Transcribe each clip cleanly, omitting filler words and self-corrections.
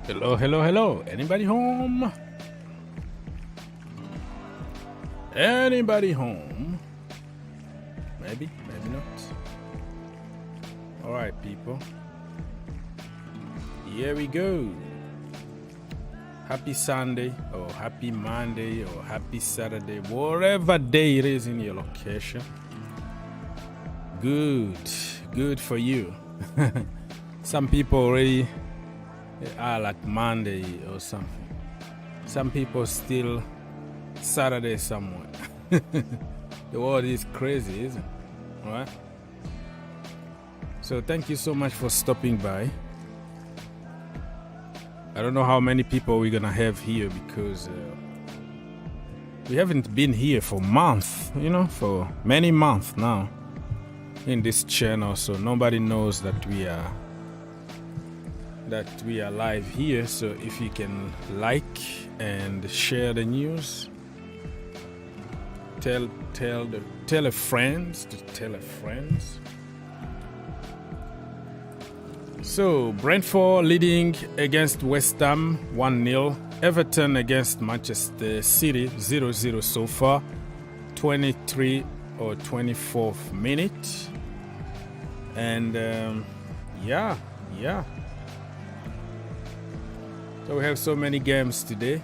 Hello, hello, hello. Anybody home? Anybody home? Maybe, maybe not. All right, people. Here we go. Happy Sunday, or happy Monday, or happy Saturday, whatever day it is in your location. Good for you. Some people already are like Monday or something. Some people still Saturday somewhere. The world is crazy, isn't it? All right? So thank you so much for stopping by. I don't know how many people we're gonna have here because we haven't been here for months, for many months now in this channel, so nobody knows that we are live here. So if you can like and share the news, tell a friend to tell a friend. So Brentford leading against West Ham 1-0. Everton against Manchester City 0-0 so far. 23 or 24th minute. And yeah. So we have so many games today.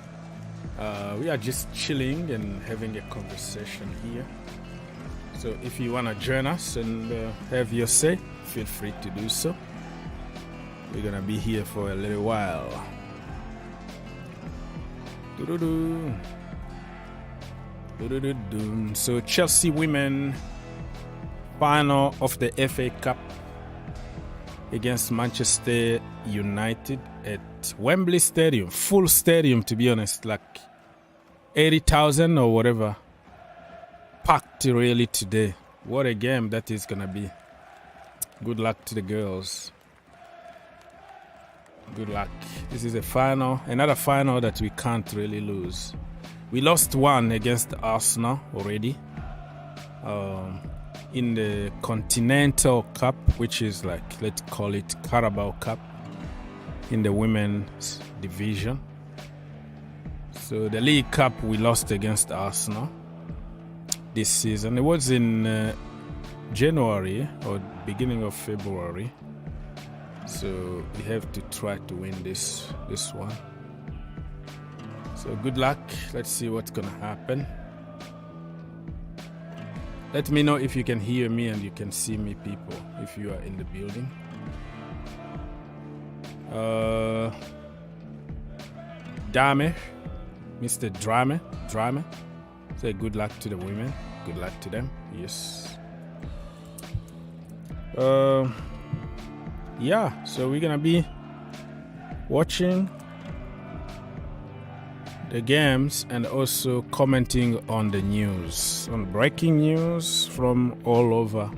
We are just chilling and having a conversation here. So if you want to join us and have your say, feel free to do so. We're going to be here for a little while. So Chelsea women final of the FA Cup against Manchester United at Wembley Stadium. Full stadium, to be honest, like 80,000 or whatever. Packed really today. What a game that is going to be. Good luck to the girls. Good luck. This is a final, another final that we can't really lose. We lost one against Arsenal already in the Continental Cup, which is like, let's call it Carabao Cup in the women's division. So the League Cup we lost against Arsenal this season. It was in January or beginning of February. So we have to try to win this one. So good luck. Let's see what's gonna happen. Let me know if you can hear me and you can see me, people, if you are in the building. Dame, Mr. Drama. Say good luck to the women. Good luck to them. Yes. Yeah, so we're gonna be watching the games and also commenting on the news, on breaking news from all over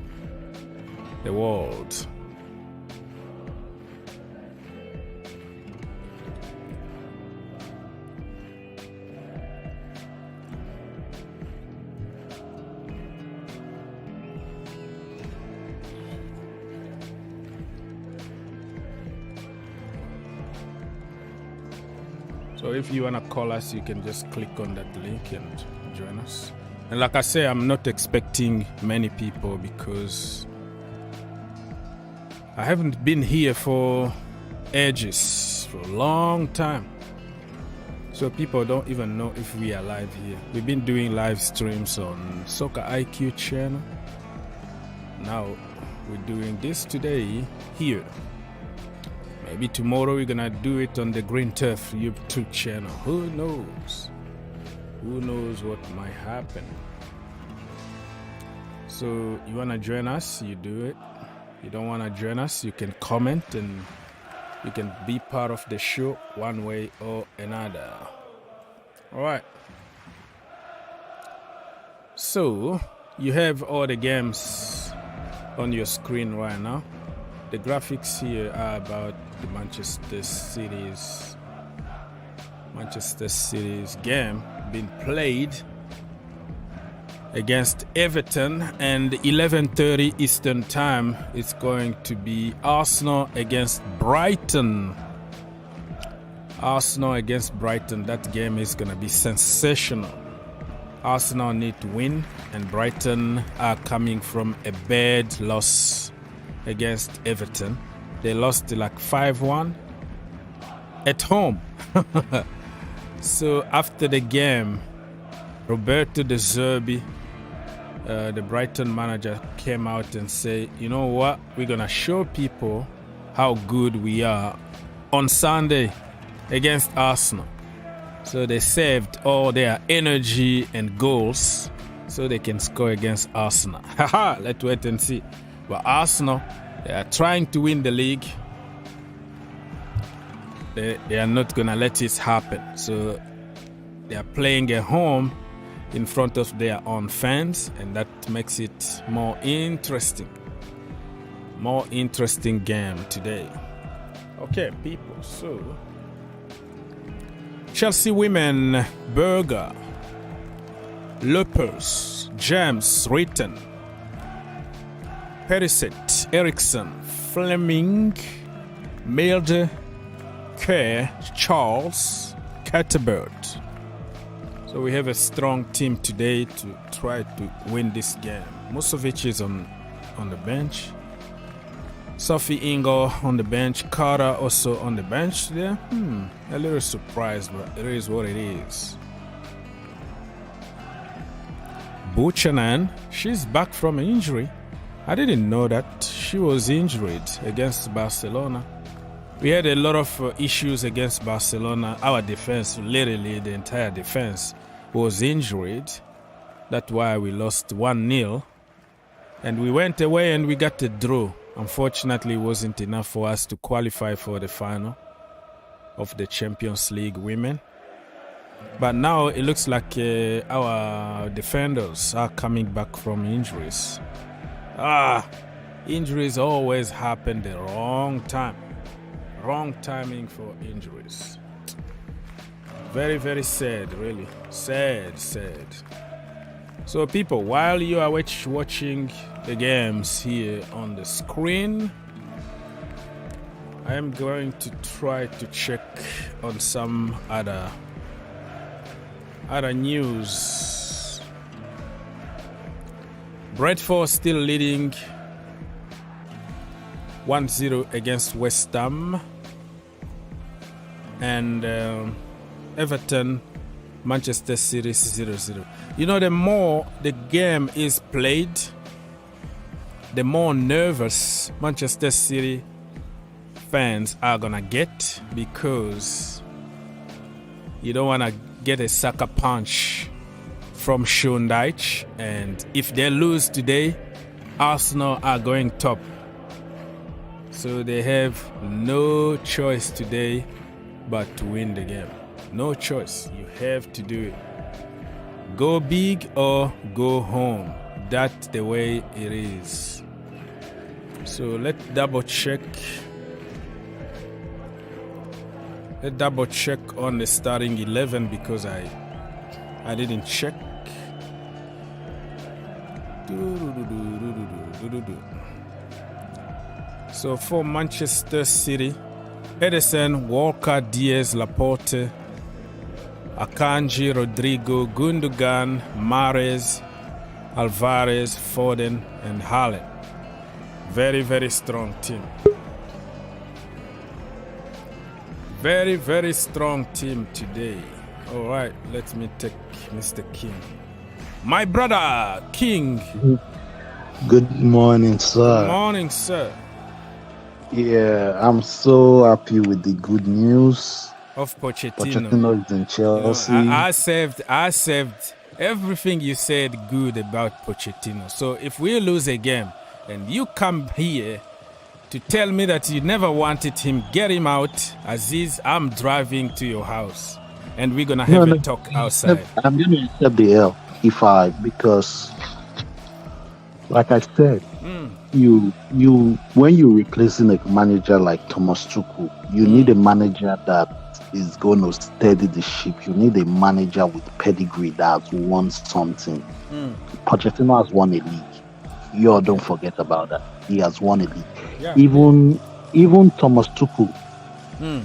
the world. So if you want to call us, you can just click on that link and join us. And like I say, I'm not expecting many people because I haven't been here for ages, for a long time. So people don't even know if we are live here. We've been doing live streams on Soccer IQ channel. Now we're doing this today here. Maybe tomorrow we're gonna do it on the Green Turf YouTube channel. Who knows? Who knows what might happen? So you wanna join us, you do it. You don't wanna join us, you can comment and you can be part of the show one way or another. Alright. So you have all the games on your screen right now. The graphics here are about the Manchester City's game being played against Everton, and 11:30 Eastern Time it's going to be Arsenal against Brighton. Arsenal against Brighton. That game is going to be sensational. Arsenal need to win, and Brighton are coming from a bad loss against Everton. They lost like 5-1 at home. So after the game, Roberto De Zerbi, the Brighton manager, came out and said, you know what, we're going to show people how good we are on Sunday against Arsenal. So they saved all their energy and goals so they can score against Arsenal. Haha, let's wait and see. But Arsenal, they are trying to win the league. They are not going to let it happen. So they are playing at home in front of their own fans, and that makes it more interesting. More interesting game today. Okay, people, so Chelsea women, Berger, Lepers, James, Ritten, Perisic, Eriksson, Fleming, Milde, Kerr, Charles, Catterbird. So we have a strong team today to try to win this game. Musovic is on the bench. Sophie Ingle on the bench. Carter also on the bench there. A little surprised, but it is what it is. Buchanan, she's back from an injury. I didn't know that she was injured against Barcelona. We had a lot of issues against Barcelona. Our defense, literally the entire defense, was injured. That's why we lost 1-0. And we went away and we got a draw. Unfortunately, it wasn't enough for us to qualify for the final of the Champions League women. But now it looks like our defenders are coming back from injuries. Injuries always happen the wrong time. Wrong timing for injuries. Very, very sad, really. Sad. So people, while you are watching the games here on the screen, I am going to try to check on some other news. Brentford still leading 1-0 against West Ham. And Everton, Manchester City 0-0. You know, the more the game is played, the more nervous Manchester City fans are gonna get, because you don't want to get a sucker punch from Sean Dyche. And if they lose today, Arsenal are going top. So they have no choice today but to win the game. No choice. You have to do it. Go big or go home. That's the way it is. So let's double check. Let's double check on the starting 11, because I didn't check. So for Manchester City, Edison, Walker, Diaz, Laporte, Akanji, Rodrigo, Gundogan, Mahrez, Alvarez, Foden, and Haaland. Very, very strong team. Very, very strong team today. All right, let me take Mr. King. My brother, King. Good morning, sir. Good morning, sir. Yeah, I'm so happy with the good news Of Pochettino. Pochettino is in Chelsea. You know, I saved everything you said good about Pochettino. So if we lose a game and you come here to tell me that you never wanted him, get him out. Aziz, I'm driving to your house and we're going to have a talk outside. I'm going to accept the L because, like I said, you when you're replacing a manager like Thomas Tuchel, you need a manager that is going to steady the ship. You need a manager with pedigree that wants something. Pochettino has won a league. Don't forget about that. He has won a league. Yeah. Even Thomas Tuchel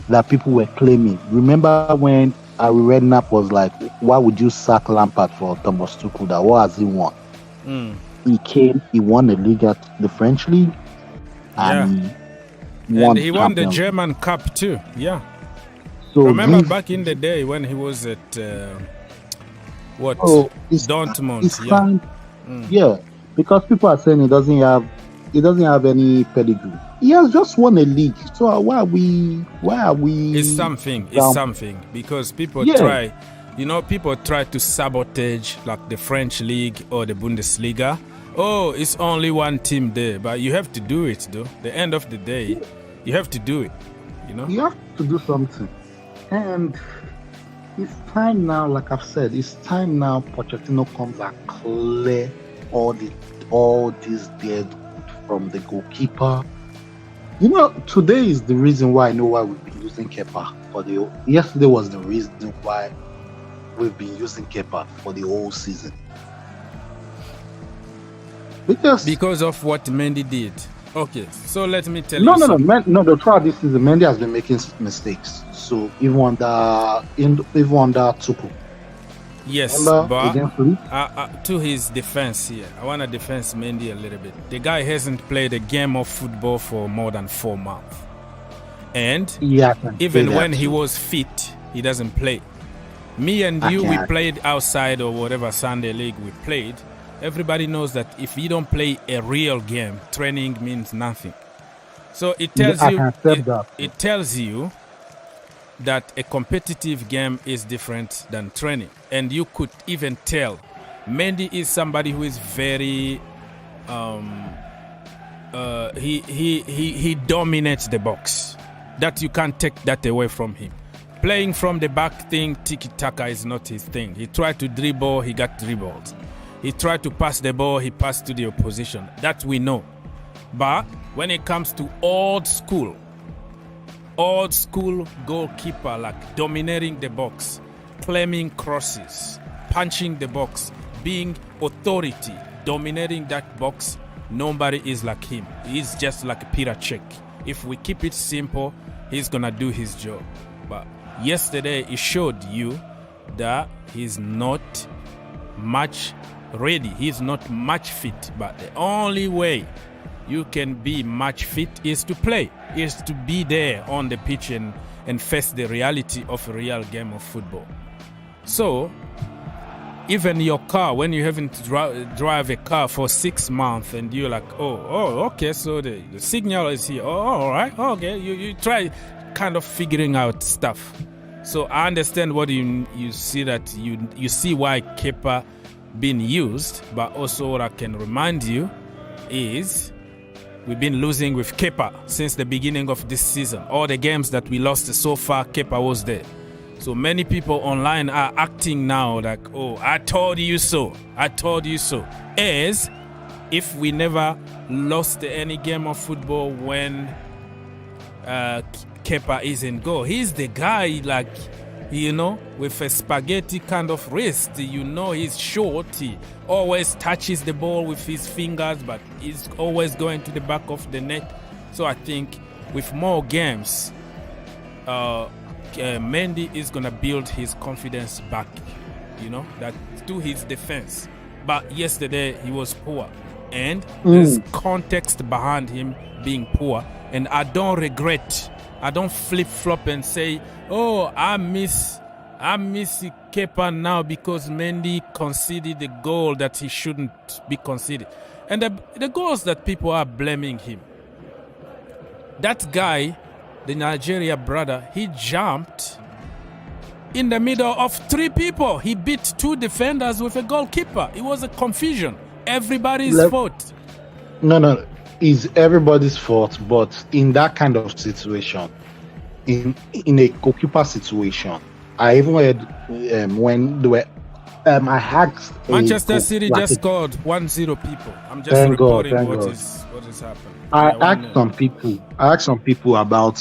that people were claiming. Remember when Harry Redknapp was like, why would you sack Lampard for Thomas Tuchel? That what has he won? He came, he won the league at the French league, and he won the German Cup too. Yeah. So remember back in the day when he was at Dortmund? Yeah, because people are saying he doesn't have any pedigree. He has just won a league. So why are we? It's something. It's something because people try. People try to sabotage like the French league or the Bundesliga. Oh, it's only one team there, but you have to do it though. The end of the day, you have to do it. You have to do something, and it's time now. Like I've said, it's time now. Pochettino comes and clear all this dead from the goalkeeper. Today is the reason why I know why we've been using Kepa yesterday was the reason why we've been using Kepa for the whole season. Because of what Mendy did. Okay, so let me tell you something. No, throughout this season, Mendy has been making mistakes. So even under Tuchel. Yes, but to his defense here, I want to defend Mendy a little bit. The guy hasn't played a game of football for more than 4 months. And even when he was fit, he doesn't play. Me and you, we played outside or whatever Sunday league we played. Everybody knows that if you don't play a real game, training means nothing. So it tells you that a competitive game is different than training. And you could even tell Mendy is somebody who is very he dominates the box. That you can't take that away from him. Playing from the back thing, tiki-taka is not his thing. He tried to dribble, he got dribbled. He tried to pass the ball, he passed to the opposition. That we know. But when it comes to old school goalkeeper, like dominating the box, claiming crosses, punching the box, being authority, dominating that box, nobody is like him. He's just like Peter Cech. If we keep it simple, he's gonna do his job. But yesterday he showed you that he's not much ready. He's not match fit. But the only way you can be match fit is to play, is to be there on the pitch and face the reality of a real game of football. So even your car, when you haven't drive a car for 6 months and you're like, okay, so the signal is here. All right, okay, you try kind of figuring out stuff. So I understand what you see, that you see why Kepa being used, but also what I can remind you is we've been losing with Kepa since the beginning of this season. All the games that we lost so far, Kepa was there. So many people online are acting now like, oh, I told you so. I told you so. As if we never lost any game of football when Kepa is in goal. He's the guy, like, with a spaghetti kind of wrist. He's short. He always touches the ball with his fingers, but he's always going to the back of the net. So I think with more games, Mendy is going to build his confidence back, that to his defense. But yesterday he was poor. And there's context behind him being poor. And I don't regret. I don't flip-flop and say, oh, I miss Kepa now because Mendy conceded the goal that he shouldn't be conceded. And the goals that people are blaming him. That guy, the Nigeria brother, he jumped in the middle of 3 people. He beat 2 defenders with a goalkeeper. It was a confusion. Everybody's fault. No. It's everybody's fault, but in that kind of situation, in a goalkeeper situation, I even heard when they were I asked Manchester City just scored 1-0 people. I'm just reporting what is happening. I asked some people about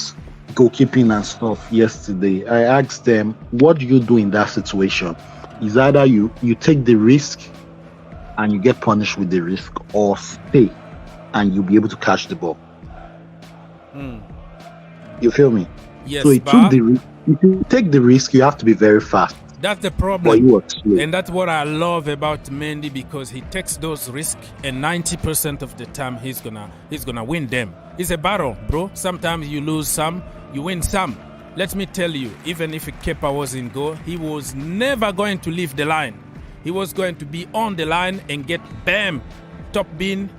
goalkeeping and stuff yesterday. I asked them, what do you do in that situation? Is either you take the risk and you get punished with the risk, or stay and you'll be able to catch the ball. You feel me? Yes, So he took the risk. If you take the risk, you have to be very fast. that's the But problem. he was slow. And that's what I love about Mendy, because he takes those risks, and 90% of the time he's gonna win them. It's a battle, bro. Sometimes you lose some, you win some. Let me tell you, even if Kepa was in goal, he was never going to leave the line. He was going to be on the line and get bam, top bin,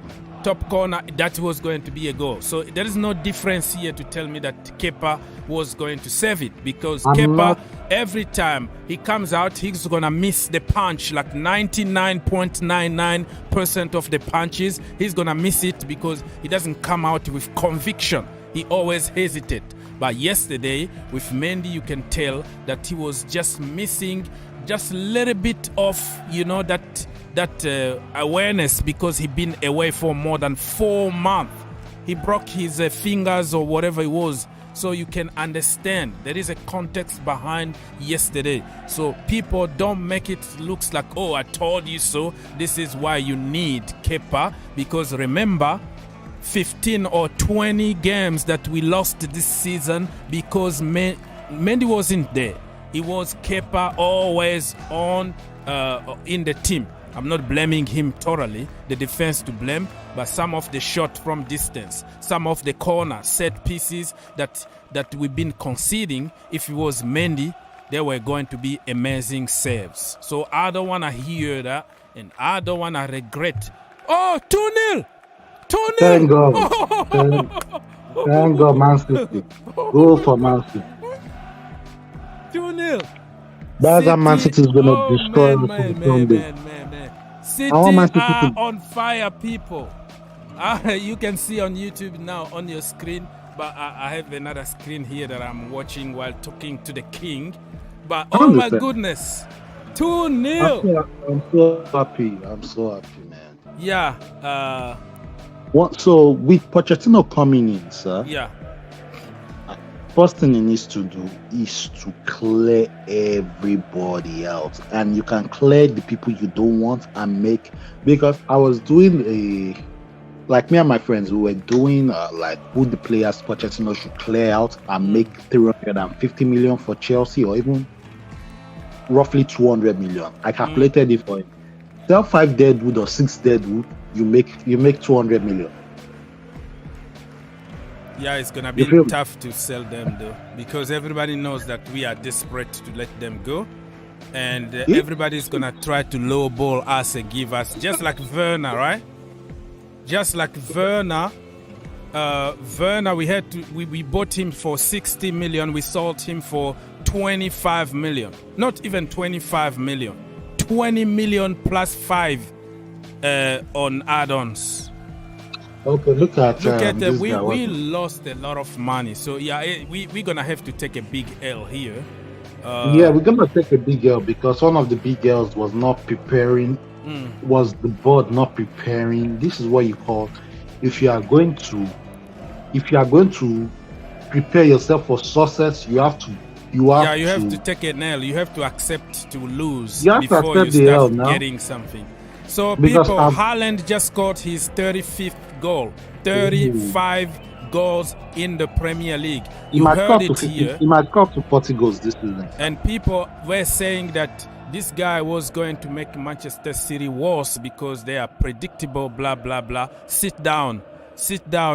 top corner. That was going to be a goal. So there is no difference here to tell me that Kepa was going to save it, because Kepa, every time he comes out, he's gonna miss the punch. Like 99.99% of the punches, he's gonna miss it because he doesn't come out with conviction. He always hesitates. But yesterday with Mendy, you can tell that he was just missing just a little bit of, that awareness, because he'd been away for more than 4 months. He broke his fingers or whatever it was. So you can understand there is a context behind yesterday. So people don't make it looks like, oh, I told you so. This is why you need Kepa, because remember, 15 or 20 games that we lost this season because Mendy wasn't there. It was Kepa always on in the team. I'm not blaming him totally, the defense to blame, but some of the shot from distance, some of the corner set pieces that we've been conceding, if it was Mendy, they were going to be amazing saves. So I don't want to hear that, and I don't want to regret. Oh, 2-0! 2-0! Thank God. Thank God, Man City. Go for Man City. 2-0. That's how Man City is going to destroy the man. City are on fire, people. You can see on YouTube now on your screen, but I have another screen here that I'm watching while talking to the king. But oh my goodness, 2-0. I'm so happy. I'm so happy, man. Yeah. So with Pochettino coming in, sir. Yeah. First thing he needs to do is to clear everybody out, and you can clear the people you don't want and make. Because I was doing me and my friends, we were doing who the players Pochettino should clear out and make 350 million for Chelsea, or even roughly 200 million. I calculated it for him. Sell 5 deadwood or 6 deadwood, you make 200 million. Yeah, it's gonna be tough to sell them though, because everybody knows that we are desperate to let them go, and everybody's gonna try to lowball us and give us, just like Werner, right? Just like Werner. Werner, we bought him for 60 million. We sold him for 25 million. Not even 25 million. 20 million plus 5 on add-ons. Okay, look at that. We lost a lot of money. So yeah, we're gonna have to take a big L here. We're gonna take a big L, because one of the big L's was not preparing. Was the board not preparing? This is what you call, if you are going to prepare yourself for success, you have to take an L. You have to accept to lose before you start getting something. So because people, Haaland just scored his 35th goal, 35 goals in the Premier League. You heard it here. He might score to 40 goals this season. And people were saying that this guy was going to make Manchester City worse because they are predictable, blah, blah, blah. Sit down,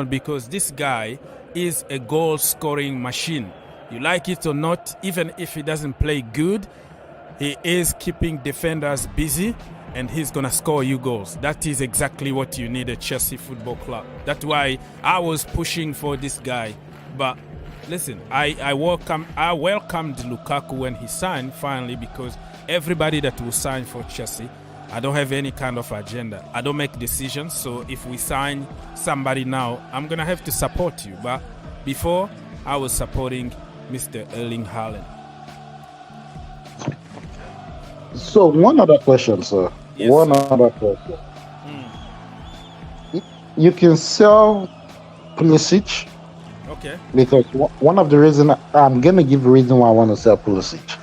because this guy is a goal-scoring machine. You like it or not, even if he doesn't play good, he is keeping defenders busy, and he's going to score you goals. That is exactly what you need at Chelsea Football Club. That's why I was pushing for this guy. But listen, I welcomed Lukaku when he signed finally, because everybody that will sign for Chelsea, I don't have any kind of agenda. I don't make decisions. So if we sign somebody now, I'm going to have to support you. But before, I was supporting Mr. Erling Haaland. So one other question, sir. Yes, one other question. You can sell Pulisic. Okay. Because one of the reasons, I'm going to give a reason why I want to sell Pulisic.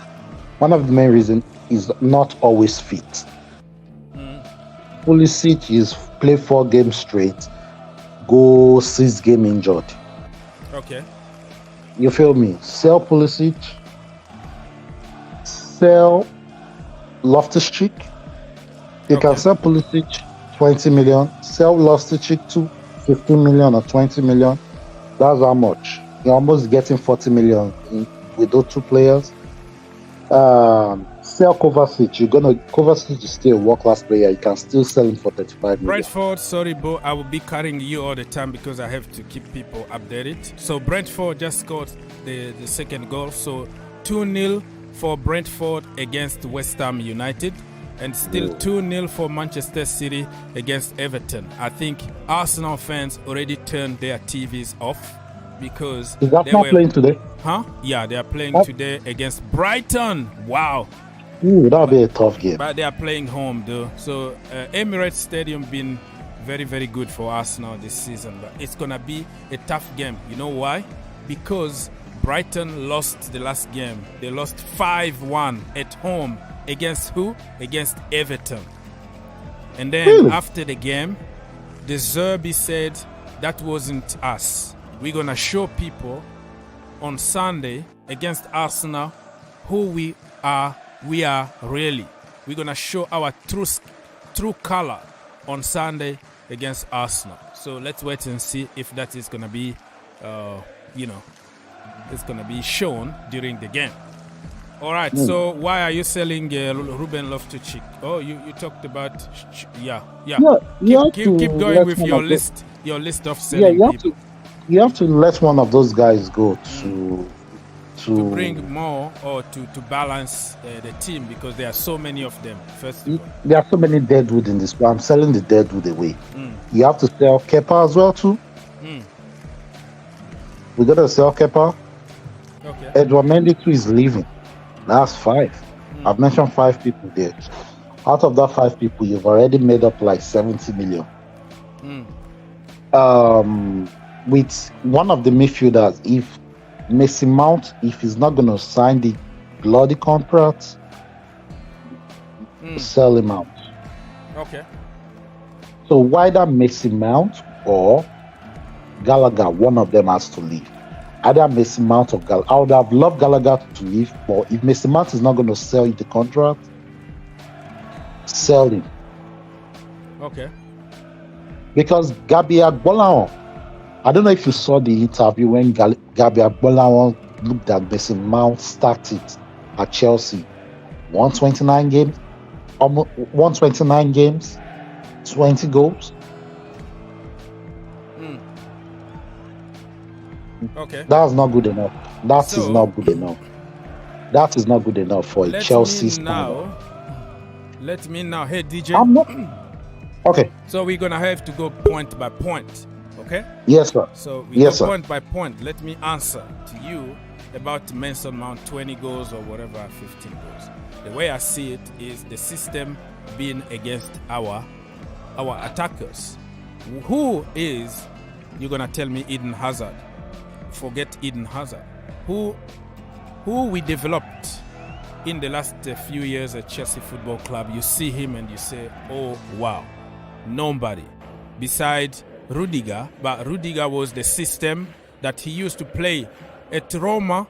One of the main reasons is not always fit. Pulisic is play 4 games straight, go 6 games injured. Okay. You feel me? Sell Pulisic, sell Loftus-Cheek. You can sell Pulisic 20 million, sell Loftus-Cheek to 15 million or 20 million. That's how much. You're almost getting 40 million with those two players. Sell Kovacic. Kovacic is still a world-class player. You can still sell him for 35 million. Brentford, sorry, Bo, I will be carrying you all the time because I have to keep people updated. So Brentford just scored the second goal. So 2-0 for Brentford against West Ham United. And still 2-0 for Manchester City against Everton. I think Arsenal fans already turned their TVs off because is that not playing today? Huh? Yeah, they are playing today against Brighton. Wow. Ooh, that'll be a tough game. But they are playing home though. So Emirates Stadium been very, very good for Arsenal this season. But it's going to be a tough game. You know why? Because Brighton lost the last game. They lost 5-1 at home. Against who? Against Everton. And then after the game, the Zerbi said that wasn't us. We're going to show people on Sunday against Arsenal who we are really. We're going to show our true color on Sunday against Arsenal. So let's wait and see if that is going to be, it's going to be shown during the game. All right, so why are you selling Ruben Loftus-Cheek? Oh, you talked about, keep going with your list of selling people. You have to let one of those guys go to bring more or to balance the team because there are so many of them. First of all, there are so many deadwood in this, but I'm selling the deadwood away. You have to sell Kepa as well too. We got to sell Kepa. Okay. Edouard Mendy too is leaving. That's 5. I've mentioned 5 people there. Out of that 5 people, you've already made up like 70 million. With one of the midfielders, if Mason Mount, if he's not going to sign the bloody contract, sell him out. Okay. So whether Mason Mount or Gallagher, one of them has to leave. Either Mason Mount or Gallagher. I would have loved Gallagher to leave, but if Mason Mount is not going to sell you the contract, sell him. Okay. Because Gabi Agbolahan, I don't know if you saw the interview when Gabi Agbolahan looked at Mason Mount started at Chelsea. 129 games, almost 129 games, 20 goals. Okay. That's not good enough. That is not good enough. That is not good enough for a Chelsea standard. Let me now. Hey, DJ. I'm not. Okay. So we're going to have to go point by point. Okay? Yes, sir. So we go point by point. Let me answer to you about Mason Mount 20 goals or whatever, 15 goals. The way I see it is the system being against our attackers. Who is, you're going to tell me, Eden Hazard? Forget Eden Hazard. Who we developed in the last few years at Chelsea Football Club. You see him and you say, oh wow, nobody besides Rudiger. But Rudiger was the system that he used to play at Roma,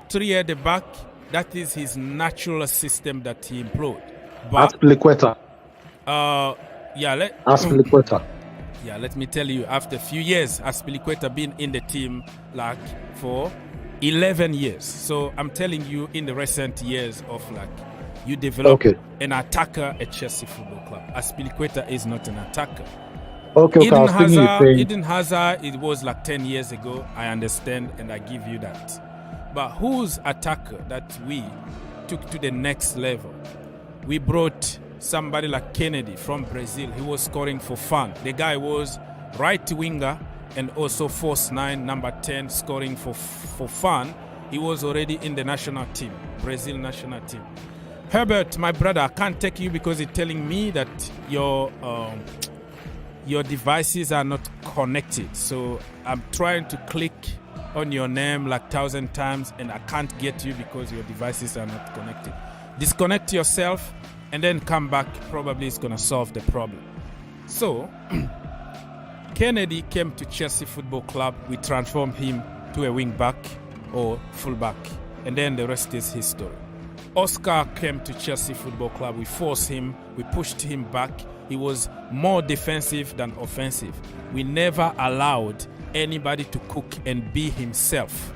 3 at the back. That is his natural system that he employed. But Aspilicueta. Aspilicueta. Yeah, let me tell you, after a few years, Aspilicueta been in the team like for 11 years. So I'm telling you, in the recent years of like, you develop an attacker at Chelsea Football Club. Aspilicueta is not an attacker. Eden Hazard, it was like 10 years ago. I understand and I give you that. But whose attacker that we took to the next level? We brought somebody like Kennedy from Brazil. He was scoring for fun. The guy was right winger and also false 9, number 10, scoring for fun. He was already in the national team, Brazil national team. Herbert, my brother, I can't take you because it's telling me that your devices are not connected. So I'm trying to click on your name like 1,000 times and I can't get you because your devices are not connected. Disconnect yourself and then come back. Probably it's going to solve the problem. So, Kennedy came to Chelsea Football Club. We transformed him to a wing back. or fullback, and then the rest is history. Oscar came to Chelsea Football Club. We forced him, we pushed him back. He was more defensive than offensive. We never allowed anybody to cook and be himself.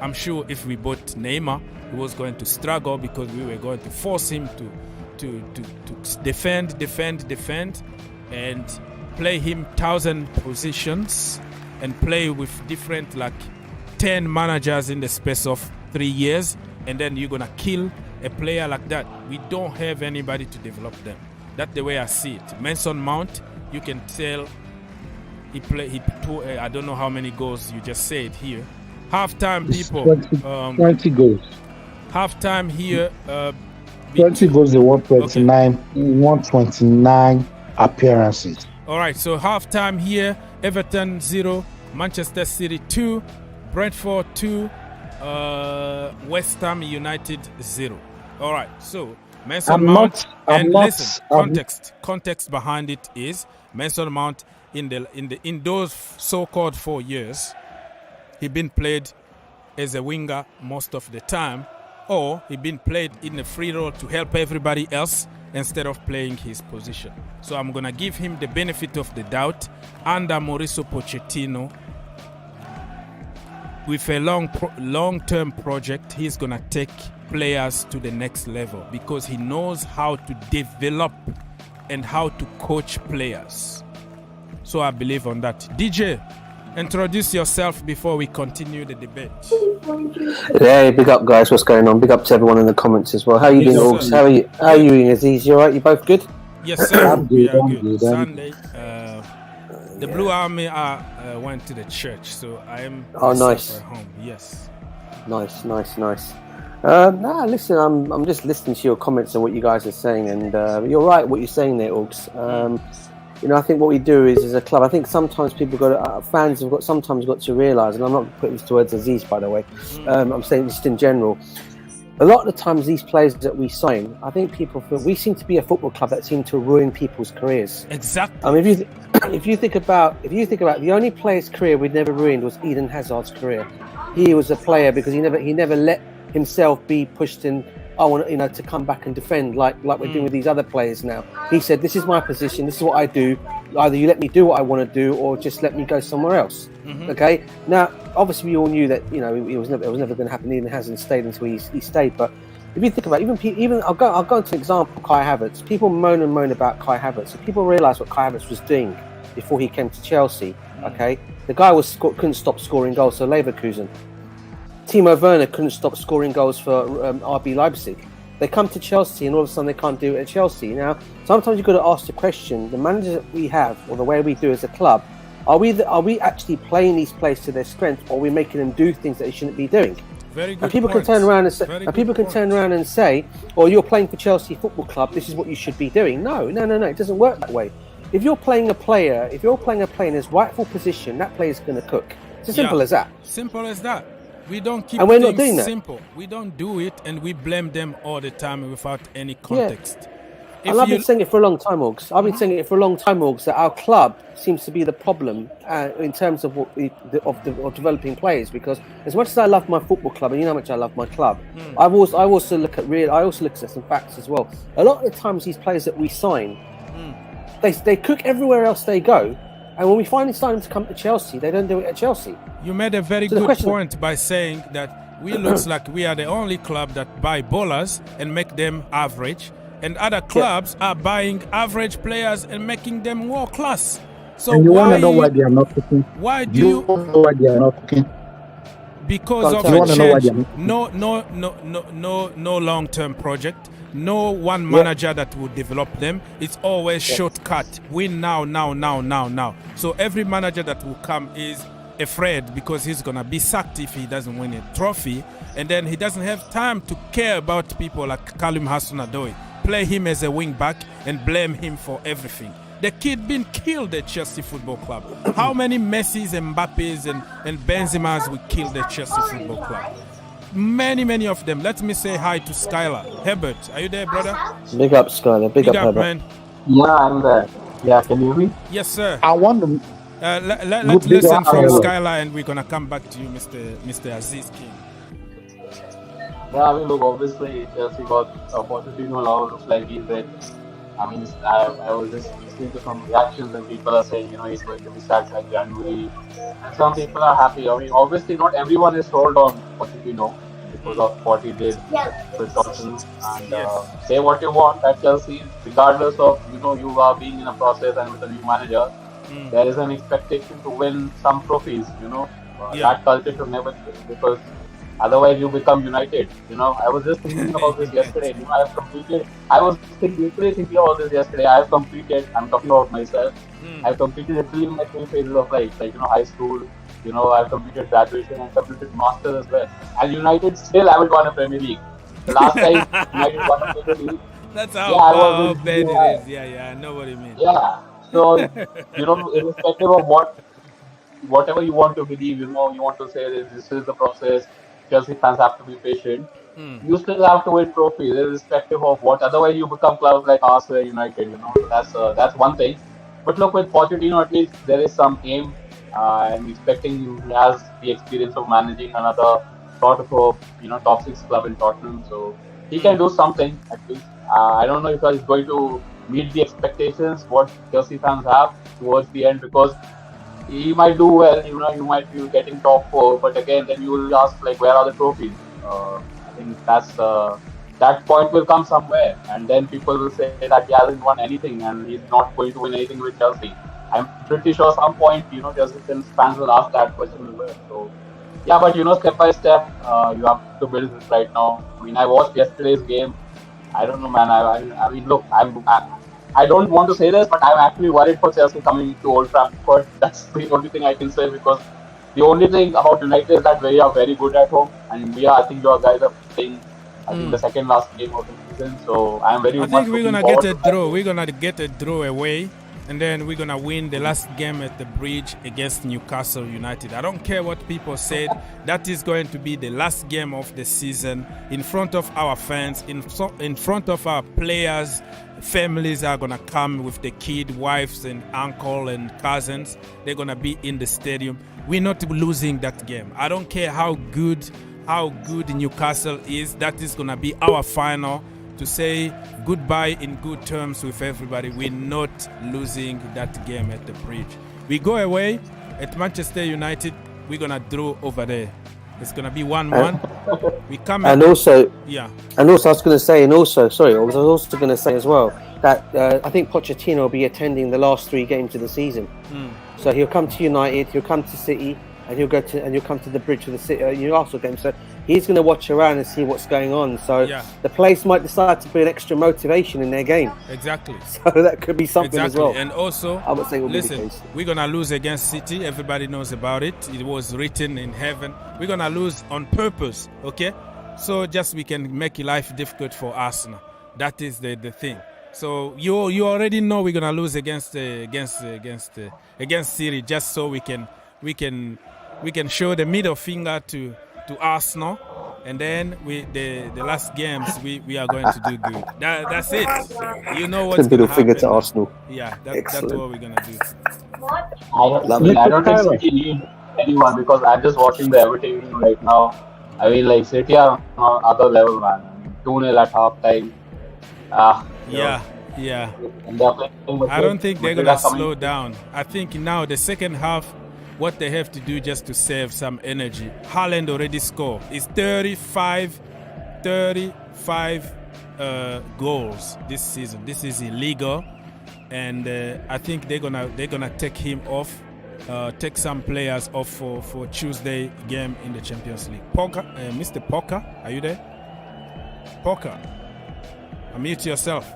I'm sure if we bought Neymar, he was going to struggle because we were going to force him to defend, and play him 1,000 positions and play with different 10 managers in the space of 3 years, and then you're gonna kill a player like that. We don't have anybody to develop them. That's the way I see it. Mason Mount, you can tell I don't know how many goals you just said here. Halftime, people. 20 goals. Halftime here. 20 goals in 129, okay. 129 appearances. All right, so halftime here. Everton 0, Manchester City 2, Brentford 2, West Ham United 0. All right, so Mason Mount. Context behind it is Mason Mount in those so-called 4 years, he been played as a winger most of the time, or he been played in a free role to help everybody else instead of playing his position. So I'm gonna give him the benefit of the doubt. Under Mauricio Pochettino, with a long-term project, he's gonna take players to the next level because he knows how to develop and how to coach players. So I believe on that. DJ, introduce yourself before we continue the debate. Hey, big up, guys. What's going on? Big up to everyone in the comments as well. How are you doing, Augs? How are you, Aziz? You all right? You both good? Yes, sir. We are good. Sunday, the Blue Army went to the church, so I am nice at home. Yes. Nice. Listen, I'm just listening to your comments and what you guys are saying, and you're right what you're saying there, Augs. I think what we do is, as a club, I think sometimes fans have sometimes got to realise, and I'm not putting this towards Aziz, by the way, I'm saying just in general, a lot of the times these players that we sign, I think people feel we seem to be a football club that seem to ruin people's careers. Exactly. I mean, if you think about the only player's career we'd never ruined was Eden Hazard's career. He was a player because he never let himself be pushed in. I want to come back and defend like we're doing with these other players now. He said, "This is my position. This is what I do. Either you let me do what I want to do, or just let me go somewhere else." Mm-hmm. Okay. Now, obviously, we all knew that it was never going to happen. Eden hasn't stayed until he stayed. But if you think about even I'll go into an example. Kai Havertz. People moan about Kai Havertz. So people realise what Kai Havertz was doing before he came to Chelsea. Okay, the guy couldn't stop scoring goals for Leverkusen. Timo Werner couldn't stop scoring goals for RB Leipzig. They come to Chelsea and all of a sudden they can't do it at Chelsea. Now, sometimes you've got to ask the question, the managers that we have, or the way we do as a club, are we actually playing these players to their strength, or are we making them do things that they shouldn't be doing? Very good. And people can turn around and say, "Well, you're playing for Chelsea Football Club, this is what you should be doing." No, it doesn't work that way. If you're playing a player in his rightful position, that player's going to cook. It's as simple as that. Simple as that. We don't keep things simple. We don't do it, and we blame them all the time without any context. Yeah. And I've been saying it for a long time, Augs. I've been saying it for a long time, Augs, that our club seems to be the problem in terms of of developing players. Because as much as I love my football club, and you know how much I love my club, I also look at some facts as well. A lot of the times, these players that we sign, they cook everywhere else they go. And when we finally sign them to come to Chelsea, they don't do it at Chelsea. You made a very good point by saying that we looks like we are the only club that buy ballers and make them average, and other clubs are buying average players and making them world class. So and you want to know why they are not cooking? Why do you know why they are not cooking? Because of a change. No long-term project. No one manager that will develop them. It's always shortcut. Win now. So every manager that will come is afraid because he's going to be sacked if he doesn't win a trophy. And then he doesn't have time to care about people like Kalim Hassan-Odoi. Play him as a wing back and blame him for everything. The kid been killed at Chelsea Football Club. How many Messis, Mbappes and Benzemas we killed at Chelsea Football Club? Many of them. Let me say hi to Skylar. Herbert, are you there, brother? Big up, Skylar. Big up, Herbert. Man. Yeah, I'm there. Yeah, can you hear me? Yes, sir. I want Let's listen from Skylar, and we're gonna come back to you, Mr. Aziz King. Yeah, I mean, look, obviously Chelsea got Pochettino now. Looks like he's it. I mean, I was just listening to some reactions, and people are saying, he's going to be sacked by January. And some people are happy. I mean, obviously not everyone is sold on Pochettino because of what he did with Tottenham. And say what you want at Chelsea, regardless of you are being in a process and with a new manager, there is an expectation to win some trophies. That culture should never change, because otherwise you become United. I was just thinking about this yesterday. I was literally thinking about this yesterday. I have completed. I'm talking about myself. I've completed literally my 3 phases of life, like high school. I've completed graduation and completed masters as well. And United still haven't won a Premier League. The last time United won a Premier League. That's how bad it is. Yeah, I know what you mean. Yeah. So irrespective of whatever you want to believe, you want to say this is the process. Chelsea fans have to be patient. You still have to win trophies, irrespective of what. Otherwise, you become clubs like Arsenal, United. That's one thing. But look, with Pochettino, at least there is some aim. I'm expecting he has the experience of managing another sort of a top 6 club in Tottenham, so he can do something at least. I don't know if he's going to meet the expectations what Chelsea fans have towards the end, because he might do well, you might be getting top 4, but again, then you will ask, like, where are the trophies? I think that point will come somewhere, and then people will say that he hasn't won anything and he's not going to win anything with Chelsea. I'm pretty sure some point, Chelsea fans will ask that question as well. So, yeah, but step by step, you have to build this right now. I mean, I watched yesterday's game. I don't know, man. I mean, look, I don't want to say this, but I'm actually worried for Chelsea coming to Old Trafford. That's the only thing I can say, because the only thing about United is that we are very good at home, and I think your guys are playing, I think, the second last game of the season. So I'm very. I think we're gonna get a draw. We're gonna get a draw away, and then we're gonna win the last game at the Bridge against Newcastle United. I don't care what people said. That is going to be the last game of the season in front of our fans, in front of our players. Families are gonna come with the kid, wives and uncle and cousins. They're gonna be in the stadium. We're not losing that game. I don't care how good Newcastle is. That is gonna be our final to say goodbye in good terms with everybody. We're not losing that game at the Bridge. We go away at Manchester United. We're gonna draw over there. It's gonna be 1-1. We come and also, yeah. And also, I was going to say, I was also going to say as well that I think Pochettino will be attending the last 3 games of the season. So he'll come to United, he'll come to City, and he'll come to the Bridge for the City Arsenal game. So he's going to watch around and see what's going on. So the place might decide to put an extra motivation in their game. Exactly. So that could be something as well. And also, I would say listen, we're going to lose against City. Everybody knows about it. It was written in heaven. We're going to lose on purpose, okay? So just we can make life difficult for Arsenal. That is the thing. So you already know we're going to lose against City, just so we can show the middle finger to Arsenal, and then the last games we are going to do good. That's it. You know what's going to happen. Finger to Arsenal. Yeah, that's what we're going to do. I don't think City need anyone, because I'm just watching the Everton game right now. I mean, like, City are on other level, man. 2-0 at half time. Yeah. And I don't think they're going to slow down. I think now the second half, what they have to do just to save some energy. Haaland already scored. It's 35 goals this season. This is illegal, and I think they're gonna take him off. Take some players off for Tuesday game in the Champions League. Mr. Poker, are you there? Poker, unmute yourself.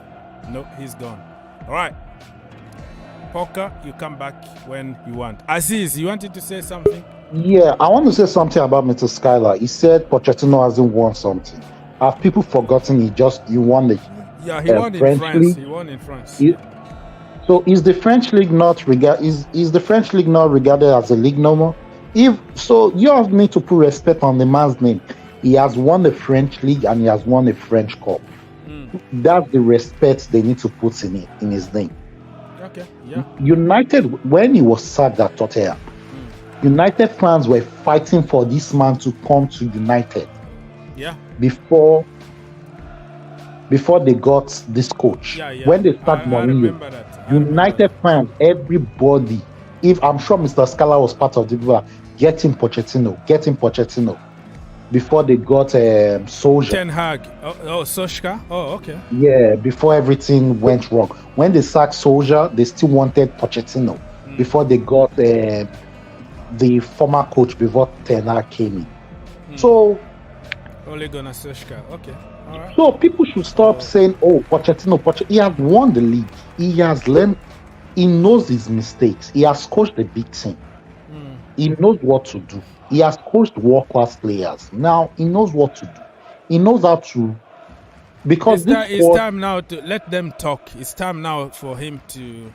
No, he's gone. All right. Poker, you come back when you want. Aziz, you wanted to say something? Yeah, I want to say something about Mr. Skylar. He said Pochettino hasn't won something. Have people forgotten he won the he won in French France. League? He won in France. So is the French league not regarded as a league no more? If so, you have need to put respect on the man's name. He has won the French league and he has won the French Cup. That's the respect they need to put in his name. Okay. United, when he was sacked at Tottenham, United fans were fighting for this man to come to United. Yeah. Before they got this coach. When they started Mourinho, United fans, everybody, if I'm sure Mr. Scala was part of the people, getting Pochettino. Before they got Solskjaer. Ten Hag. Solskjaer. Oh, okay. Yeah, before everything went wrong. When they sacked Solskjaer, they still wanted Pochettino. Before they got the former coach, before Ten Hag came in. So, Ole Gunnar Solskjaer. Okay. All right. So people should stop saying, "Oh, Pochettino." He has won the league. He has learned. He knows his mistakes. He has coached a big team. He knows what to do. He has coached world-class players. Now he knows what to do. He knows how to. Because it's time now to let them talk. It's time now for him to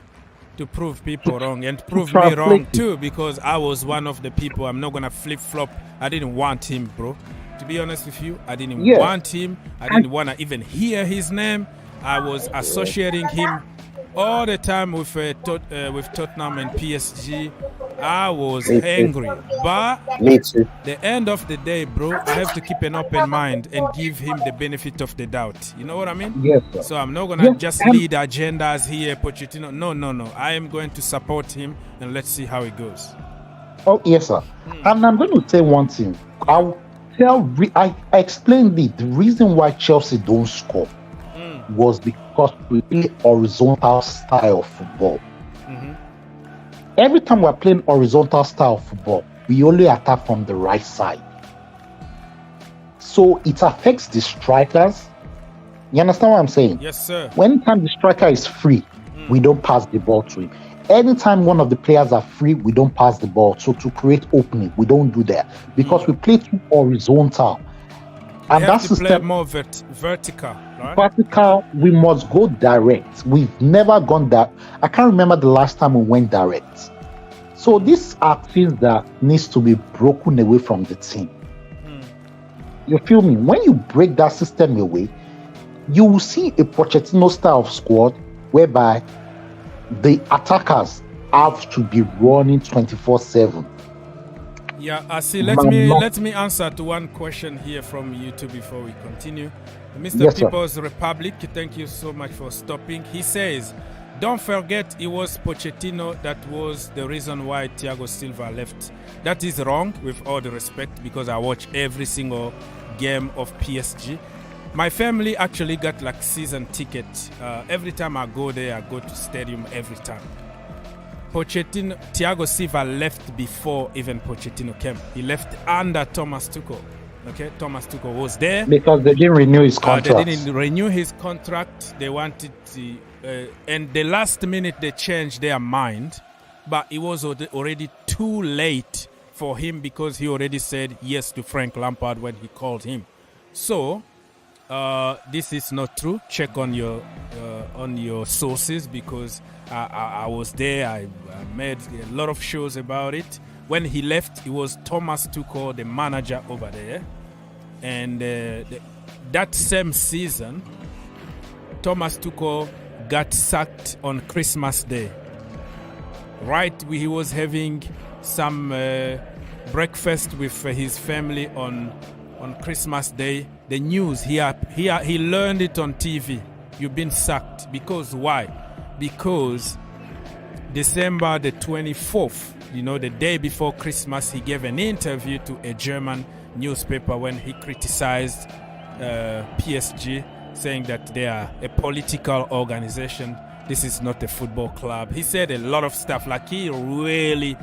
prove people wrong and prove me wrong too. Because I was one of the people. I'm not gonna flip-flop. I didn't want him, bro. To be honest with you, I didn't want him. I didn't want to even hear his name. I was associating him all the time with Tottenham and PSG. I was angry. But me too. The end of the day, bro, I have to keep an open mind and give him the benefit of the doubt. You know what I mean? Yes, sir. So I'm not going to just lead agendas here, Pochettino. No. I am going to support him and let's see how it goes. Oh, yes, sir. And I'm going to say one thing. I explained it. The reason why Chelsea don't score was because we play horizontal style of football. Every time we're playing horizontal style of football, we only attack from the right side. So it affects the strikers. You understand what I'm saying? Yes, sir. Anytime the striker is free, we don't pass the ball to him. Anytime one of the players are free, we don't pass the ball. So to create opening, we don't do that because we play too horizontal. And that's the play more vertical, right? Vertical, we must go direct. We've never gone that. I can't remember the last time we went direct. So these are things that needs to be broken away from the team. You feel me? When you break that system away, you will see a Pochettino style of squad whereby the attackers have to be running 24/7. Yeah, I see. Let me answer to one question here from YouTube before we continue. Mr. People's Republic, thank you so much for stopping. He says, don't forget it was Pochettino that was the reason why Thiago Silva left. That is wrong, with all the respect, because I watch every single game of PSG. My family actually got like season ticket. Every time I go there, I go to stadium every time. Pochettino, Thiago Silva left before even Pochettino came. He left under Thomas Tuchel. Okay, Thomas Tuchel was there because they didn't renew his contract. They didn't renew his contract. They wanted to, and the last minute they changed their mind, but it was already too late for him because he already said yes to Frank Lampard when he called him. So this is not true. Check on your sources because I was there. I made a lot of shows about it. When he left, it was Thomas Tuchel, the manager over there. And that same season, Thomas Tuchel got sacked on Christmas Day. Right, he was having some breakfast with his family on Christmas Day. The news, he learned it on TV. You've been sacked. Because why? Because December the 24th, the day before Christmas, he gave an interview to a German newspaper when he criticized PSG, saying that they are a political organization. This is not a football club. He said a lot of stuff, like he really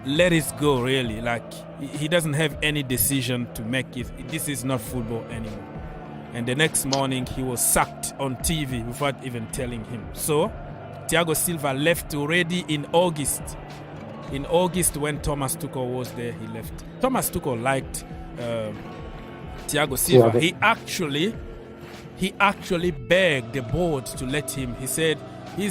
let it go, really. Like he doesn't have any decision to make it. This is not football anymore. And the next morning, he was sacked on TV without even telling him. So, Thiago Silva left already in August. In August, when Thomas Tuchel was there, he left. Thomas Tuchel liked Thiago Silva. He actually begged the board to let him. He said he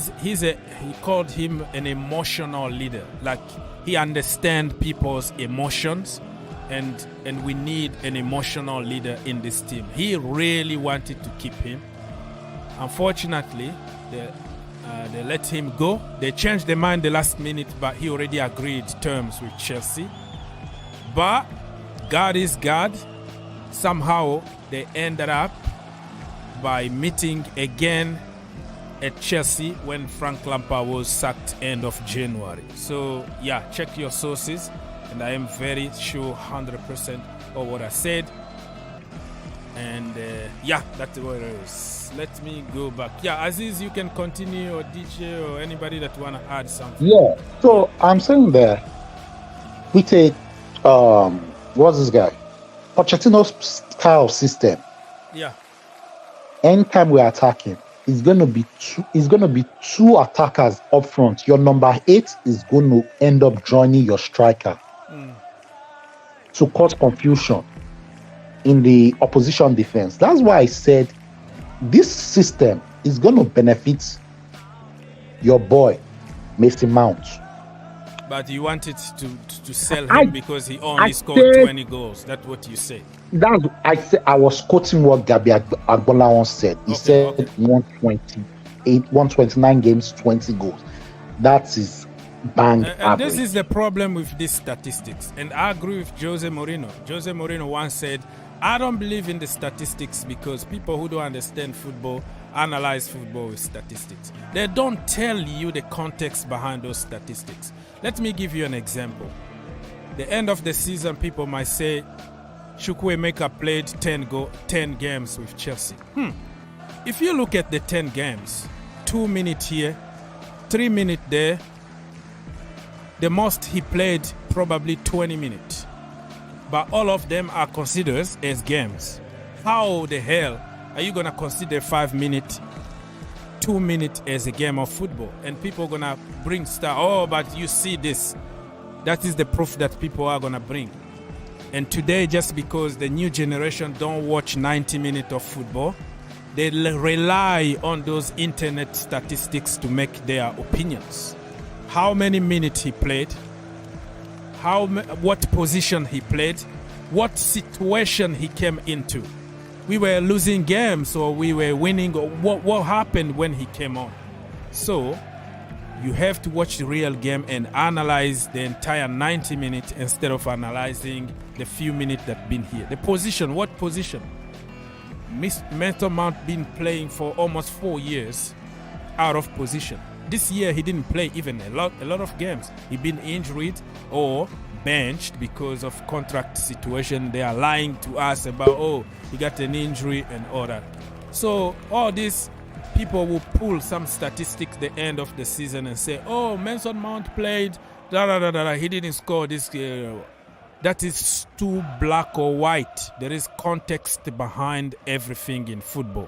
called him an emotional leader. Like he understands people's emotions, and we need an emotional leader in this team. He really wanted to keep him. Unfortunately, They let him go. They changed their mind the last minute, but he already agreed terms with Chelsea. But God is God. Somehow they ended up by meeting again at Chelsea when Frank Lampard was sacked end of January. So yeah, check your sources, and I am very sure 100% of what I said. And yeah, that's what it is. Let me go back. Yeah, Aziz, you can continue, or DJ, or anybody that want to add something. Yeah. So I'm saying that we take what's this guy? Pochettino's style of system. Yeah. Anytime we're attacking, it's gonna be two attackers up front. Your number 8 is going to end up joining your striker to cause confusion in the opposition defense. That's why I said this system is going to benefit your boy Mason Mount. But you wanted to sell him because he only scored 20 goals. That's what you say. I was quoting what Gabi Agbola once said. He said 129 games, 20 goals. That is bang and average. This is the problem with these statistics. And I agree with Jose Mourinho. Jose Mourinho once said, I don't believe in the statistics because people who don't understand football analyze football with statistics. They don't tell you the context behind those statistics. Let me give you an example. The end of the season, people might say, Chukwuemeka played 10 games with Chelsea. If you look at the 10 games, 2 minutes here, 3 minutes there, the most he played probably 20 minutes. But all of them are considered as games. How the hell are you going to consider 5 minutes, 2 minutes as a game of football? And people are going to bring stuff. Oh, but you see this. That is the proof that people are going to bring. And today, just because the new generation don't watch 90 minutes of football, they rely on those internet statistics to make their opinions. How many minutes he played? What position he played? What situation he came into? We were losing games or we were winning, or what happened when he came on? So you have to watch the real game and analyze the entire 90 minutes instead of analyzing the few minutes that been here. The position, what position? Mason Mount been playing for almost 4 years out of position. This year he didn't play even a lot of games. He been injured or benched because of contract situation. They are lying to us about, oh, he got an injury and all that. So all these people will pull some statistics at the end of the season and say, oh, Mason Mount played, he didn't score this. That is too black or white. There is context behind everything in football.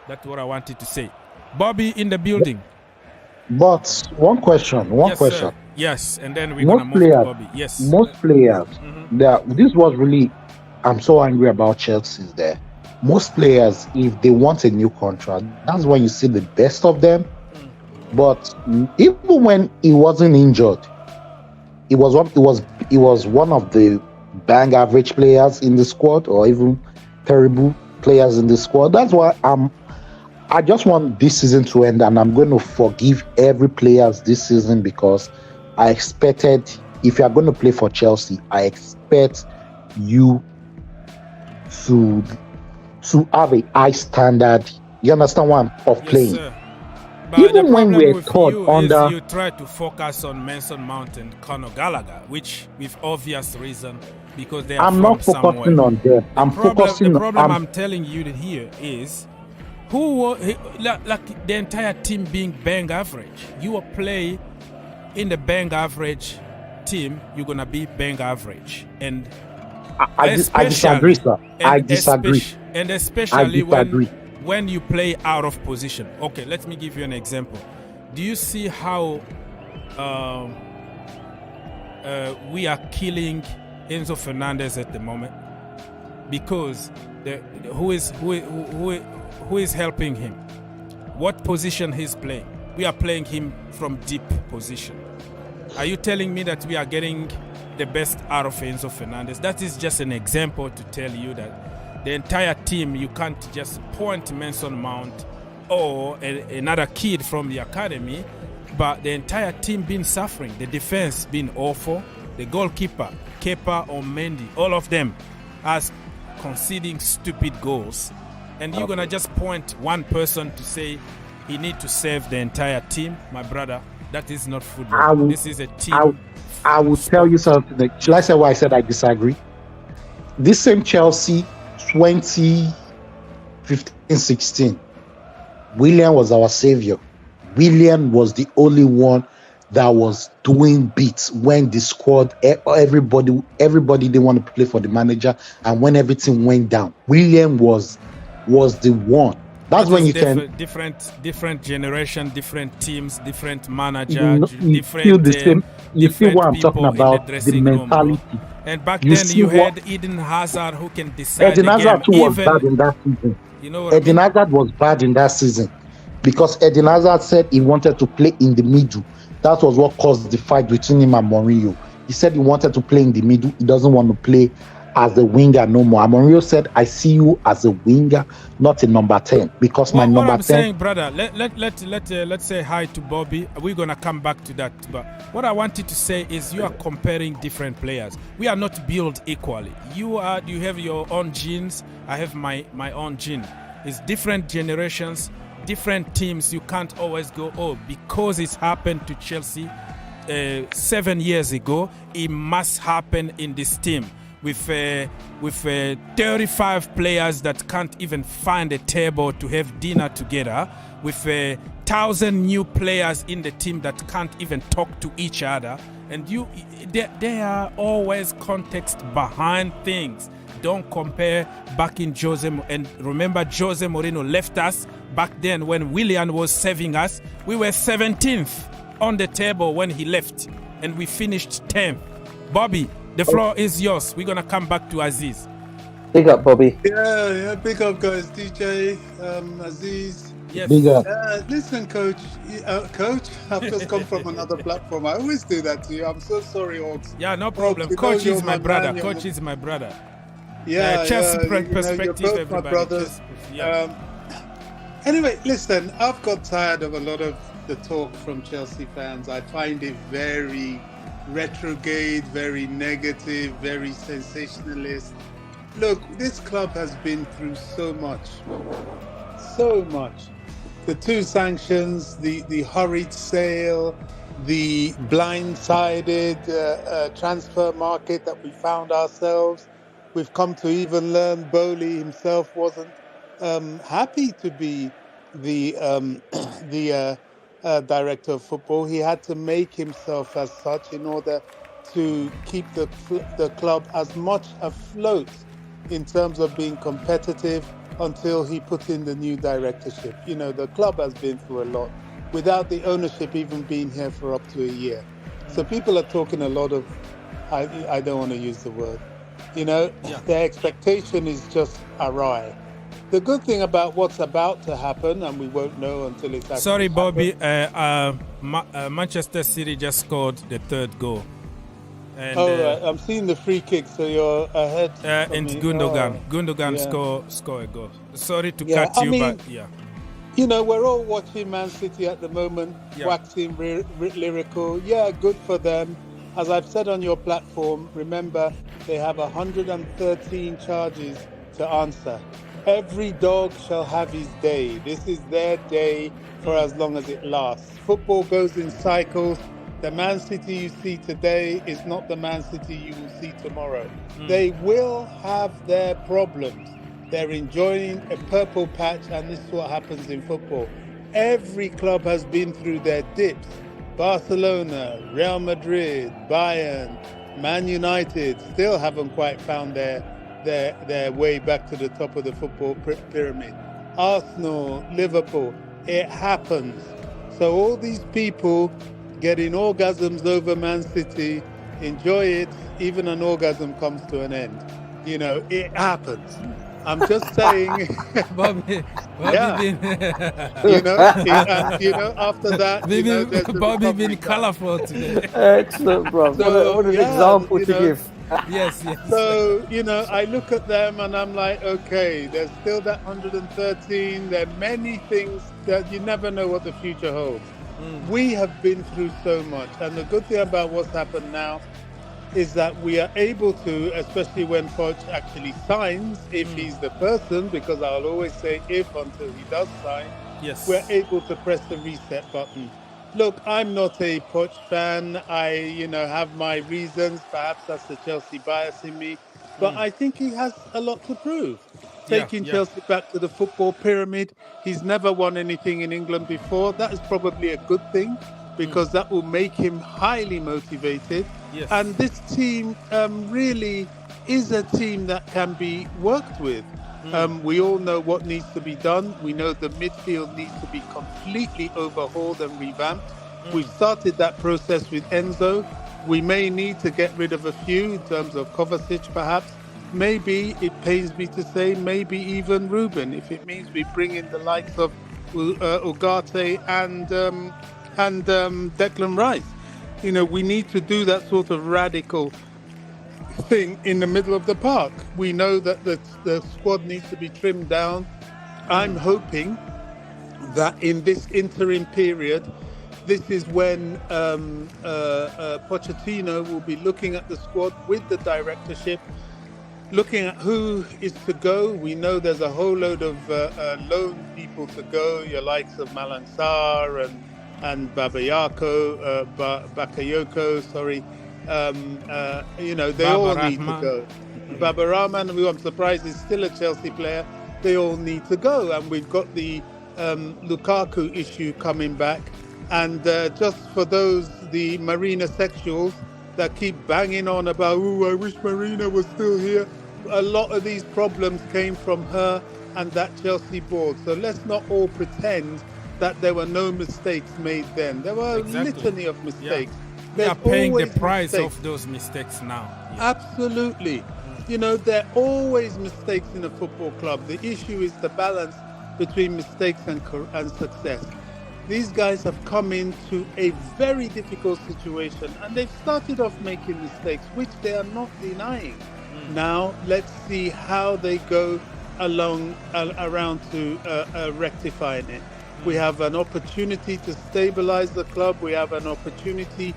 That's what I wanted to say. Bobby in the building. But one question. Sir. Yes, and then we're going to move to Bobby. Yes. Most players, this was really, I'm so angry about Chelsea there. Most players, if they want a new contract, that's when you see the best of them. But even when he wasn't injured, he was one of the bang average players in the squad, or even terrible players in the squad. That's why I just want this season to end, and I'm going to forgive every player this season, because I expected, if you are going to play for Chelsea, I expect you to have a high standard. You understand what of playing? Sir. But even when we're taught under, you try to focus on Mason Mount and Conor Gallagher, which with obvious reason, because they are I'm not focusing somewhere. on them. The problem I'm telling you here is, like the entire team being bang average. You will play in the bang average team, you're gonna be bang average, and I disagree, sir. I disagree. And especially when you play out of position. Okay, let me give you an example. Do you see how we are killing Enzo Fernandez at the moment? Because who is helping him? What position he's playing? We are playing him from deep position. Are you telling me that we are getting the best out of Enzo Fernandez? That is just an example to tell you that the entire team, you can't just point Mason Mount or another kid from the academy, but the entire team been suffering. The defense been awful. The goalkeeper, Kepa or Mendy, all of them are conceding stupid goals. And you're going to just point one person to say he need to save the entire team? My brother, that is not football. This is a team. I will tell you something. Shall I say why I said I disagree? This same Chelsea 2015-16, Willian was our savior. Willian was the only one that was doing beats when the squad, everybody didn't want to play for the manager, and when everything went down, William was the one. That's when you can different generation, different teams, different manager, you feel the same. You see what I'm talking about? The mentality. And back then you had Eden Hazard who can decide. Eden Hazard too was bad in that season. You know what Eden Hazard was bad in that season because Eden Hazard said he wanted to play in the middle. That was what caused the fight between him and Mauricio. He said he wanted to play in the middle. He doesn't want to play as a winger no more. And Mauricio said, I see you as a winger, not a number 10. Because my number 10... What I'm saying, brother, let's say hi to Bobby. We're going to come back to that. But what I wanted to say is you are comparing different players. We are not built equally. You have your own genes. I have my own gene. It's different generations, different teams. You can't always go, because it's happened to Chelsea 7 years ago, it must happen in this team. With 35 players that can't even find a table to have dinner together, with 1,000 new players in the team that can't even talk to each other, and there are always context behind things. Don't compare back in Jose, and remember Jose Mourinho left us back then when Willian was saving us. We were 17th on the table when he left, and we finished 10th. Bobby, the floor is yours. We're going to come back to Aziz. Big up, Bobby. Yeah, big up, guys. DJ, Aziz. Yes. Big up. Listen, Coach, I've just come from another platform. I always do that to you. I'm so sorry, Hawks. Yeah, no problem. Coach is my brother. Coach is my brother. Yeah, Chelsea you're perspective, both everybody. my brothers. Anyway, listen, I've got tired of a lot of the talk from Chelsea fans. I find it very retrograde, very negative, very sensationalist. Look, this club has been through so much. The 2 sanctions, the hurried sale, the blindsided transfer market that we found ourselves. We've come to even learn Bowley himself wasn't happy to be the director of football. He had to make himself as such in order to keep the club as much afloat in terms of being competitive until he put in the new directorship. You know, the club has been through a lot without the ownership even being here for up to a year. So people are talking a lot of, I don't want to use the word, their expectation is just awry. The good thing about what's about to happen, and we won't know until it's actually Sorry, Bobby. Manchester City just scored the 3rd goal. And, right. I'm seeing the free kick, so you're ahead. And Gundogan. Gundogan score a goal. Sorry to cut you, but yeah. We're all watching Man City at the moment, waxing lyrical. Yeah, good for them. As I've said on your platform, remember, they have 113 charges to answer. Every dog shall have his day. This is their day for as long as it lasts. Football goes in cycles. The Man City you see today is not the Man City you will see tomorrow. They will have their problems. They're enjoying a purple patch, and this is what happens in football. Every club has been through their dips. Barcelona, Real Madrid, Bayern, Man United still haven't quite found their way back to the top of the football pyramid. Arsenal, Liverpool, it happens. So all these people getting orgasms over Man City, enjoy it, even an orgasm comes to an end. It happens. I'm just saying. Bobby after that, Bobby been colorful today. Excellent, bro. So, what an example to give. Yes. So, I look at them and I'm like, okay, there's still that 113. There are many things that you never know what the future holds. We have been through so much. And the good thing about what's happened now is that we are able to, especially when Poch actually signs, if he's the person, because I'll always say if until he does sign, we're able to press the reset button. Look, I'm not a Poch fan. I, have my reasons. Perhaps that's the Chelsea bias in me. But I think he has a lot to prove. Taking Chelsea back to the football pyramid. He's never won anything in England before. That is probably a good thing, because that will make him highly motivated. Yes. And this team really is a team that can be worked with. We all know what needs to be done. We know the midfield needs to be completely overhauled and revamped. We've started that process with Enzo. We may need to get rid of a few in terms of Kovacic, perhaps. Maybe, it pains me to say, maybe even Ruben, if it means we bring in the likes of Ugarte and Declan Rice. We need to do that sort of radical thing in the middle of the park. We know that the squad needs to be trimmed down. I'm hoping that in this interim period, this is when Pochettino will be looking at the squad with the directorship, looking at who is to go. We know there's a whole load of loan people to go, your likes of Malang Sarr and Bakayoko, sorry. They all need to go. Baba Rahman, who I'm surprised is still a Chelsea player, they all need to go. And we've got the Lukaku issue coming back. And just for the Marina sexuals that keep banging on about, I wish Marina was still here. A lot of these problems came from her and that Chelsea board. So let's not all pretend that there were no mistakes made then. There were a litany of mistakes. They are paying the price of those mistakes now. Absolutely. There are always mistakes in a football club. The issue is the balance between mistakes and success. These guys have come into a very difficult situation and they've started off making mistakes, which they are not denying. Now, let's see how they go around to rectifying it. We have an opportunity to stabilize the club. We have an opportunity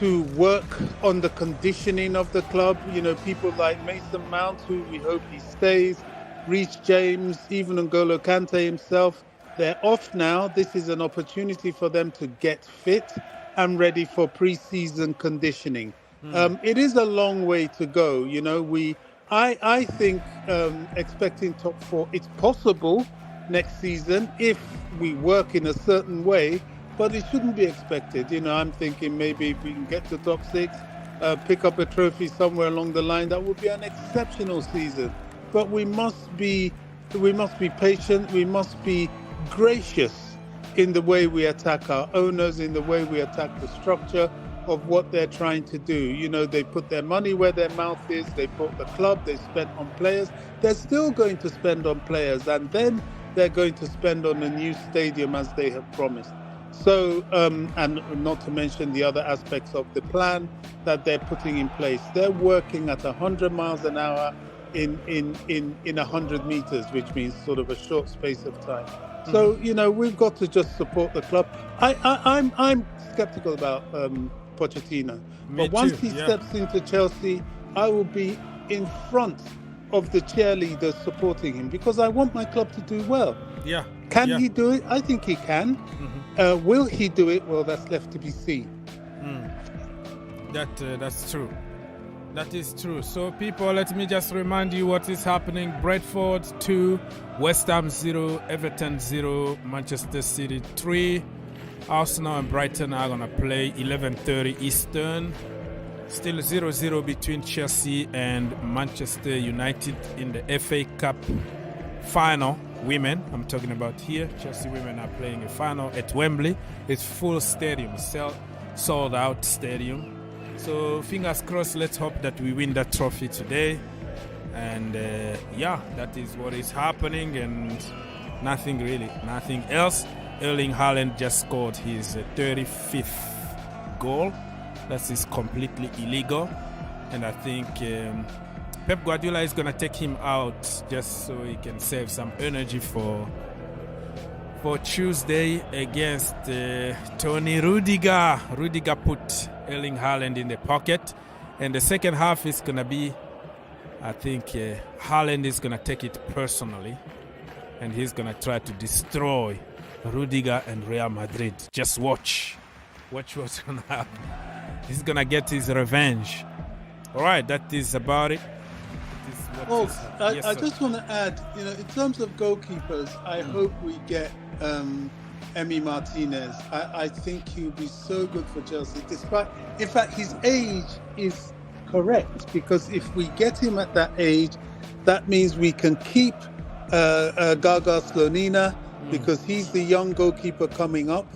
to work on the conditioning of the club. People like Mason Mount, who we hope he stays, Reece James, even N'Golo Kante himself. They're off now. This is an opportunity for them to get fit and ready for pre-season conditioning. It is a long way to go. I think expecting top four, it's possible next season if we work in a certain way, but it shouldn't be expected. I'm thinking maybe if we can get to top six, pick up a trophy somewhere along the line, that would be an exceptional season. But we must be patient. We must be gracious in the way we attack our owners, in the way we attack the structure of what they're trying to do. They put their money where their mouth is. They bought the club. They spent on players. They're still going to spend on players, and then they're going to spend on a new stadium as they have promised. So, and not to mention the other aspects of the plan that they're putting in place. They're working at 100 miles an hour in 100 meters, which means sort of a short space of time. So, we've got to just support the club. I'm skeptical about Pochettino. But once he steps into Chelsea, I will be in front of the cheerleaders supporting him because I want my club to do well. Can he do it? I think he can. Will he do it? Well, that's left to be seen. That's true. That is true. So, people, let me just remind you what is happening. Brentford 2, West Ham 0, Everton 0, Manchester City 3. Arsenal and Brighton are going to play 11:30 Eastern. Still 0-0 between Chelsea and Manchester United in the FA Cup final. Women, I'm talking about here. Chelsea women are playing a final at Wembley. It's full stadium, sold out stadium. So fingers crossed, let's hope that we win that trophy today. And that is what is happening and nothing else. Erling Haaland just scored his 35th goal. That is completely illegal. And I think Pep Guardiola is going to take him out just so he can save some energy for Tuesday against Tony Rudiger. Rudiger put Erling Haaland in the pocket. And the second half is going to be, I think Haaland is going to take it personally. And he's going to try to destroy Rudiger and Real Madrid. Just watch. Watch what's going to happen. He's going to get his revenge. All right, that is about it. I just want to add, in terms of goalkeepers, I hope we get Emi Martinez. I think he'll be so good for Chelsea. In fact, his age is correct, because if we get him at that age, that means we can keep Gaga Slonina, because he's the young goalkeeper coming up,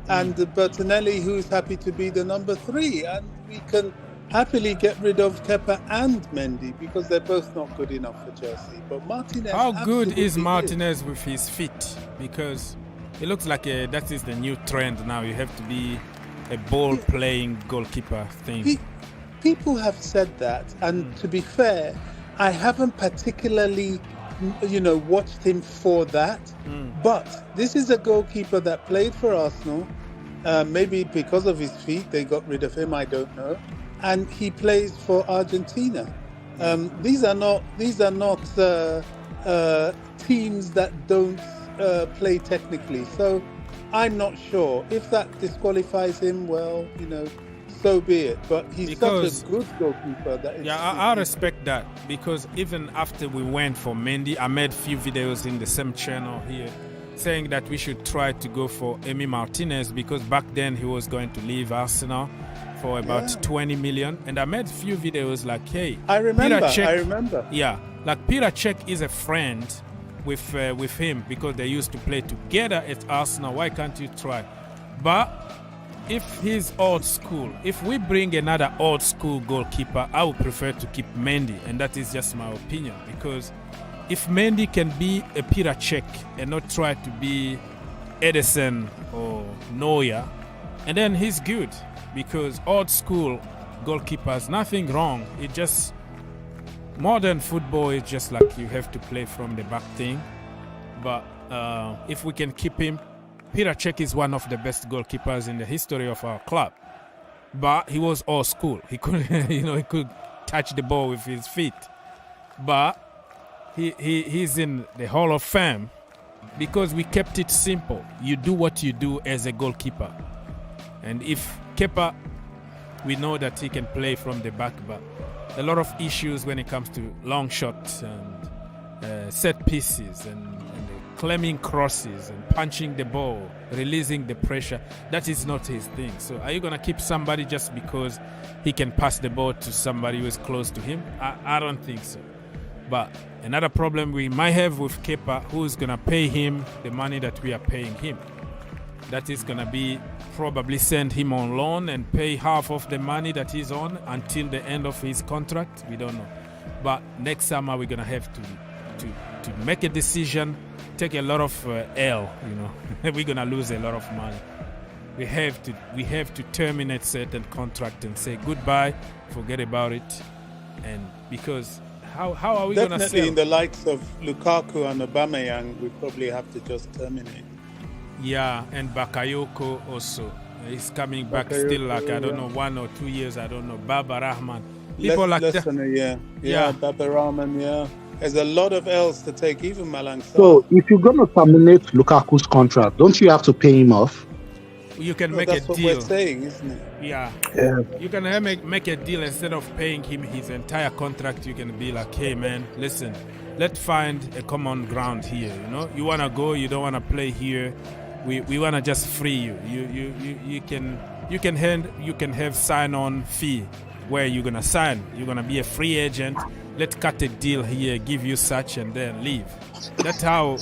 and Bertinelli, who's happy to be the number 3, and we can happily get rid of Kepa and Mendy, because they're both not good enough for Chelsea. But Martinez, how good is Martinez with his feet? Because it looks like that is the new trend now. You have to be a ball-playing goalkeeper thing. People have said that, and to be fair, I haven't particularly, watched him for that. But this is a goalkeeper that played for Arsenal. Maybe because of his feet, they got rid of him. I don't know. And he plays for Argentina. These are not teams that don't play technically. So I'm not sure if that disqualifies him. Well, so be it. But he's such a good goalkeeper that I respect that, because even after we went for Mendy, I made a few videos in the same channel here saying that we should try to go for Emi Martinez, because back then he was going to leave Arsenal for about 20 million. And I made a few videos like, hey, I remember. Yeah, like Peter Cech is a friend with him, because they used to play together at Arsenal. Why can't you try? But if he's old school, if we bring another old school goalkeeper, I would prefer to keep Mendy, and that is just my opinion. Because if Mendy can be a Peter Cech and not try to be Edison or Neuer, and then he's good. Because old school goalkeepers, nothing wrong. It just, modern football is just like you have to play from the back thing. But if we can keep him, Peter Cech is one of the best goalkeepers in the history of our club. But he was old school. He could, he could touch the ball with his feet. But he's in the Hall of Fame because we kept it simple. You do what you do as a goalkeeper. And if Kepa, we know that he can play from the back, but a lot of issues when it comes to long shots and set pieces and claiming crosses and punching the ball, releasing the pressure, that is not his thing. So are you going to keep somebody just because he can pass the ball to somebody who is close to him? I don't think so. But another problem we might have with Kepa, who's going to pay him the money that we are paying him. That is going to be probably send him on loan and pay half of the money that he's on until the end of his contract. We don't know. But next summer we're going to have to make a decision, take a lot of L, We're going to lose a lot of money. We have to terminate certain contract and say goodbye, forget about it. And because how are we going to sell? Definitely in the likes of Lukaku and Aubameyang, we probably have to just terminate. Yeah, and Bakayoko also. He's coming back still like, I don't know, 1 or 2 years, I don't know. Baba Rahman. People less that. Than a year. Yeah, Baba Rahman, yeah. There's a lot of L's to take, even Malang Sarr. So if you're going to terminate Lukaku's contract, don't you have to pay him off? You can make a deal. That's what we're saying, isn't it? Yeah. You can make a deal. Instead of paying him his entire contract, you can be like, hey man, listen, let's find a common ground here. You want to go, you don't want to play here. We want to just free you. You can have sign-on fee where you're gonna sign. You're gonna be a free agent. Let's cut a deal here, give you such, and then leave. That's how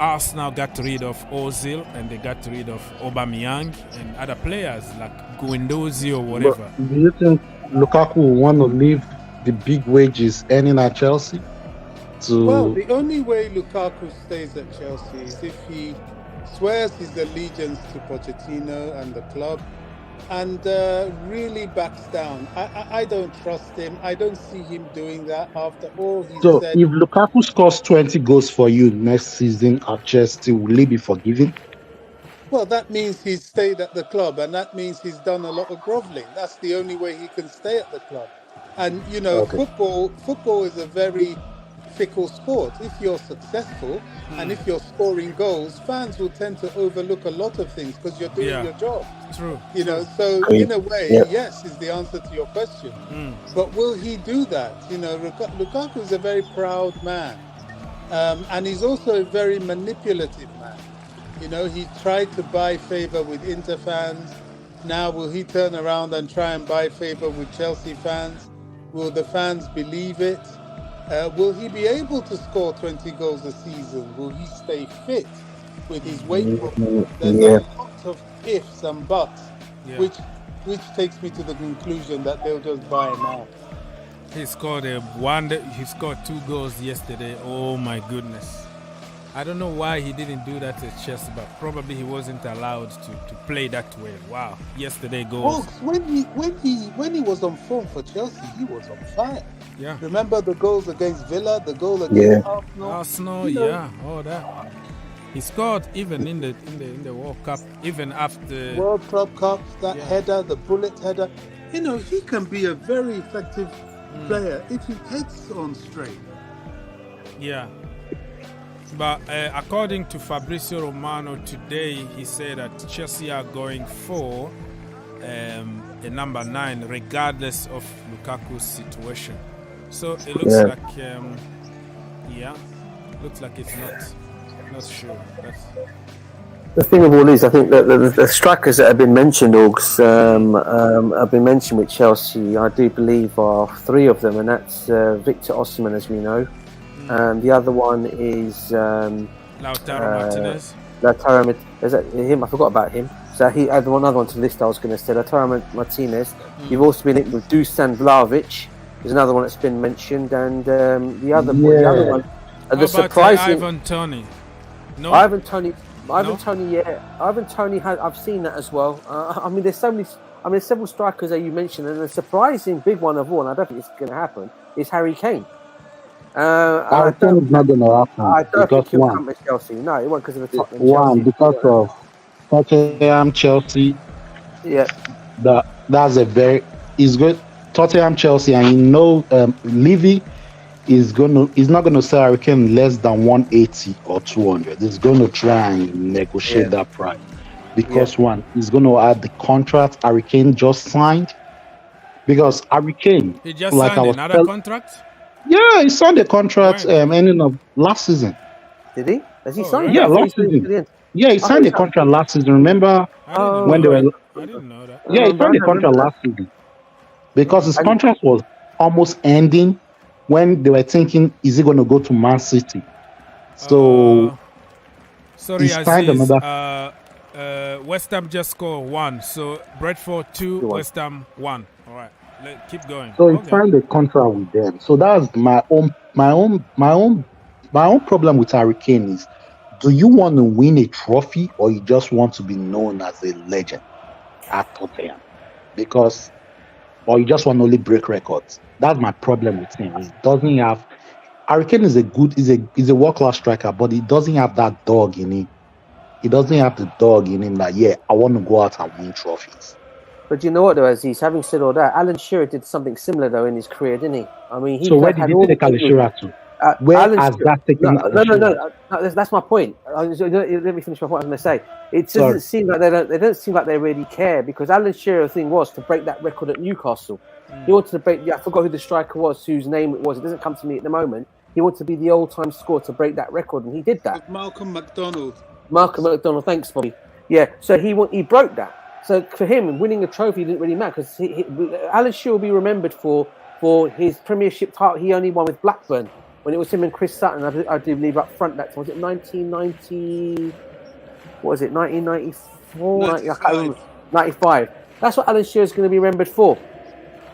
Arsenal got rid of Ozil, and they got rid of Aubameyang and other players like Guendouzi or whatever. But do you think Lukaku will want to leave the big wages earning at Chelsea? Well, the only way Lukaku stays at Chelsea is if he swears his allegiance to Pochettino and the club, and really backs down. I don't trust him. I don't see him doing that after all he So said. if Lukaku scores 20 goals for you next season at Chelsea, will he be forgiven? Well, that means he's stayed at the club, and that means he's done a lot of grovelling. That's the only way he can stay at the club. And you know, Okay. football is a very fickle sport. If you're successful and if you're scoring goals, fans will tend to overlook a lot of things because you're doing your job. True. You know, so in a way, yes, is the answer to your question. But will he do that? You know, Lukaku is a very proud man, and he's also a very manipulative man. You know, he tried to buy favour with Inter fans. Now, will he turn around and try and buy favour with Chelsea fans? Will the fans believe it? Will he be able to score 20 goals a season? Will he stay fit with his weight problem? There's a lot of ifs and buts, which takes me to the conclusion that they'll just buy him out. He scored 2 goals yesterday. Oh my goodness. I don't know why he didn't do that at Chelsea, but probably he wasn't allowed to play that way. Wow. Yesterday goals. When he was on form for Chelsea, he was on fire. Yeah. Remember the goals against Villa, the goal against Arsenal, all that. He scored even in the World Cup, even after World Club Cup, that header, the bullet header. You know, he can be a very effective player if he heads on straight. Yeah. But according to Fabrizio Romano today, he said that Chelsea are going for a number 9, regardless of Lukaku's situation. So it looks looks like it's not sure. The thing of all is, I think that the strikers that have been mentioned, Augs, have been mentioned with Chelsea. I do believe are 3 of them, and that's Victor Osimhen, as we know. The other one is Lautaro Martinez. Is that him? I forgot about him. So he had another one to the list I was going to say. Lautaro Martinez. You've also been linked with Dusan Vlahovic. There's another one that's been mentioned, and the other one. The surprising Ivan Toney. No, Ivan Toney. Ivan Toney has. I've seen that as well. I mean, there's so many. I mean, there's several strikers that you mentioned, and the surprising big one of all, and I don't think it's going to happen, is Harry Kane. I think it's not going to happen. I don't think he'll come to Chelsea. No, it won't because of the Tottenham. Chelsea. Because of Tottenham, Chelsea. Yeah. That's a very. It's good. Tottenham, Chelsea, and you know, Levy is not going to sell Harry Kane less than 180 or 200. He's going to try and negotiate that price because he's going to add the contract Harry Kane just signed. Because Harry Kane, he just signed another contract. Yeah, he signed a contract ending of last season. Did he? Has he signed? Yeah, last season. Yeah, he signed a contract last season. Remember when they were? I didn't know that. Yeah, he signed a contract last season because his contract was almost ending when they were thinking, is he going to go to Man City? So, sorry, he signed another. West Ham just scored 1, so Brentford 2, West Ham 1. All right. Keep going. So he signed a contract with them. So that's my own problem with Harry Kane is: do you want to win a trophy or you just want to be known as a legend at Tottenham? Or you just want to only break records? That's my problem with him. He doesn't have. Harry Kane is a world-class striker, but he doesn't have that dog in him. He doesn't have the dog in him that I want to go out and win trophies. But you know what, though, Aziz, having said all that, Alan Shearer did something similar, though, in his career, didn't he? I mean, so where did he take Alan Shearer to? Where has that taken? No. That's my point. Let me finish my point. I was going to say it doesn't seem like they don't seem like they really care because Alan Shearer's thing was to break that record at Newcastle. He wanted to break. I forgot who the striker was, whose name it was. It doesn't come to me at the moment. He wanted to be the all-time scorer to break that record, and he did that. Malcolm McDonald. Thanks, Bobby. Yeah, so he broke that. So for him, winning a trophy didn't really matter because Alan Shearer will be remembered for his Premiership title he only won with Blackburn when it was him and Chris Sutton. I do believe up front that time. Was it 1990? What was it? 1994? 95. That's what Alan Shearer's going to be remembered for.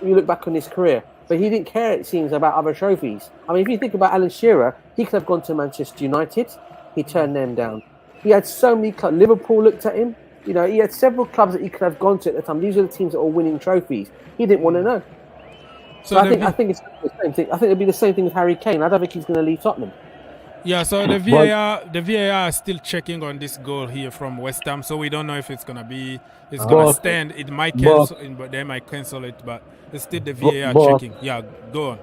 You look back on his career, but he didn't care. It seems about other trophies. I mean, if you think about Alan Shearer, he could have gone to Manchester United. He turned them down. He had so many clubs. Liverpool looked at him. You know, he had several clubs that he could have gone to at the time. These are the teams that were winning trophies. He didn't want to know. So I think it's the same thing. I think it'll be the same thing with Harry Kane. I don't think he's going to leave Tottenham. Yeah, so the VAR is still checking on this goal here from West Ham, so we don't know if it's gonna stand. It might cancel, but they might cancel it. But it's still the VAR checking. Yeah, go on.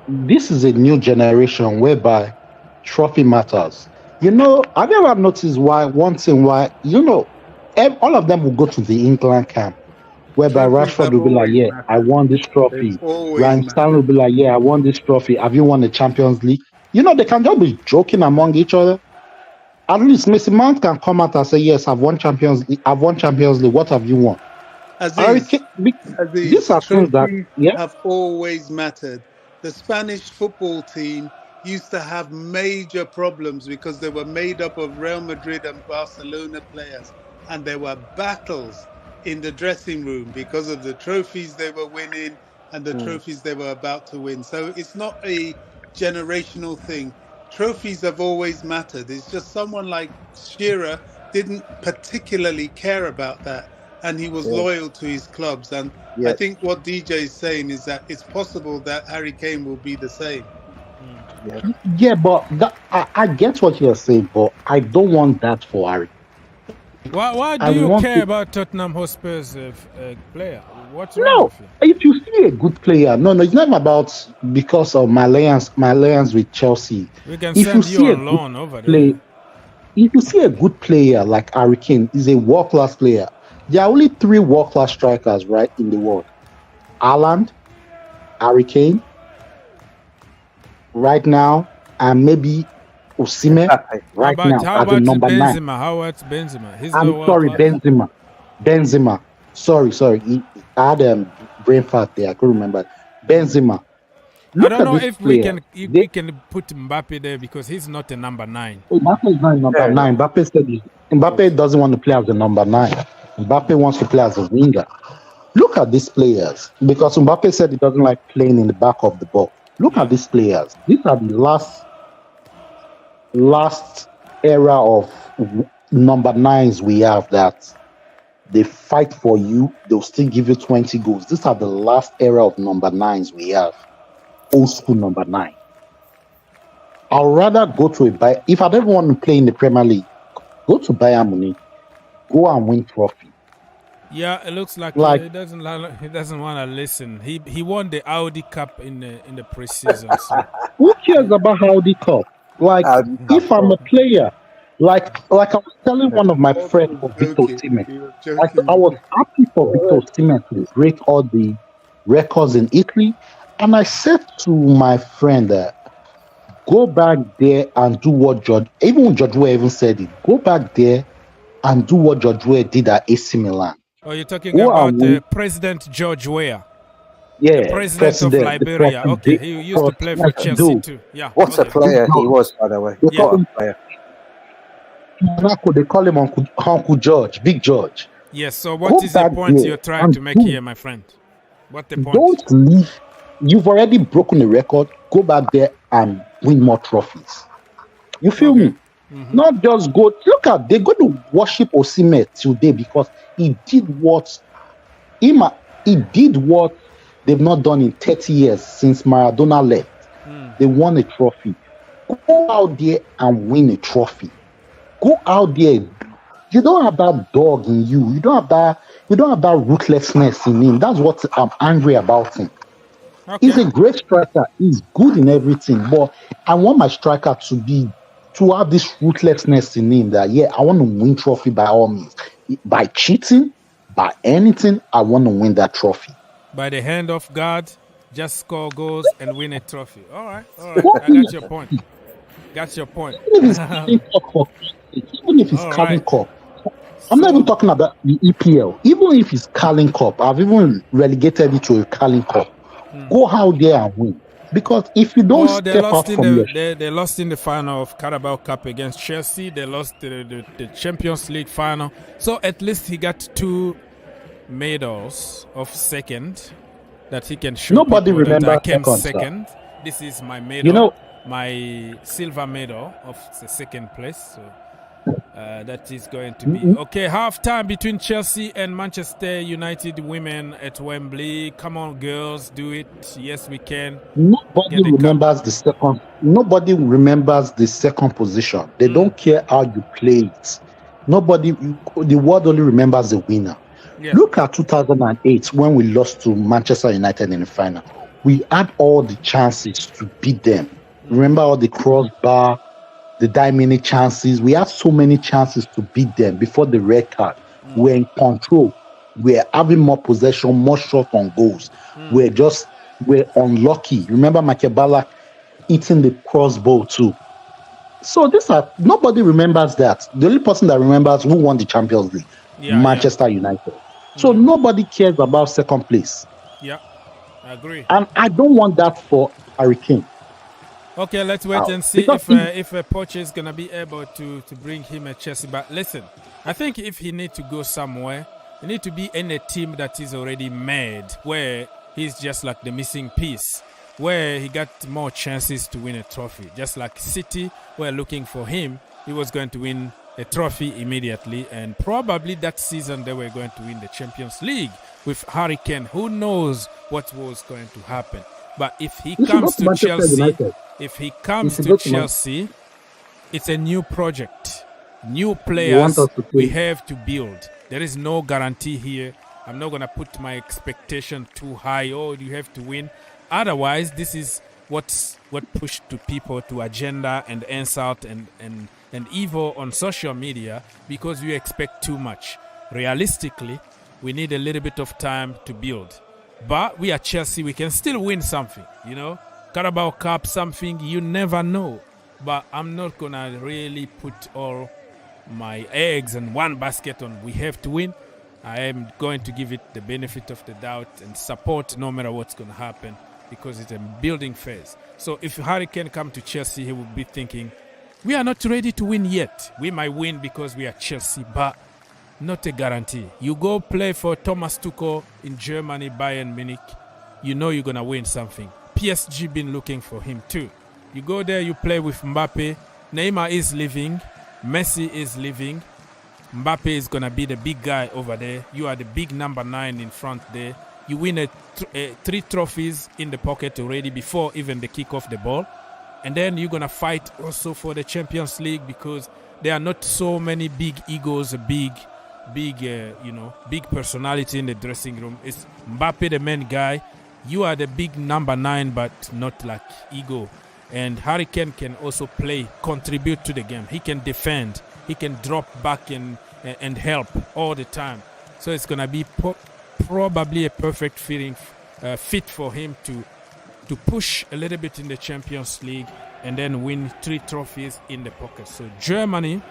This is a new generation whereby trophy matters. You know, have you ever noticed why all of them will go to the England camp, whereby Rashford will be like, yeah, I won this trophy. Ryan Stanley will be like, yeah, I won this trophy. Have you won the Champions League? You know, they can just be joking among each other. At least Messi Mount can come out and say, yes, I've won Champions League. What have you won? These trophies have always mattered. The Spanish football team used to have major problems because they were made up of Real Madrid and Barcelona players. And there were battles in the dressing room because of the trophies they were winning and the trophies they were about to win. So it's not a generational thing. Trophies have always mattered. It's just someone like Shearer didn't particularly care about that, and he was loyal to his clubs. And I think what DJ is saying is that it's possible that Harry Kane will be the same. Yeah, but I get what you're saying, but I don't want that for Harry. Why do you care about Tottenham Hotspur's player? What's wrong with you? If you see a good player, it's not about because of my alliance with Chelsea. We can send you on loan over there. If you see a good player like Harry Kane, he's a world-class player. There are only 3 world-class strikers, right, in the world. Haaland, Harry Kane, right now, and maybe Osimhen right now as a number 9. How about Benzema? Benzema. Sorry. I had a brain fart there. I couldn't remember. Benzema. I don't know if we can put Mbappe there because he's not a number 9. Mbappe is not number 9. Mbappe doesn't want to play as a number 9. Mbappe wants to play as a winger. Look at these players, because Mbappe said he doesn't like playing in the back of the ball. Look at these players. These are the last era of number 9s we have that they fight for you. They'll still give you 20 goals. These are the last era of number 9s we have. Old school number 9. I'd rather go to if I don't want to play in the Premier League, go to Bayern Munich. Go and win trophy. Yeah, it looks like he doesn't want to listen. He won the Audi Cup in the preseason. So. Who cares about Audi Cup? If I'm a player, like I was telling one of my friends for Victor Osimhen, I was happy for Victor Osimhen to break all the records in Italy, and I said to my friend go back there and do what George Weah even said it. Go back there and do what George Weah did at AC Milan. Oh, you're talking about President George Weah? Yeah, the president of Liberia. Okay, he used to play for Chelsea too. Yeah. What a player he was, by the way. What a player. They call him Uncle George, Big George. Yes, so what is the point you're trying to make here, my friend? What the point? Don't leave. You've already broken the record. Go back there and win more trophies. You feel me? Mm-hmm. Not just go. Look at, they're going to worship Osimhen today because he did what they've not done in 30 years since Maradona left. They won a trophy. Go out there and win a trophy. Go out there. You don't have that dog in you. You don't have that ruthlessness in him. That's what I'm angry about him. Okay. He's a great striker. He's good in everything. But I want my striker to have this ruthlessness in him that, I want to win trophy by all means. By cheating, by anything, I want to win that trophy. By the hand of God, just score goals and win a trophy. All right. I got your point. Even if it's Carling Cup. I'm not even talking about the EPL. Even if it's Carling Cup, I've even relegated it to a Carling Cup. Go out there and win. Because if you don't step out from they lost in the final of Carabao Cup against Chelsea. They lost the Champions League final. So at least he got 2 medals of second that he can show. Nobody remembers I came second. This is my medal. My silver medal of the second place. So That is going to be okay. Half time between Chelsea and Manchester United women at Wembley. Come on, girls, do it. Yes, we can. Nobody remembers the second. Nobody remembers the second position. They don't care how you play it. Nobody. The world only remembers the winner. Yeah. Look at 2008 when we lost to Manchester United in the final. We had all the chances to beat them. Remember all the crossbar, the many chances. We had so many chances to beat them before the red card. We're in control. We're having more possession, more shots on goals. We're unlucky. Remember Makebala eating the crossbow too. So nobody remembers that. The only person that remembers who won the Champions League, Manchester United. So nobody cares about second place. Yeah, I agree. And I don't want that for Harry Kane. Okay, let's wait and see if Poch is going to be able to bring him at Chelsea. But listen, I think if he needs to go somewhere, he needs to be in a team that is already made, where he's just like the missing piece, where he got more chances to win a trophy. Just like City were looking for him, he was going to win a trophy immediately, and probably that season they were going to win the Champions League with Harry Kane. Who knows what was going to happen? But if he comes to Chelsea, it's a new project, new players we have to build. There is no guarantee here. I'm not going to put my expectation too high. Oh, you have to win. Otherwise, this is what pushed to people to agenda and insult and evil on social media, because you expect too much. Realistically, we need a little bit of time to build. But we are Chelsea, we can still win something, Carabao Cup, something, you never know. But I'm not going to really put all my eggs in one basket on we have to win. I am going to give it the benefit of the doubt and support no matter what's going to happen, because it's a building phase. So if Harry Kane come to Chelsea, he will be thinking, we are not ready to win yet. We might win because we are Chelsea, but not a guarantee. You go play for Thomas Tuchel in Germany, Bayern Munich, you're going to win something. PSG been looking for him too. You go there, you play with Mbappe. Neymar is leaving. Messi is leaving. Mbappe is going to be the big guy over there. You are the big number 9 in front there. You win 3 trophies in the pocket already before even the kick off the ball. And then you're going to fight also for the Champions League, because there are not so many big egos, big personality in the dressing room. It's Mbappe, the main guy. You are the big number 9, but not like ego. And Harry Kane can also contribute to the game. He can defend. He can drop back and help all the time. So it's going to be probably a perfect fit for him to push a little bit in the Champions League and then win 3 trophies in the pocket. So Germany,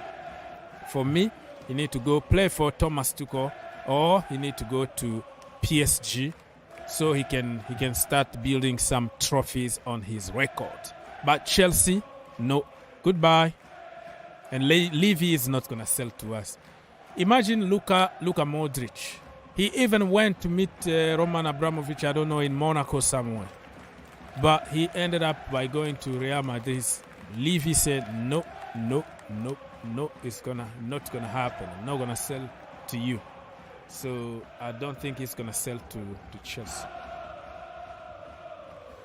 for me, he need to go play for Thomas Tuchel, or he need to go to PSG, so he can start building some trophies on his record. But Chelsea, no, goodbye. And Levy is not going to sell to us. Imagine Luka Modric. He even went to meet Roman Abramovich, I don't know, in Monaco somewhere. But he ended up by going to Real Madrid. Levy said, no, it's not gonna happen. I'm not gonna sell to you. So I don't think he's gonna sell to Chelsea.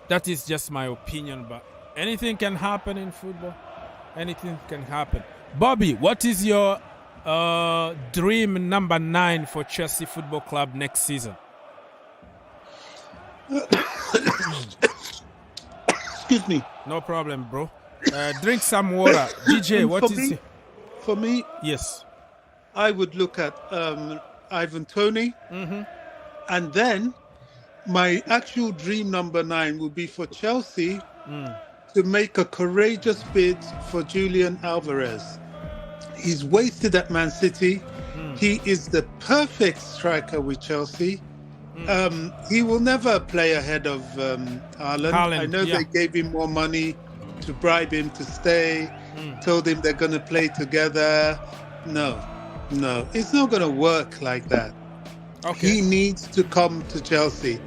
That is just my opinion, but anything can happen in football. Anything can happen. Bobby, what is your dream number 9 for Chelsea Football Club next season? Excuse me. No problem, bro. Drink some water. DJ, what is it? For me, yes, I would look at Ivan Toney. And then my actual dream number 9 would be for Chelsea to make a courageous bid for Julian Alvarez. He's wasted at Man City. He is the perfect striker with Chelsea. He will never play ahead of Haaland. I know they gave him more money to bribe him to stay, told him they're going to play together. No, it's not going to work like that. Okay. He needs to come to Chelsea.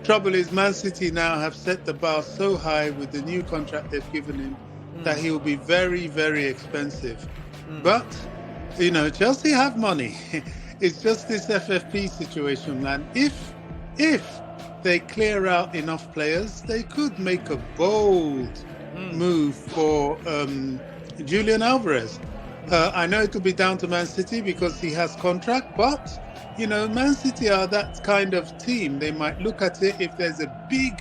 Trouble is, Man City now have set the bar so high with the new contract they've given him that he will be very, very expensive. But Chelsea have money. It's just this FFP situation, man. If they clear out enough players, they could make a bold move for Julian Alvarez. I know it will be down to Man City because he has contract, but Man City are that kind of team. They might look at it if there's a big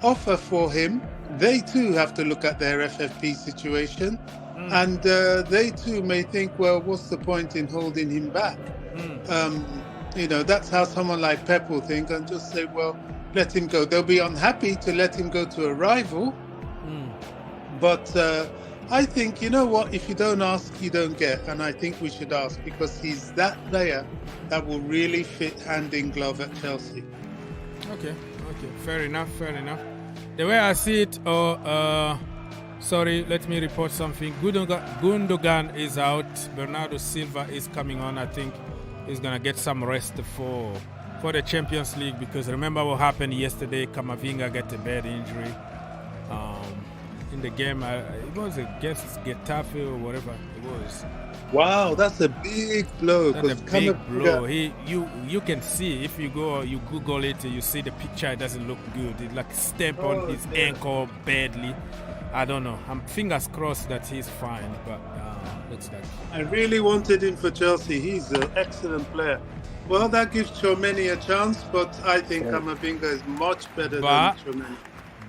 offer for him. They too have to look at their FFP situation, and they too may think, well, what's the point in holding him back? That's how someone like Pep will think, and just say, well, let him go. They'll be unhappy to let him go to a rival, but I think, you know what, if you don't ask, you don't get, and I think we should ask, because he's that player that will really fit hand in glove at Chelsea. Okay, fair enough. The way I see it, sorry, let me report something. Gundogan is out. Bernardo Silva is coming on. I think he's going to get some rest for the Champions League, because remember what happened yesterday. Camavinga got a bad injury in the game. It was against Getafe or whatever it was. Wow, that's a big blow. That's a big blow. You can see, if you go, you Google it, you see the picture. It doesn't look good. It like step on his ankle badly. I don't know. I'm fingers crossed that he's fine, but looks like. I really wanted him for Chelsea. He's an excellent player. Well, that gives Tchouameni a chance, but I think Camavinga is much better than Tchouameni.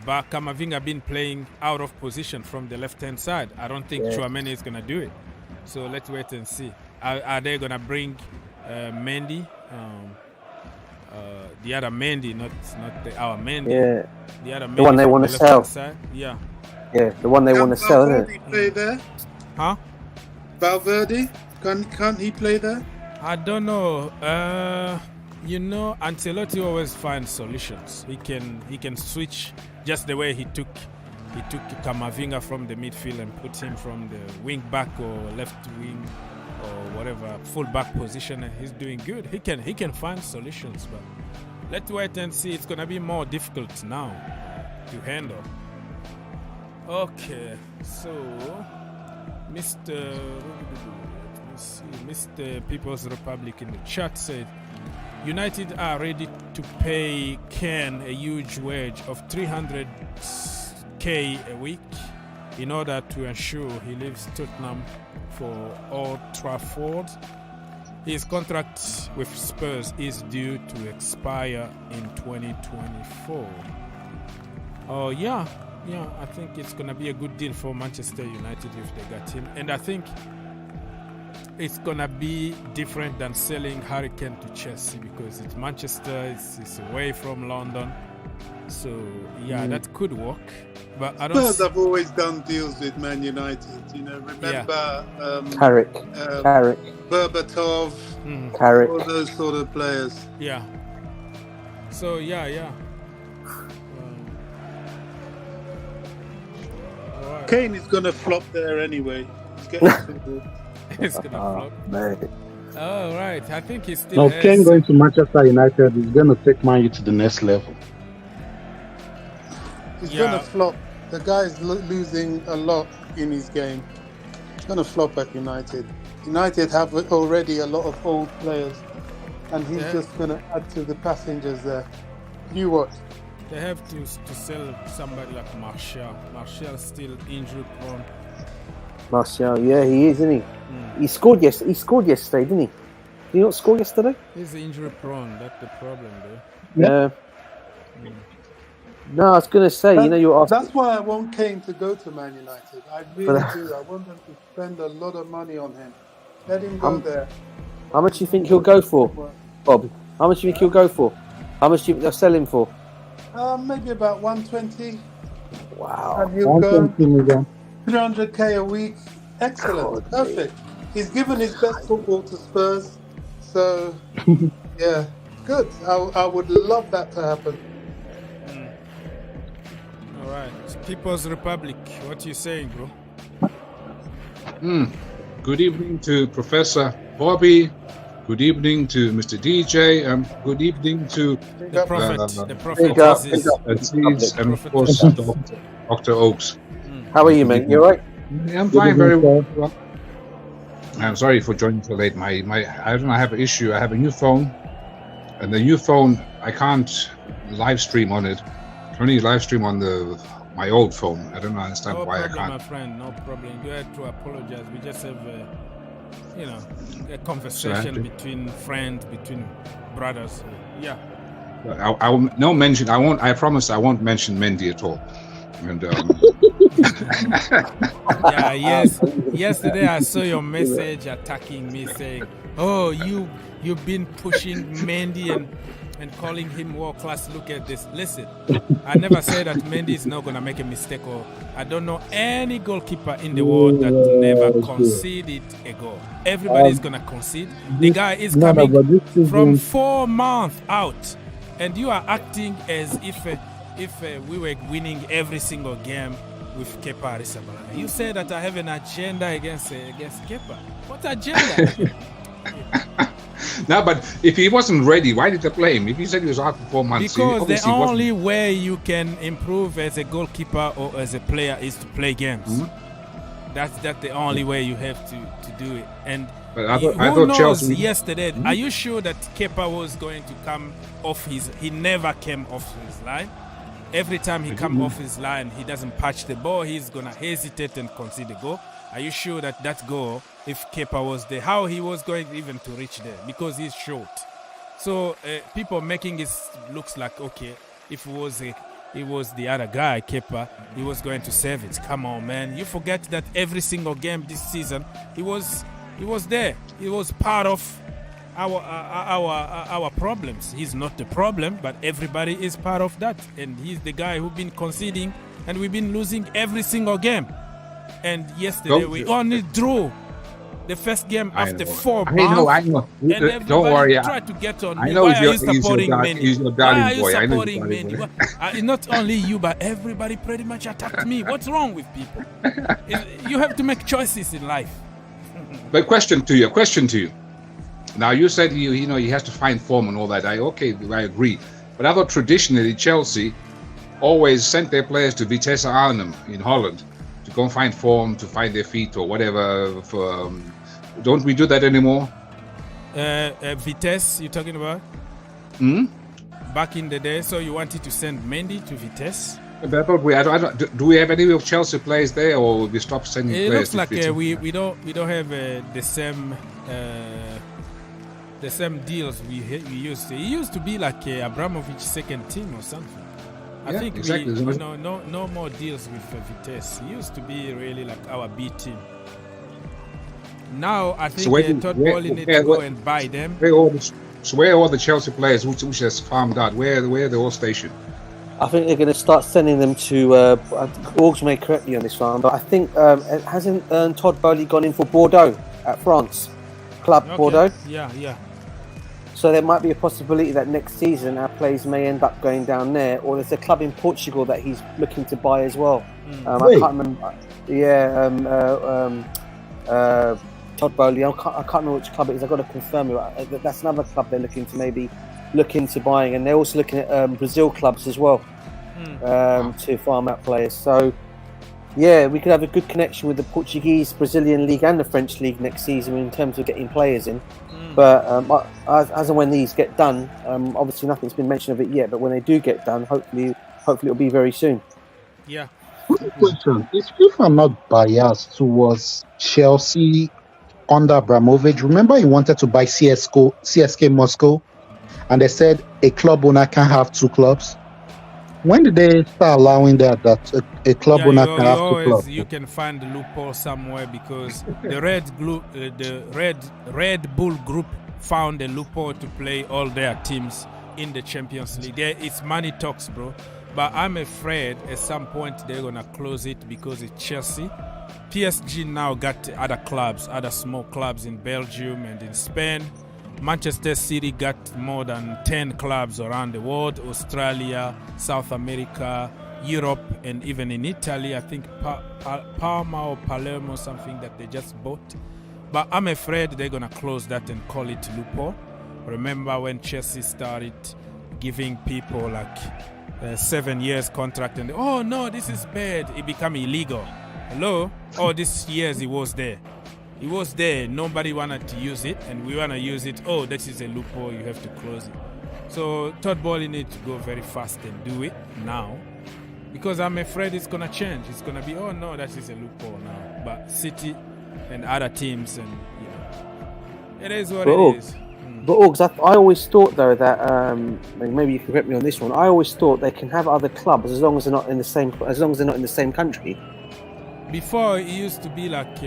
But Camavinga been playing out of position from the left-hand side. I don't think Tchouameni is going to do it. So let's wait and see. Are they going to bring Mendy? The other Mendy, not our Mendy. Yeah. The other Mendy, the one they want to sell. Side. Yeah. Yeah, the one they want to sell, isn't it? Play there? Huh? Valverde? Can't he play there? I don't know. Ancelotti always finds solutions. He can switch just the way he took Camavinga from the midfield and put him from the wing back or left wing or whatever full back position, and he's doing good. He can find solutions, but let's wait and see. It's gonna be more difficult now to handle. Okay, so Mr. People's Republic in the chat said United are ready to pay Ken a huge wage of 300k a week in order to ensure he leaves Tottenham for Old Trafford. His contract with Spurs is due to expire in 2024. Oh yeah, I think it's gonna be a good deal for Manchester United if they got him, and I think it's gonna be different than selling Harry Kane to Chelsea, because it's Manchester, it's away from London, so that could work. But I don't. Spurs have always done deals with Man United. Remember Carrick, Berbatov, Carrick, all those sort of players. Yeah. So Kane is gonna flop there anyway. He's getting too good. It's gonna flop. Man. Oh right, I think he's still. No, Kane going to Manchester United is going to take Man U to the next level. He's going to flop. The guy is losing a lot in his game. He's going to flop at United. United have already a lot of old players, and he's just going to add to the passengers there. You watch. They have to sell somebody like Martial. Martial's still injury prone. Martial, yeah, he is, isn't he? He scored yesterday, didn't he? Did he not score yesterday? He's injury prone. That's the problem, though. Yeah. No, I was going to say, you were asking. That's why I want Kane to go to Man United. I really do. I want them to spend a lot of money on him. Let him go there. How much do you think he'll go for, Bob? How much do you think he'll go for? How much do you think they'll sell him for? Maybe about 120. Wow. And he'll go 300k a week. Excellent. Perfect. He's given his best football to Spurs. So, yeah, good. I would love that to happen. All right. People's Republic, what are you saying, bro? Good evening to Professor Bobby. Good evening to Mr. DJ. And good evening to the Prophet. And of course, Dr. Oaks. How are you, mate? You all right? I'm fine, very well. I'm sorry for joining so late. I don't know, I have an issue. I have a new phone, and the new phone, I can't live stream on it. I can only live stream on my old phone. I don't understand why I can't. My friend, no problem. You have to apologize. We just have a conversation between friends, between brothers. Yeah. I will no mention. I won't. I promise I won't mention Mendy at all. And yeah, yes. Yesterday I saw your message attacking me, saying, "Oh, you've been pushing Mendy and calling him world class. Look at this." Listen, I never said that Mendy is not gonna make a mistake, or I don't know any goalkeeper in the world that never conceded a goal. Everybody is gonna concede. The guy is coming from 4 months out, and you are acting as if we were winning every single game with Kepa Arrizabalaga. You say that I have an agenda against Kepa. What agenda? No, but if he wasn't ready, why did they play him? If he said he was out for 4 months, because the only way you can improve as a goalkeeper or as a player is to play games. Mm-hmm. That's the only way you have to do it. And but I thought Chelsea yesterday. Mm-hmm. Are you sure that Kepa was going to come off he never came off his line? Every time he comes off his line, he doesn't patch the ball. He's gonna hesitate and concede a goal. Are you sure that goal, if Kepa was there, how he was going even to reach there? Because he's short. So people making it looks like, okay, if it was the other guy, Kepa, he was going to save it. Come on, man. You forget that every single game this season, he was there. He was part of our problems. He's not the problem, but everybody is part of that. And he's the guy who's been conceding, and we've been losing every single game. And yesterday we only drew the first game after 4 months. I know. And don't worry. Try to get on. I know Why are you supporting Mendy? He's your darling boy. Why are you supporting Mendy? Not only you, but everybody pretty much attacked me. What's wrong with people? You have to make choices in life. But question to you. Now you said he has to find form and all that. I agree. But I thought traditionally Chelsea always sent their players to Vitesse Arnhem in Holland to go and find form, to find their feet or whatever. Don't we do that anymore? Vitesse, you're talking about? Back in the day, so you wanted to send Mendy to Vitesse? But I thought do we have any of Chelsea players there, or we stopped sending players? It looks like we don't have the same deals we used to. It used to be like Abramovich's second team or something. I think exactly. No more deals with Vitesse. It used to be really like our B team. Now I think Todd Bowley need to go and buy them. Where are all the Chelsea players which has farmed out? Where are they all stationed? I think they're going to start sending them to. Orgs may correct me on this one, but I think hasn't Todd Bowley gone in for Bordeaux at France? Club Bordeaux? Yeah. So there might be a possibility that next season our players may end up going down there, or there's a club in Portugal that he's looking to buy as well. I can't remember. Todd Bowley. I can't remember which club it is. I've got to confirm it. That's another club they're looking to maybe look into buying, and they're also looking at Brazil clubs as well to farm out players. So yeah, we could have a good connection with the Portuguese, Brazilian league and the French league next season in terms of getting players in. But as and when these get done, obviously nothing's been mentioned of it yet, but when they do get done, hopefully it'll be very soon. Yeah. Good question. If I'm not biased towards Chelsea under Abramovich, remember he wanted to buy CSK Moscow, and they said a club owner can't have two clubs. When did they start allowing that a club owner can have two clubs? You can find the loophole somewhere, because the Red Bull Group found a loophole to play all their teams in the Champions League. It's money talks, bro. But I'm afraid at some point they're gonna close it because it's Chelsea. PSG now got other clubs, other small clubs in Belgium and in Spain. Manchester City got more than 10 clubs around the world, Australia, South America, Europe, and even in Italy. I think Parma or Palermo, something that they just bought. But I'm afraid they're going to close that and call it loophole. Remember when Chelsea started giving people like 7 years contract and, oh no, this is bad, it became illegal. Hello? All these years it was there. It was there. Nobody wanted to use it, and we want to use it. Oh, this is a loophole. You have to close it. So Todd Boehly needs to go very fast and do it now, because I'm afraid it's gonna change. It's gonna be, oh no, that is a loophole now. But City and other teams, and it is what it is. But Augs, I always thought though that maybe you can correct me on this one. I always thought they can have other clubs as long as they're not in the same country. Before it used to be like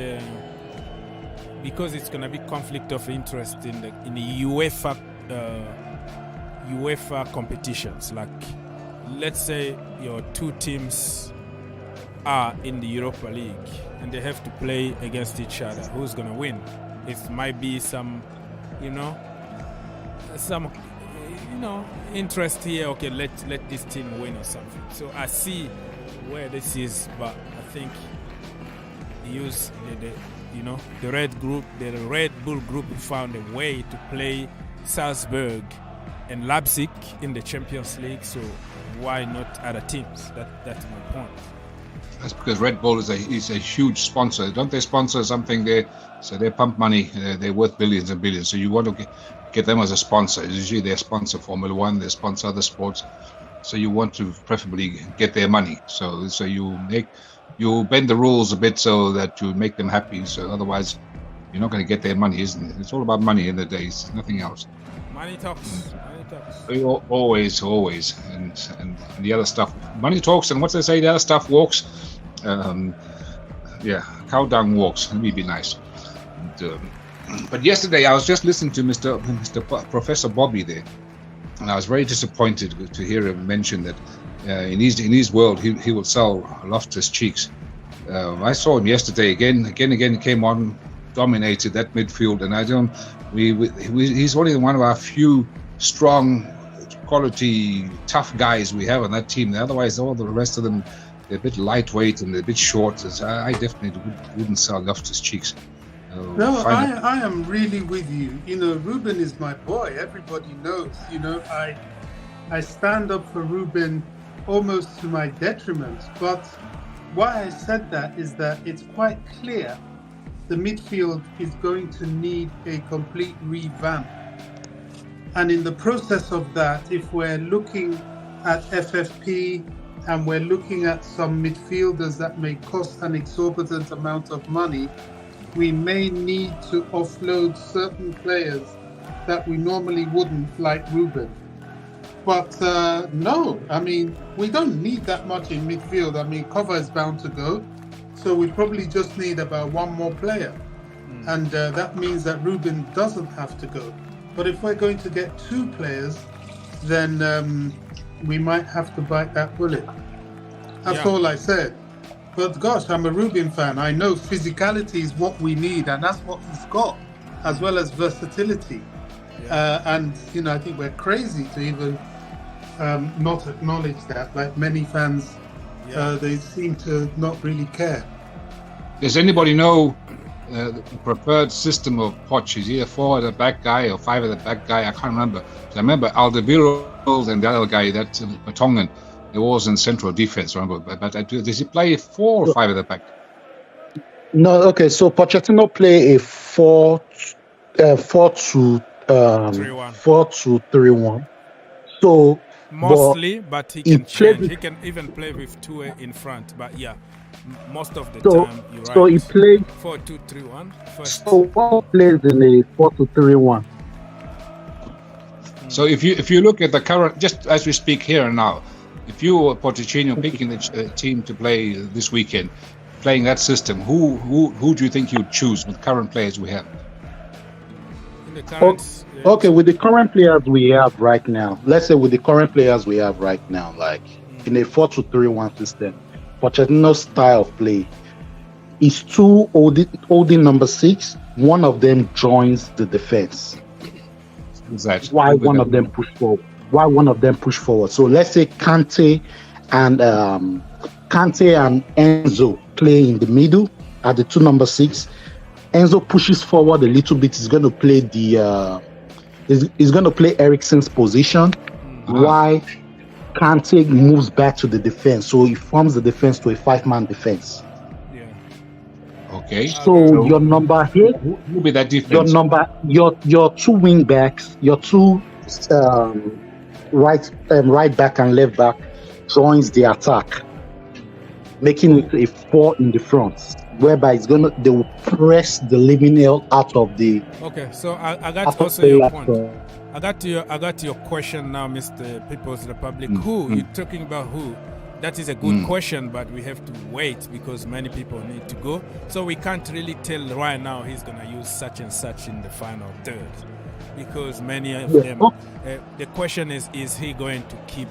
because it's gonna be conflict of interest in the UEFA competitions. Like, let's say your two teams are in the Europa League and they have to play against each other. Who's gonna win? It might be some interest here. Okay, let this team win or something. So I see where this is, but I think use the Red Bull group found a way to play Salzburg and Leipzig in the Champions League. So why not other teams? That's my point. That's because Red Bull is a huge sponsor. Don't they sponsor something there? So they pump money. They're worth billions and billions. So you want to get them as a sponsor. Usually they sponsor Formula One. They sponsor other sports. So you want to preferably get their money. So you bend the rules a bit so that you make them happy. So otherwise, you're not going to get their money, isn't it? It's all about money in the days. Nothing else. Money talks. Always, and the other stuff. Money talks, and what they say, the other stuff walks. Cow dung walks. Let me be nice. But yesterday I was just listening to Mr. Professor Bobby there, and I was very disappointed to hear him mention that in his world he will sell Loftus Cheeks. I saw him yesterday again. He came on, dominated that midfield, and he's only one of our few strong, quality, tough guys we have on that team. Otherwise, all the rest of them, they're a bit lightweight and they're a bit short. So I definitely wouldn't sell Loftus Cheeks. No, I am really with you. Ruben is my boy. Everybody knows. I stand up for Ruben almost to my detriment. But why I said that is that it's quite clear the midfield is going to need a complete revamp. And in the process of that, if we're looking at FFP and we're looking at some midfielders that may cost an exorbitant amount of money, we may need to offload certain players that we normally wouldn't, like Ruben. But no, we don't need that much in midfield. Cover is bound to go. So we probably just need about one more player. And that means that Ruben doesn't have to go. But if we're going to get two players, then we might have to bite that bullet. That's all I said. But gosh, I'm a Ruben fan. I know physicality is what we need, and that's what he's got, as well as versatility. And I think we're crazy to even not acknowledge that. Like many fans, they seem to not really care. Does anybody know the preferred system of Poch? Is he a 4 at the back guy or 5 at the back guy? I can't remember. I remember Alderweireld and the other guy, that Tongan, he was in central defense, remember? But does he play 4 or 5 at the back? No, okay. So Pochettino play a 4-2-3-1. So mostly, but he can change. He can even play with 2 in front. But most of the time, you're right. So he played 4-2-3-1 first. So one plays in a 4-2-3-1. So if you look at the current, just as we speak here and now, if you were Pochettino picking the team to play this weekend, playing that system, who do you think you'd choose with current players we have? In the current, okay, with the current players we have right now, let's say with the current players we have right now, like in a 4-2-3-1 system, Pochettino's style of play is 2 holding number 6. One of them joins the defense. Exactly. Why one of them push forward? So let's say Kante and Enzo play in the middle at the 2 number 6. Enzo pushes forward a little bit. He's going to play he's going to play Eriksen's position. Why Kante moves back to the defense? So he forms the defense to a 5-man defense. Okay. So your number 8 who will be that defense? Your 2 wing backs, your 2 right back and left back joins the attack, making it a 4 in the front, whereby they will press the living hell out of the. Okay, so I got also your point. I got your question now, Mr. People's Republic. Who you're talking about? Who? That is a good question, but we have to wait because many people need to go. So we can't really tell right now he's gonna use such and such in the final third, because many of them. The question is he going to keep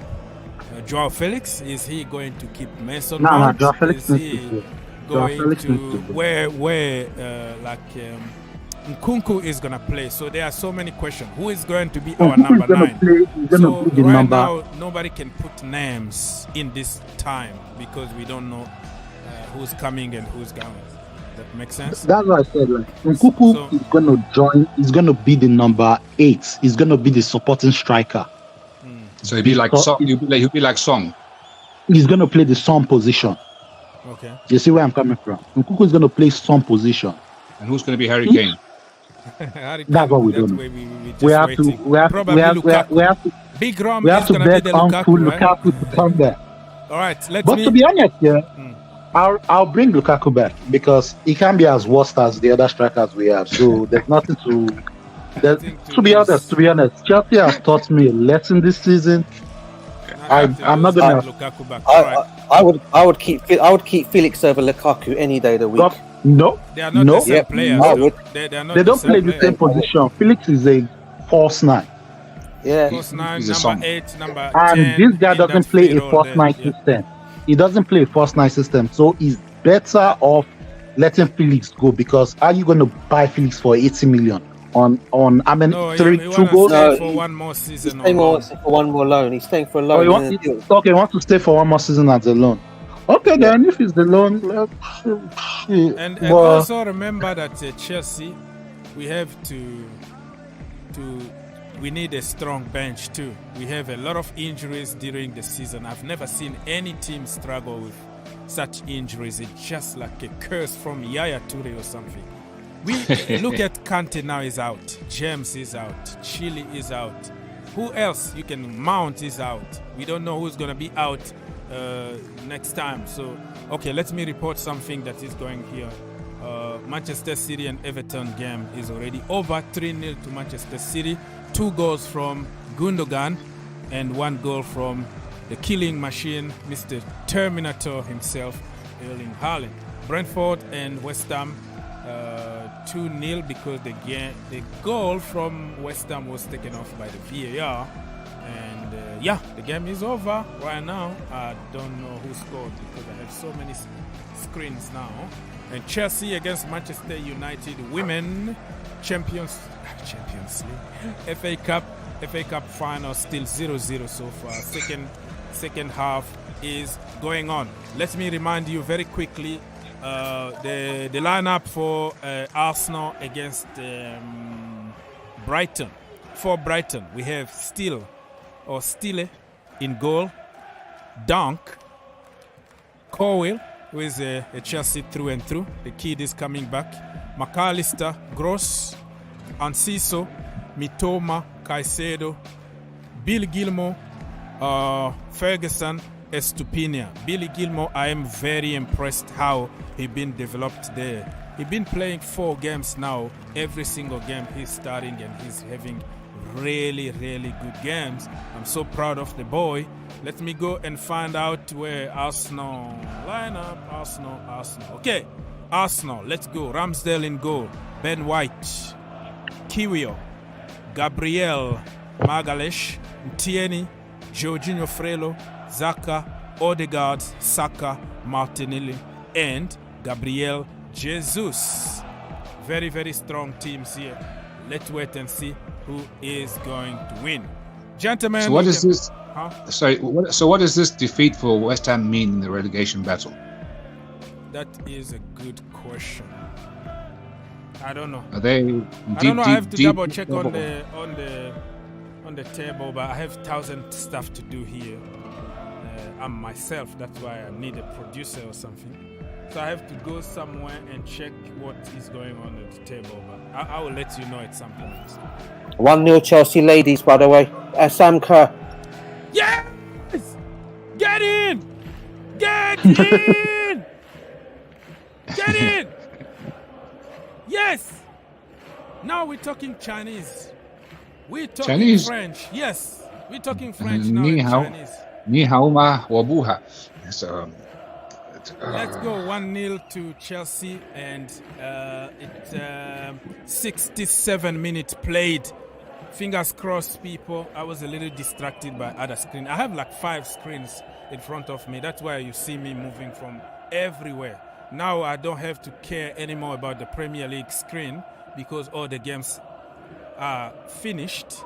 Joao Felix? Is he going to keep Mason Mount? Joao Felix is he going to where Nkunku is going to play? So there are so many questions. Who is going to be our number 9? So right now, nobody can put names in this time because we don't know who's coming and who's going. That makes sense? That's what I said. Nkunku is going to join. He's going to be the number 8. He's going to be the supporting striker. So he'll be like Song. He'll be like Song. He's going to play the Song position. Okay. You see where I'm coming from? Nkunku is going to play Song position. And who's going to be Harry Kane? That's what we don't know. We have to bet Uncle Lukaku to come back. All right, to be honest, I'll bring Lukaku back because he can't be as worst as the other strikers we have. So there's nothing to. To be honest, Chelsea has taught me a lesson this season. I'm not gonna. Lukaku back. I would keep Felix over Lukaku any day of the week. No, they are not the same players. They don't play the same position. Felix is a false 9. Yeah, false 9, number 8, number 10. And this guy doesn't play a false 9 system. He doesn't play a false 9 system, so he's better off letting Felix go, because are you going to buy Felix for 80 million? On I mean, 2 goals. No, for one more season. He's staying for one more loan. He's staying for a loan. He wants to stay for one more season as a loan. Okay, then if it's the loan, and also remember that Chelsea, we have we need a strong bench too. We have a lot of injuries during the season. I've never seen any team struggle with such injuries. It's just like a curse from Yaya Toure or something. We look at Kante now is out. James is out. Chile is out. Who else? You can Mount is out. We don't know who's gonna be out next time. So let me report something that is going here. Manchester City and Everton game is already over. 3-0 to Manchester City. 2 goals from Gundogan and 1 goal from the killing machine, Mr. Terminator himself, Erling Haaland. Brentford and West Ham 2-0 because the goal from West Ham was taken off by the VAR. And the game is over right now. I don't know who scored because I have so many screens now. And Chelsea against Manchester United Women Champions League FA Cup final, still 0-0 so far. Second half is going on. Let me remind you very quickly the lineup for Arsenal against Brighton. For Brighton, we have Stile in goal, Dunk, Colwill, who is a Chelsea through and through. The kid is coming back. McAllister, Gross, Enciso, Mitoma, Caicedo, Billy Gilmour, Ferguson, Estupiñán. Billy Gilmour, I am very impressed how he been developed there. He been playing 4 games now. Every single game he's starting and he's having really, really good games. I'm so proud of the boy. Let me go and find out where Arsenal lineup. Arsenal. Okay, Arsenal. Let's go. Ramsdale in goal. Ben White, Kiwior, Gabriel Magalhaes, Tierney, Jorginho Frelo, Xhaka, Odegaard, Saka, Martinelli, and Gabriel Jesus. Very, very strong teams here. Let's wait and see who is going to win. Gentlemen. So what is this? Huh? Sorry. What does this defeat for West Ham mean in the relegation battle? That is a good question. I don't know. Are they? I don't know. I have to double check on the table, but I have 1,000 stuff to do here. I'm myself. That's why I need a producer or something. So I have to go somewhere and check what is going on at the table. But I will let you know at some point. 1-0 Chelsea ladies, by the way. Sam Kerr. Yes! Get in! Get in! Get in! Yes! Now we're talking Chinese. We're talking Chinese? French. Yes, we're talking French now Ni in hao. Chinese. Ni hao ma wabuha. So, Let's go 1-0 to Chelsea, and it's 67 minutes played. Fingers crossed, people. I was a little distracted by other screen. I have like 5 screens in front of me. That's why you see me moving from everywhere. Now I don't have to care anymore about the Premier League screen because all the games are finished.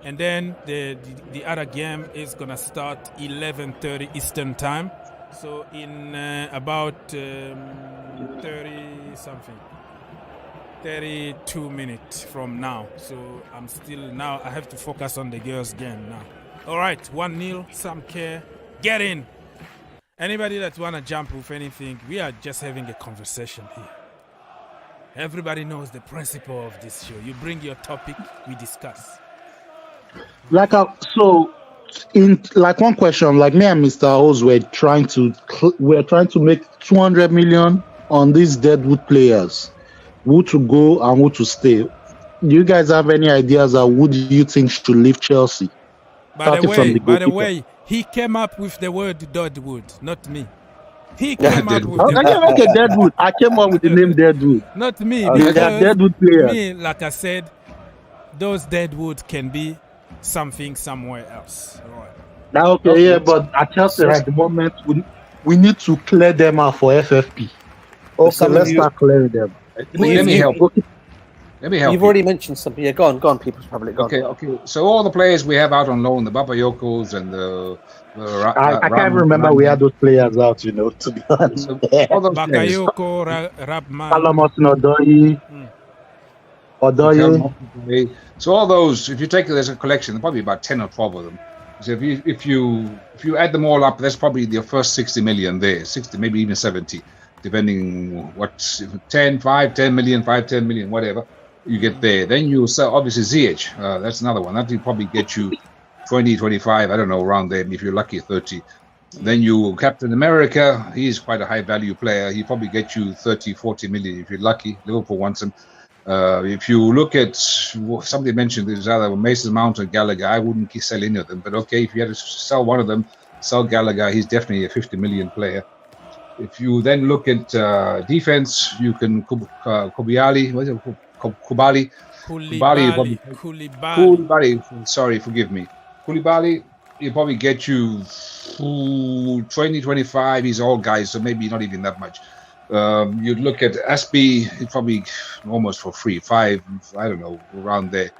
And then the other game is going to start 11:30 Eastern time. So in about 32 minutes from now. So I have to focus on the girls' game now. All right, 1-0, Sam Kerr, get in. Anybody that want to jump with anything, we are just having a conversation here. Everybody knows the principle of this show. You bring your topic, we discuss. One question, like me and Mr. Oz were trying to make 200 million on these deadwood players, who to go and who to stay. Do you guys have any ideas of who do you think should leave Chelsea? By the way, he came up with the word deadwood, not me. He came up with Deadwood. I came up with the name Deadwood. Not me. Because Deadwood players. Me, like I said, those deadwood can be something somewhere else. Right. But at Chelsea at the moment, we need to clear them out for FFP. Okay, let's start clearing them. Let me help. You've already mentioned something. Yeah, go on, People's Republic. Go on. Okay. So all the players we have out on loan, the Bakayokos and the I can't remember we had those players out, to be honest. Bakayoko, Rantman, Odoye. So all those, if you take there's a collection, there's probably about 10 or 12 of them. So if you add them all up, that's probably your first 60 million there, 60, maybe even 70, depending what 10 million, 10 million, whatever you get there. Then you sell obviously ZH. That's another one. That will probably get you 20, 25, I don't know, around there. If you're lucky, 30. Then you Captain America. He's quite a high value player. He probably get you 30, 40 million if you're lucky. Liverpool wants him. If you look at somebody mentioned there's either Mason Mount or Gallagher, I wouldn't sell any of them. But okay, if you had to sell one of them, sell Gallagher. He's definitely a 50 million player. If you then look at defense, you can Koulibaly. Sorry, forgive me. Koulibaly, he'll probably get you 20, 25. He's all guys, so maybe not even that much. You'd look at Aspie, he's probably almost for free, 5, I don't know, around there.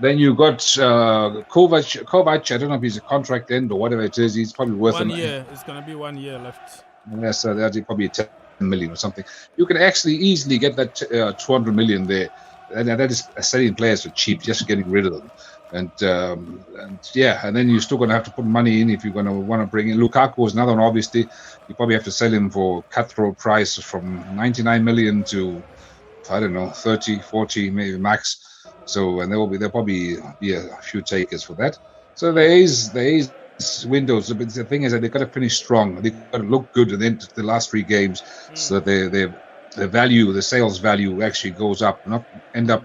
Then you got Kovac. I don't know if he's a contract end or whatever it is. He's probably worth 1 year. It's going to be 1 year left. Yes, that's probably 10 million or something. You can actually easily get that 200 million there. And that is selling players for cheap, just getting rid of them. And then you're still going to have to put money in if you're going to want to bring in. Lukaku is another one, obviously. You probably have to sell him for cutthroat price from 99 million to, I don't know, 30, 40, maybe max. So, and there'll probably be a few takers for that. So there is windows. But the thing is that they've got to finish strong. They've got to look good in the last 3 games so that the value, the sales value actually goes up, not end up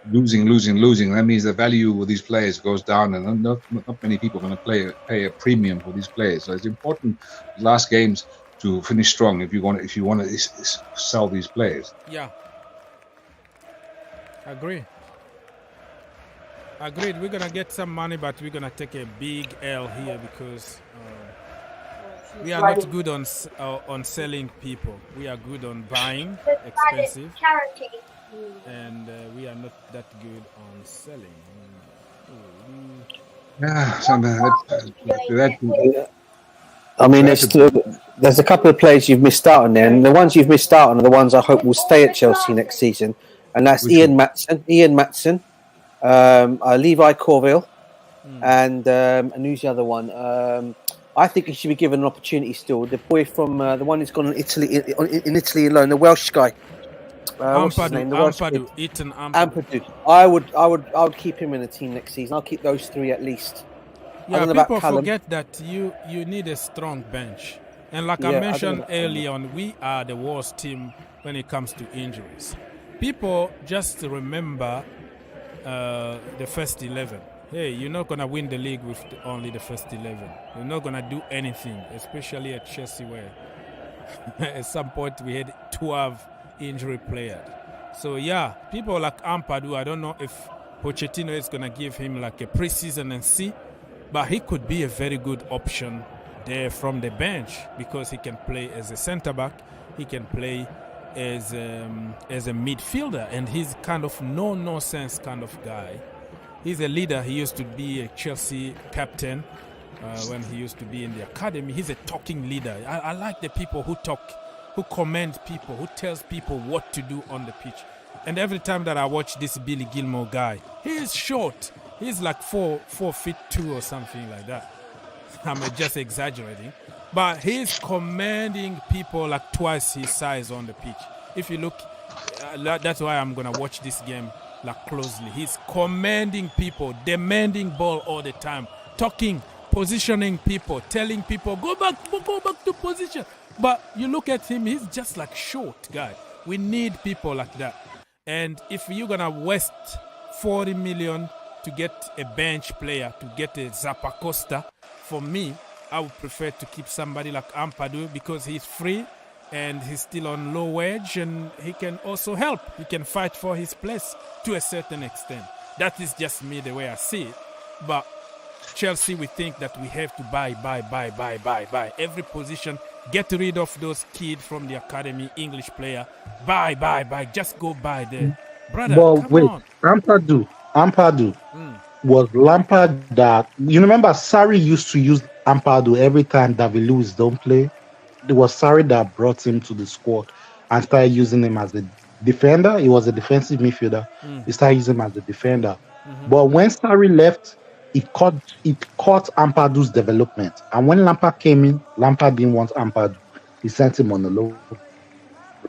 losing. That means the value of these players goes down, and not many people are going to pay a premium for these players. So it's important last games to finish strong if you want to sell these players. Yeah, agreed. We're gonna get some money, but we're gonna take a big L here because we are not good on selling people. We are good on buying expensive, and we are not that good on selling. I mean, there's a couple of players you've missed out on there, and the ones you've missed out on are the ones I hope will stay at Chelsea next season, and that's Ian Maatsen, Levi Corville, and who's the other one? I think he should be given an opportunity still. The boy from the one who's gone in Italy, in Italy alone, the Welsh guy. What's his name? Ampadu. I would keep him in the team next season. I'll keep those three at least. Yeah, people forget that you need a strong bench. And like I mentioned earlier on, we are the worst team when it comes to injuries. People just remember the first 11. Hey, you're not going to win the league with only the first 11. You're not going to do anything, especially at Chelsea where at some point we had 12 injury players. So yeah, people like Ampadu, I don't know if Pochettino is going to give him like a preseason and see, but he could be a very good option there from the bench because he can play as a centre back, he can play as a midfielder, and he's kind of no-nonsense kind of guy. He's a leader. He used to be a Chelsea captain when he used to be in the academy. He's a talking leader. I like the people who talk, who command people, who tells people what to do on the pitch. And every time that I watch this Billy Gilmore guy, he is short. He's like 4'2" or something like that. I'm just exaggerating. But he's commanding people like twice his size on the pitch. If you look, that's why I'm going to watch this game like closely. He's commanding people, demanding ball all the time, talking, positioning people, telling people, go back to position. But you look at him, he's just like short guy. We need people like that. And if you're going to waste 40 million to get a bench player, to get a Zappacosta, for me, I would prefer to keep somebody like Ampadu because he's free and he's still on low wage and he can also help. He can fight for his place to a certain extent. That is just me the way I see it. But Chelsea, we think that we have to buy every position. Get rid of those kids from the academy, English player. Buy. Just go buy them. Brother, come on. Ampadu was Lampard that... You remember Sarri used to use Ampadu every time David Luiz don't play? It was Sarri that brought him to the squad and started using him as a defender. He was a defensive midfielder. He started using him as a defender. But when Sarri left, it caught Ampadu's development. And when Lampard came in, Lampard didn't want Ampadu. He sent him on the low.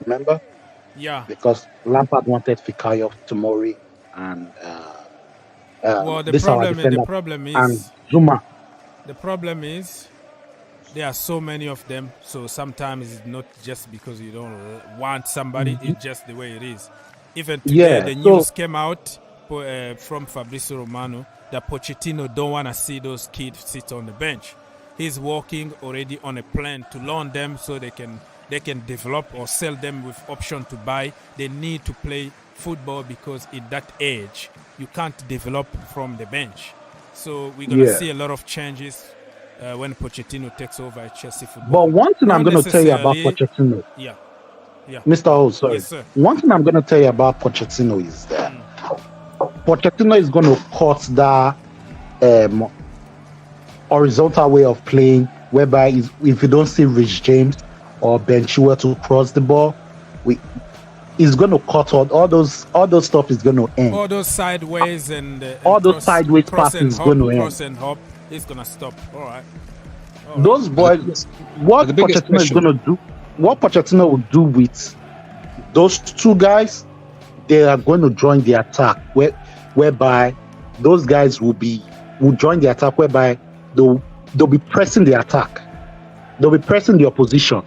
Remember? Yeah. Because Lampard wanted Fikayo, Tomori, and the problem is and Zuma. The problem is there are so many of them. So sometimes it's not just because you don't want somebody. It's just the way it is. Even today, the news came out from Fabrizio Romano that Pochettino don't want to see those kids sit on the bench. He's working already on a plan to loan them so they can develop or sell them with option to buy. They need to play football because in that age you can't develop from the bench. So we're going to see a lot of changes when Pochettino takes over at Chelsea Football. But one thing I'm going to tell you about Pochettino, Mr. Ho, sorry. Yes, sir. One thing I'm going to tell you about Pochettino is that Pochettino is going to cut that horizontal way of playing, whereby if you don't see Rich James or Ben Chilwell to cross the ball, he's going to cut all those stuff is going to end. All those sideways and those sideways passes is going to end. Cross and hop, it's going to stop. All right. Those boys, what Pochettino is going to do, what Pochettino will do with those two guys, they are going to join the attack, whereby those guys will join the attack, whereby they'll be pressing the attack. They'll be pressing the opposition.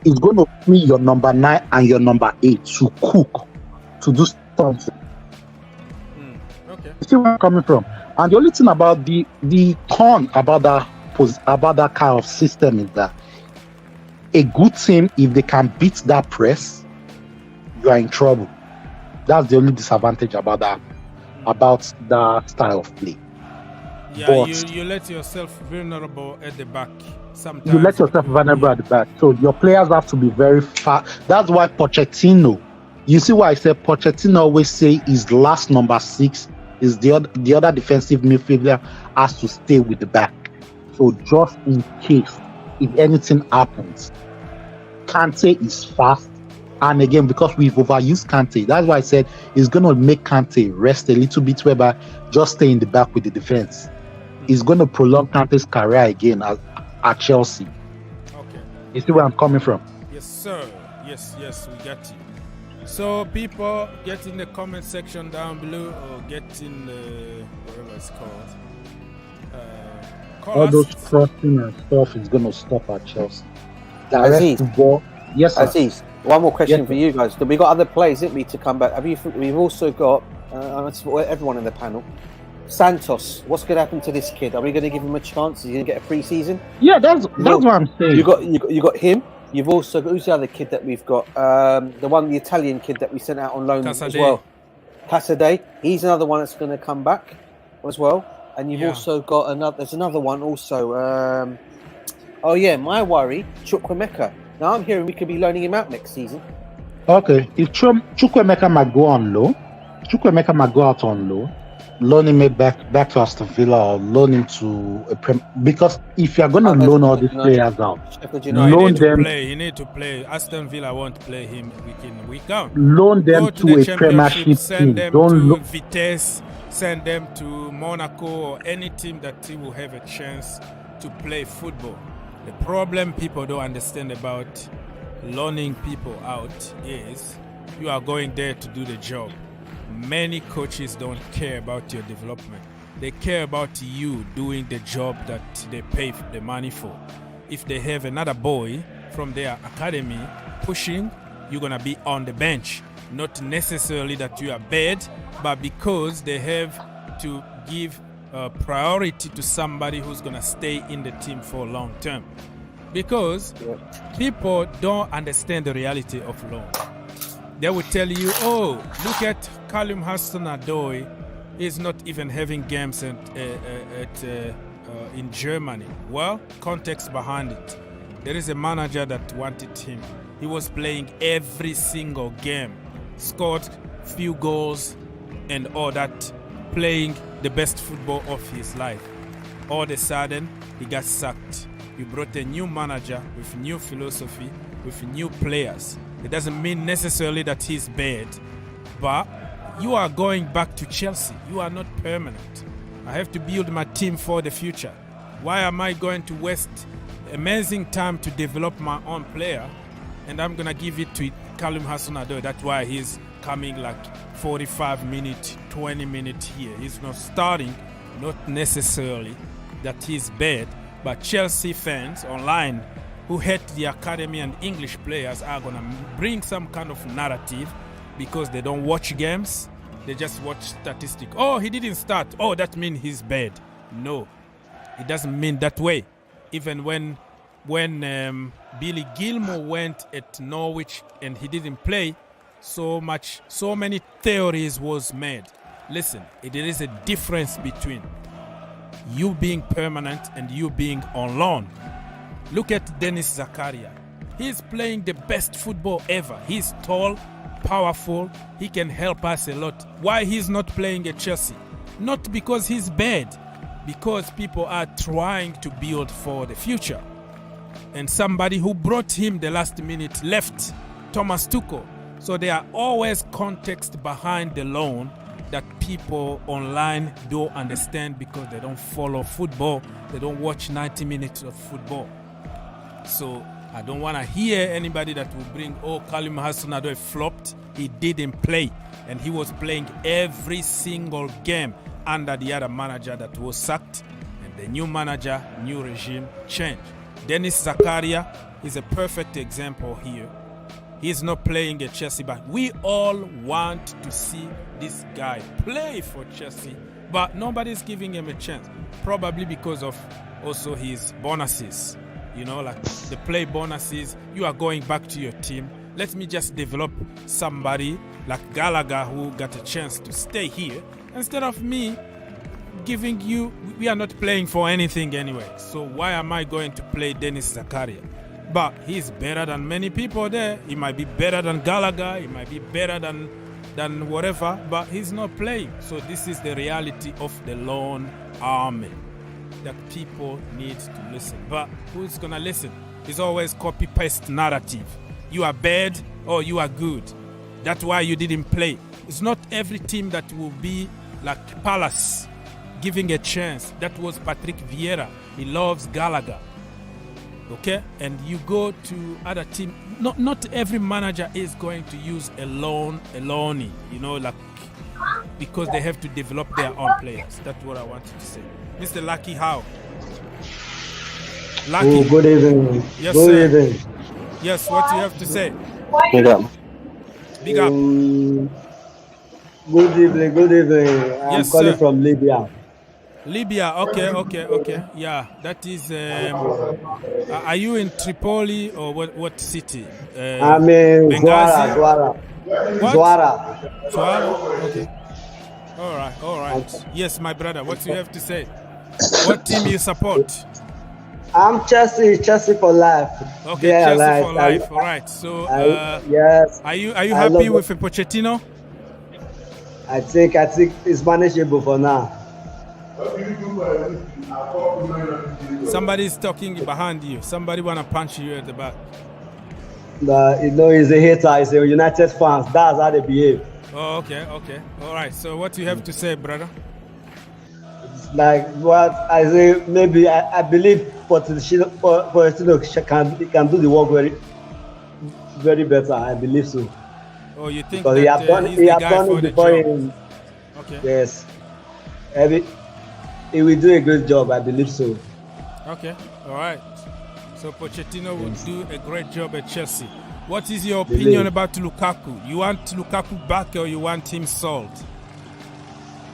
It's going to free your number 9 and your number 8 to cook, to do something. Okay. You see where I'm coming from? And the only thing about the turn about that kind of system is that a good team, if they can beat that press, you are in trouble. That's the only disadvantage about that style of play. Yeah, but you let yourself vulnerable at the back. Sometimes you let yourself vulnerable at the back. So your players have to be very fast. That's why Pochettino, you see why I said Pochettino always say his last number 6 is the other defensive midfielder has to stay with the back. So just in case, if anything happens, Kante is fast. And again, because we've overused Kante, that's why I said he's going to make Kante rest a little bit, whereby just stay in the back with the defense. He's going to prolong Kante's career again at Chelsea. Okay. You see where I'm coming from? Yes, sir. Yes, we got you. So people, get in the comment section down below, or get in the whatever it's called. All those crossing and stuff is going to stop at Chelsea. Aziz. Yes, sir. Aziz, one more question Yes, for you guys. We got other players, didn't we, to come back? We've also got everyone in the panel. Santos, what's going to happen to this kid? Are we going to give him a chance? Is he going to get a pre-season? Yeah, that's what I'm saying. You got him. You've also got, who's the other kid that we've got? The Italian kid that we sent out on loan as well. Casadei. He's another one that's going to come back as well. And you've also got another. There's another one also. My worry, Chukwuemeka. Now I'm hearing we could be loaning him out next season. Okay, if Chukwuemeka might go on loan, Chukwuemeka might go out on loan, loan him back to Aston Villa, or loan him to because if you're going to loan all these players out, loan them. He need to play. Aston Villa won't play him week in, week out. Loan them to a Premiership send team. Them to Vitesse, send them to Monaco or any team that he will have a chance to play football. The problem people don't understand about loaning people out is you are going there to do the job. Many coaches don't care about your development. They care about you doing the job that they pay the money for. If they have another boy from their academy pushing, you're going to be on the bench. Not necessarily that you are bad, but because they have to give priority to somebody who's going to stay in the team for long term. Because people don't understand the reality of loan. They will tell you, oh, look at Callum Hudson-Odoi. He's not even having games in Germany. Well, context behind it. There is a manager that wanted him. He was playing every single game, scored few goals and all that, playing the best football of his life. All of a sudden, he got sacked. You brought a new manager with new philosophy, with new players. It doesn't mean necessarily that he's bad, but you are going back to Chelsea. You are not permanent. I have to build my team for the future. Why am I going to waste amazing time to develop my own player and I'm going to give it to Callum Hudson-Odoi? That's why he's coming like 45 minutes, 20 minutes here. He's not starting, not necessarily that he's bad, but Chelsea fans online who hate the academy and English players are going to bring some kind of narrative because they don't watch games. They just watch statistics. Oh, he didn't start. Oh, that means he's bad. No, it doesn't mean that way. Even when Billy Gilmour went at Norwich and he didn't play, so many theories was made. Listen, there is a difference between you being permanent and you being on loan. Look at Denis Zakaria. He's playing the best football ever. He's tall, powerful. He can help us a lot. Why he's not playing at Chelsea? Not because he's bad, because people are trying to build for the future. And somebody who brought him the last minute left, Thomas Tuchel. So there are always context behind the loan that people online don't understand because they don't follow football. They don't watch 90 minutes of football. So I don't want to hear anybody that will bring, oh, Callum Hudson-Odoi flopped. He didn't play. And he was playing every single game under the other manager that was sacked. And the new manager, new regime changed. Denis Zakaria is a perfect example here. He's not playing at Chelsea, but we all want to see this guy play for Chelsea. But nobody's giving him a chance. Probably because of also his bonuses. You know, like the play bonuses, you are going back to your team. Let me just develop somebody like Gallagher who got a chance to stay here. Instead of me giving you, we are not playing for anything anyway. So why am I going to play Denis Zakaria? But he's better than many people there. He might be better than Gallagher. He might be better than whatever, but he's not playing. So this is the reality of the loan army that people need to listen. But who's gonna listen? It's always copy-paste narrative. You are bad or you are good. That's why you didn't play. It's not every team that will be like Palace, giving a chance. That was Patrick Vieira. He loves Gallagher. okay, and you go to other team. Not every manager is going to use a loanee, like, because they have to develop their own players. That's what I wanted to say. Mr. Lucky, how? Lucky. Oh, good evening. Yes, good sir. evening. Yes, what do you have to say? Big up. Big up. Good evening. I'm Yes, calling sir. from Libya. Libya, okay. Yeah, that is. Are you in Tripoli or what city? I'm in Benghazi? Zwara. What? Zwara. Okay. All right. Yes, my brother. What do you have to say? What team you support? I'm Chelsea for life. Okay, Yeah, Chelsea like, for life. All right. So, yes. are you I happy love with Pochettino? I think it's manageable for now. Somebody's talking behind you. Somebody wanna punch you at the back. He's a hater. He's a United fans. That's how they behave. Oh, okay. All right. So, what do you have to say, brother? Like what I say, maybe I believe Pochettino can do the work very, very better. I believe so. Oh, you think Because that he have done it before. Okay. Yes. He will do a great job. I believe so. Okay. All right. So Pochettino will do a great job at Chelsea. What is your opinion about Lukaku? You want Lukaku back or you want him sold?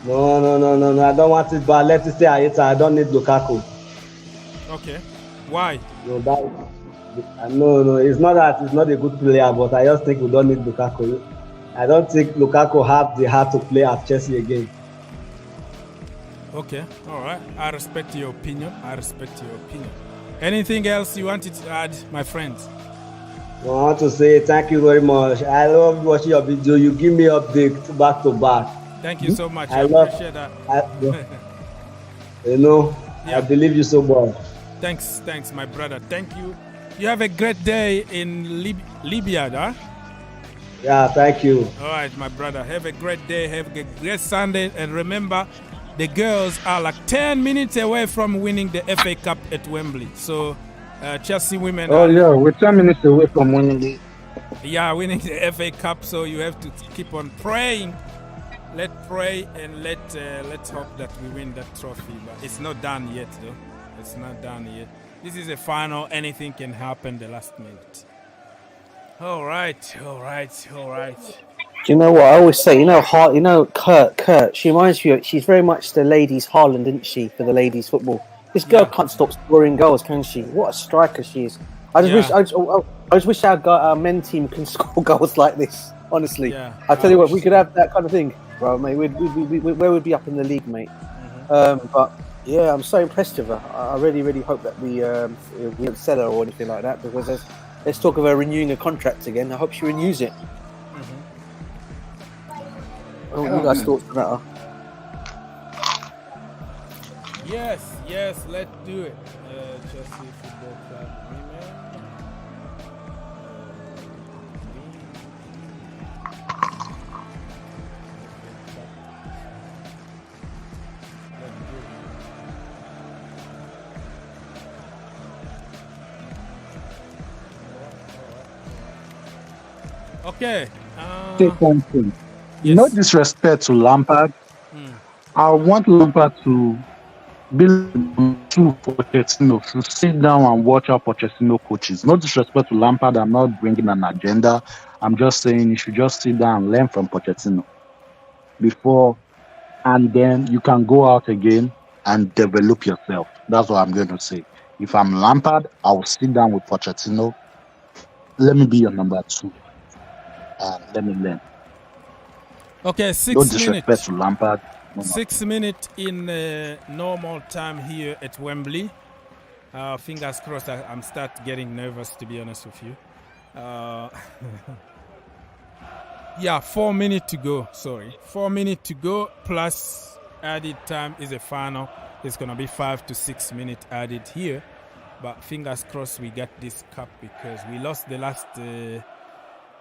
No. I don't want it, but let me say I don't need Lukaku. Okay. Why? No. It's not that he's not a good player, but I just think we don't need Lukaku. I don't think Lukaku have the heart to play at Chelsea again. Okay. All right. I respect your opinion. Anything else you wanted to add, my friends? I want to say thank you very much. I love watching your video. You give me updates back to back. Thank you so much. I appreciate that. Yeah. I believe you so much. Thanks, my brother. Thank you. You have a great day in Libya, huh? Yeah, thank you. All right, my brother. Have a great day. Have a great Sunday. And remember, the girls are like 10 minutes away from winning the FA Cup at Wembley. So, Chelsea women. We're 10 minutes away from winning the. Yeah, winning the FA Cup. So you have to keep on praying. Let's pray and let's hope that we win that trophy. But it's not done yet, though. It's not done yet. This is a final. Anything can happen the last minute. All right. Do you know what I always say? Kurt. She reminds me. She's very much the ladies' Haaland, isn't she, for the ladies' football? This girl can't stop scoring goals, can she? What a striker she is! I just wish our men team can score goals like this. Honestly, I tell you what, we could have that kind of thing, bro, mate. Where would be up in the league, mate? But yeah, I'm so impressed with her. I really, really hope that we don't sell her or anything like that, because there's talk of her renewing a contract again. I hope she renews it. Oh, you guys thoughts about her? Yes, let's do it. Chelsea Football Club women. Okay. Take one thing. No disrespect to Lampard. I want Lampard to be to Pochettino, to sit down and watch how Pochettino coaches. No disrespect to Lampard. I'm not bringing an agenda. I'm just saying you should just sit down and learn from Pochettino before, and then you can go out again and develop yourself. That's what I'm going to say. If I'm Lampard, I will sit down with Pochettino. Let me be your number 2. And let me learn. Okay, 6 No minutes. disrespect to Lampard. 6 minutes in normal time here at Wembley. Fingers crossed. I'm start getting nervous, to be honest with you. 4 minutes to go. 4 minutes to go plus added time is a final. It's gonna be 5 to 6 minutes added here. But fingers crossed we get this cup, because we lost the last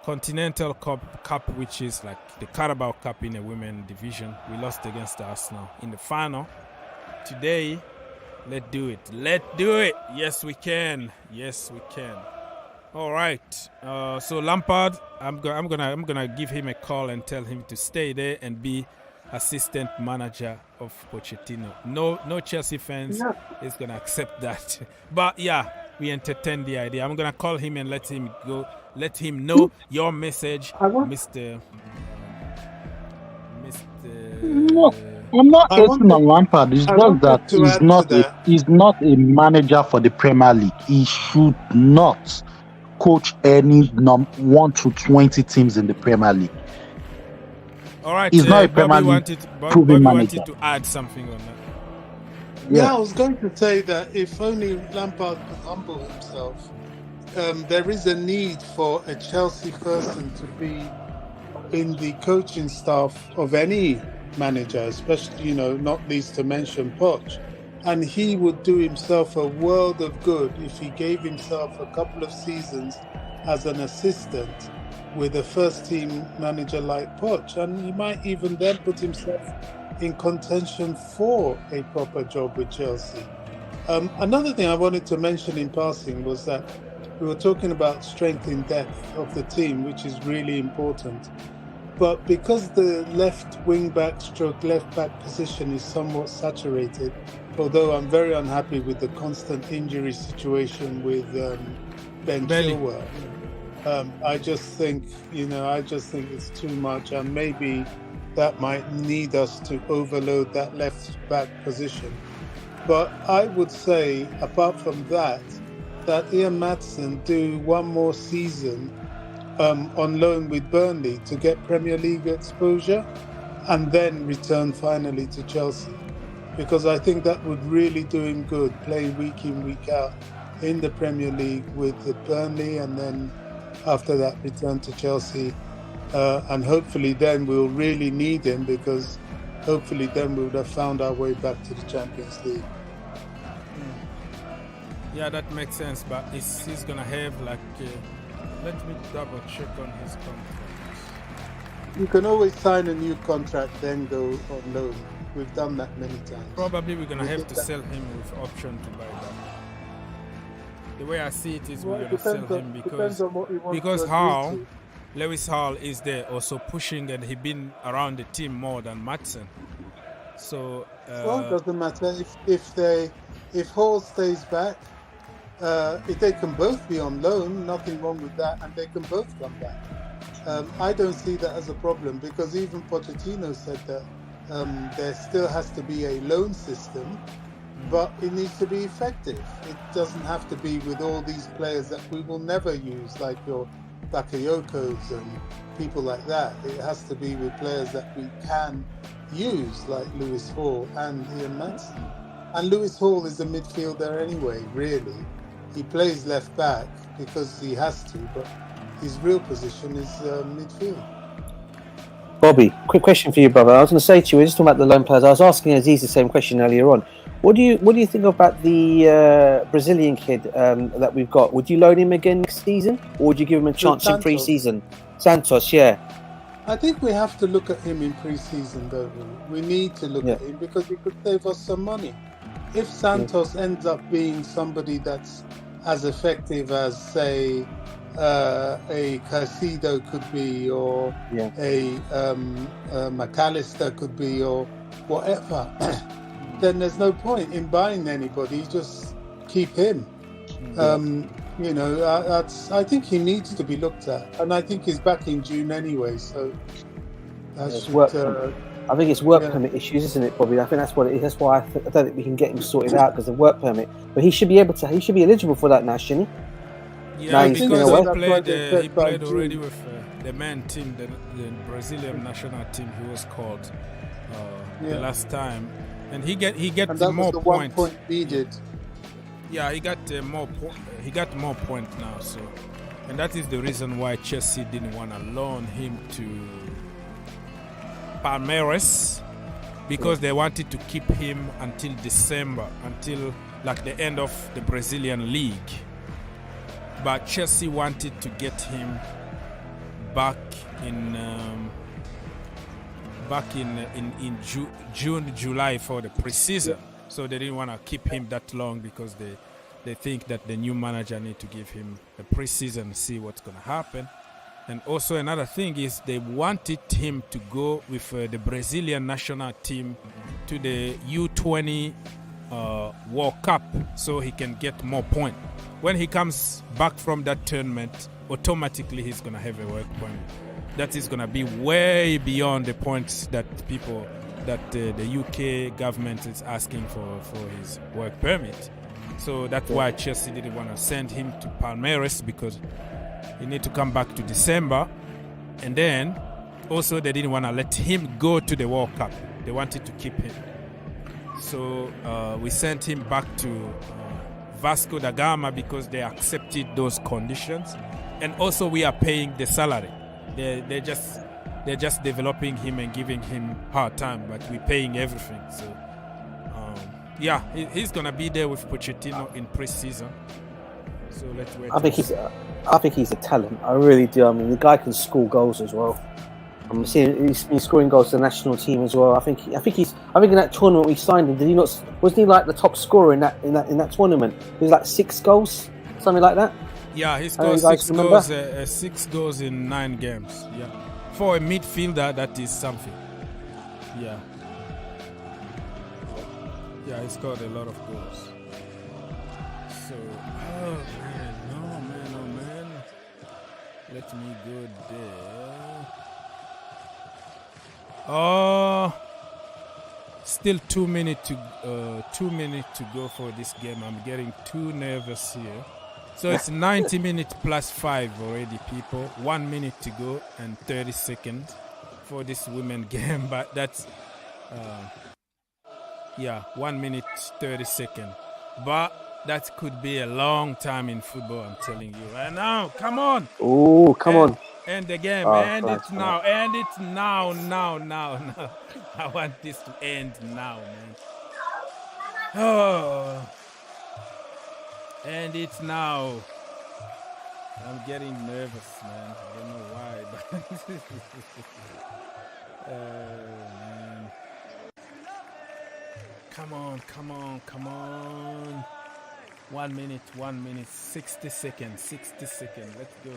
Continental Cup, which is like the Carabao Cup in the women division. We lost against Arsenal in the final. Today Let's do it. Let's do it. Yes, we can. Yes, we can. All right. So Lampard, I'm gonna give him a call and tell him to stay there and be assistant manager of Pochettino. No Chelsea fans is gonna accept that. But yeah, we entertain the idea. I'm gonna call him and let him go. Let him know your message, Mr. No, I'm not hating on Lampard. It's just that he's not a manager for the Premier League. He should not coach any 1 to 20 teams in the Premier League. All right, he's not a Premier League proven manager. Wanted to add something on that. Yeah, I was going to say that if only Lampard could humble himself, there is a need for a Chelsea person to be in the coaching staff of any manager, especially, not least to mention Poch. And he would do himself a world of good if he gave himself a couple of seasons as an assistant with a first team manager like Poch. And he might even then put himself in contention for a proper job with Chelsea. Another thing I wanted to mention in passing was that we were talking about strength in depth of the team, which is really important. But because the left wing back stroke left back position is somewhat saturated, although I'm very unhappy with the constant injury situation with Ben Chilwell, I just think it's too much, and maybe that might need us to overload that left back position. But I would say, apart from that Ian Maatsen do one more season on loan with Burnley to get Premier League exposure and then return finally to Chelsea, because I think that would really do him good, playing week in, week out in the Premier League with the Burnley, and then after that return to Chelsea, and hopefully then we'll really need him, because hopefully then we would have found our way back to the Champions League. Yeah, that makes sense, but he's gonna have let me double check on his contract. You can always sign a new contract, then go on loan. We've done that many times. Probably we're going to have to sell him with option to buy back. The way I see it is we're going to sell him because Lewis Hall is there also pushing, and he's been around the team more than Maatsen. So it doesn't matter if Hall stays back. If they can both be on loan, nothing wrong with that, and they can both come back. I don't see that as a problem, because even Pochettino said that there still has to be a loan system, but it needs to be effective. It doesn't have to be with all these players that we will never use, like your Bakayokos and people like that. It has to be with players that we can use, like Lewis Hall and Ian Maatsen. And Lewis Hall is a midfielder anyway, really. He plays left back because he has to, but his real position is midfield. Bobby, quick question for you, brother. I was going to say to you, we're just talking about the loan players. I was asking Aziz the same question earlier on. What do you think about the Brazilian kid that we've got? Would you loan him again next season, or would you give him a chance in pre-season? Santos, yeah. I think we have to look at him in pre-season, don't we? We need to look at him because he could save us some money. If Santos ends up being somebody that's as effective as, say, a Caicedo could be, or a McAllister could be, or whatever, then there's no point in buying anybody. Just keep him. I think he needs to be looked at, and I think he's back in June anyway. So I think it's work permit issues, isn't it, Bobby? I think that's what it is. That's why I don't think we can get him sorted out, because of work permit. But he should be eligible for that now, shouldn't he? Yeah, because he played already with the main team, the Brazilian national team. He was called the last time, and he got more points. 1 point needed. Yeah, he got more. He got more points now. So, and that is the reason why Chelsea didn't want to loan him to Palmeiras, because they wanted to keep him until December, until like the end of the Brazilian league. But Chelsea wanted to get him back in June, July for the preseason. So they didn't want to keep him that long because they think that the new manager need to give him a preseason and see what's going to happen. And also another thing is they wanted him to go with the Brazilian national team to the U20 World Cup so he can get more points. When he comes back from that tournament, automatically he's going to have a work permit. That is going to be way beyond the points that the UK government is asking for his work permit. So that's why Chelsea didn't want to send him to Palmeiras, because he need to come back to December. And then also they didn't want to let him go to the World Cup. They wanted to keep him. So we sent him back to Vasco da Gama because they accepted those conditions. And also we are paying the salary. They're just developing him and giving him hard time, but we're paying everything. So he's gonna be there with Pochettino in pre-season. So let's wait. I think he's a talent. I really do. I mean, the guy can score goals as well. I'm seeing he's been scoring goals to the national team as well. I think in that tournament we signed him, wasn't he like the top scorer in that tournament? He was like 6 goals, something like that. Yeah, he scored 6 goals in 9 games. Yeah, for a midfielder, that is something. Yeah, he scored a lot of goals. So, oh man, let me go there. Oh, still 2 minutes to go for this game. I'm getting too nervous here. So it's 90 minutes plus 5 already, people. 1 minute to go and 30 seconds for this women game. But that's 1 minute 30 seconds. But that could be a long time in football, I'm telling you. And now, come on. Oh, come on. End the game. End it now. Now. I want this to end now, man. Oh. End it now. I'm getting nervous, man. I don't know why, but man. Come on. 1 minute, 60 seconds. Let's go.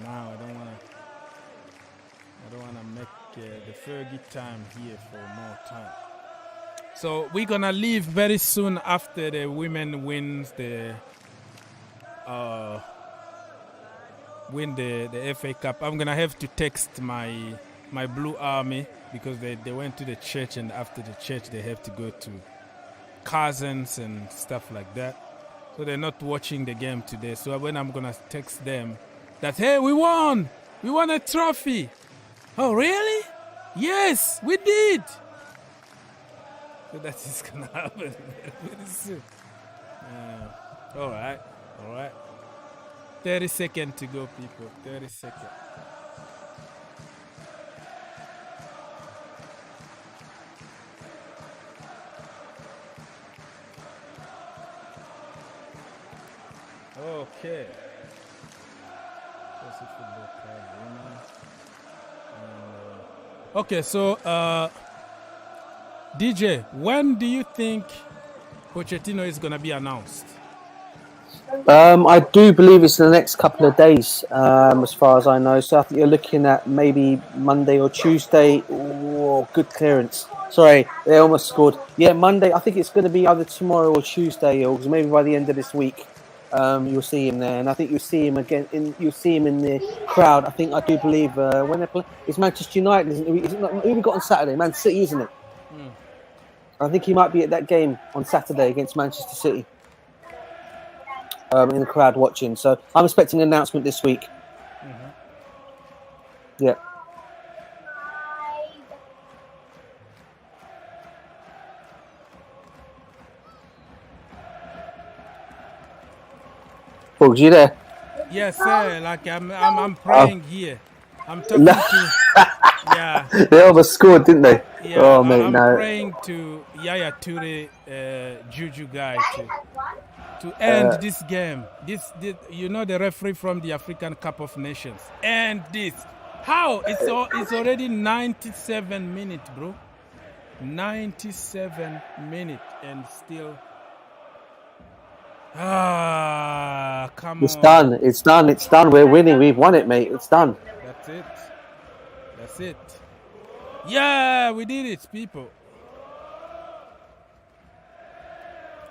Now I don't wanna make the Fergie time here for more time. So we're gonna leave very soon after the women win the FA Cup. I'm gonna have to text my Blue Army because they went to the church, and after the church they have to go to cousins and stuff like that. So they're not watching the game today. So when I'm gonna text them that, hey, we won a trophy. Oh really? Yes, we did. So that is gonna happen very soon. All right. 30 seconds to go, people. 30 seconds. Okay. Okay, so DJ, when do you think Pochettino is going to be announced? I do believe it's in the next couple of days, as far as I know. So I think you're looking at maybe Monday or Tuesday. Oh, good clearance. Sorry, they almost scored. Yeah, Monday. I think it's going to be either tomorrow or Tuesday, or maybe by the end of this week. You'll see him there, and I think you'll see him again. You'll see him in the crowd. I do believe when they play, it's Manchester United, isn't it? Who we got on Saturday? Man City, isn't it? I think he might be at that game on Saturday against Manchester City. In the crowd watching. So I'm expecting an announcement this week. Yeah. Bugs, you there? Yes, sir. Like I'm praying here. I'm talking to. Yeah. They almost scored, didn't they? Yeah. I'm praying to Yaya Toure, Juju guy to end this game. This the referee from the African Cup of Nations. And this. How? It's already 97 minutes, bro. 97 minutes and still. Come on. It's done. It's done. It's done. We're winning. We've won it, mate. It's done. That's it. That's it. Yeah, we did it, people.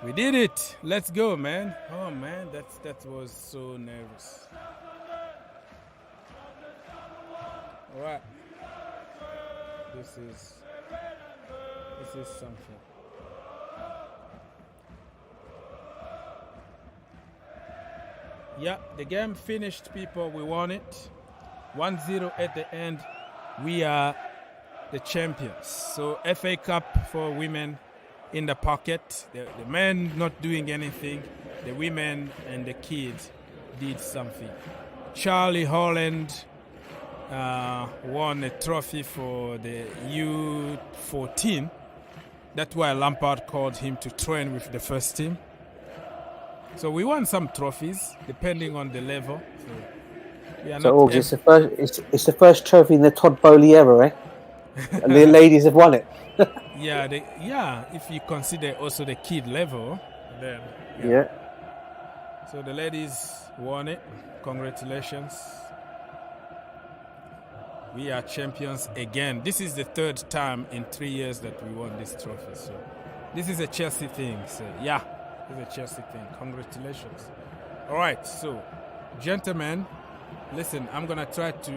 We did it. Let's go, man. Oh man, that was so nervous. All right. This is something. Yeah, the game finished, people. We won it. 1-0 at the end. We are the champions. So FA Cup for women in the pocket. The men not doing anything. The women and the kids did something. Charlie Haaland won a trophy for the U14. That's why Lampard called him to train with the first team. So we won some trophies, depending on the level. So it's the first trophy in the Todd Bowley era, eh? And the ladies have won it. Yeah, if you consider also the kid level, then yeah. So the ladies won it. Congratulations. We are champions again. This is the third time in 3 years that we won this trophy. So this is a Chelsea thing. So yeah, it's a Chelsea thing. Congratulations. All right, so gentlemen, listen, I'm gonna try to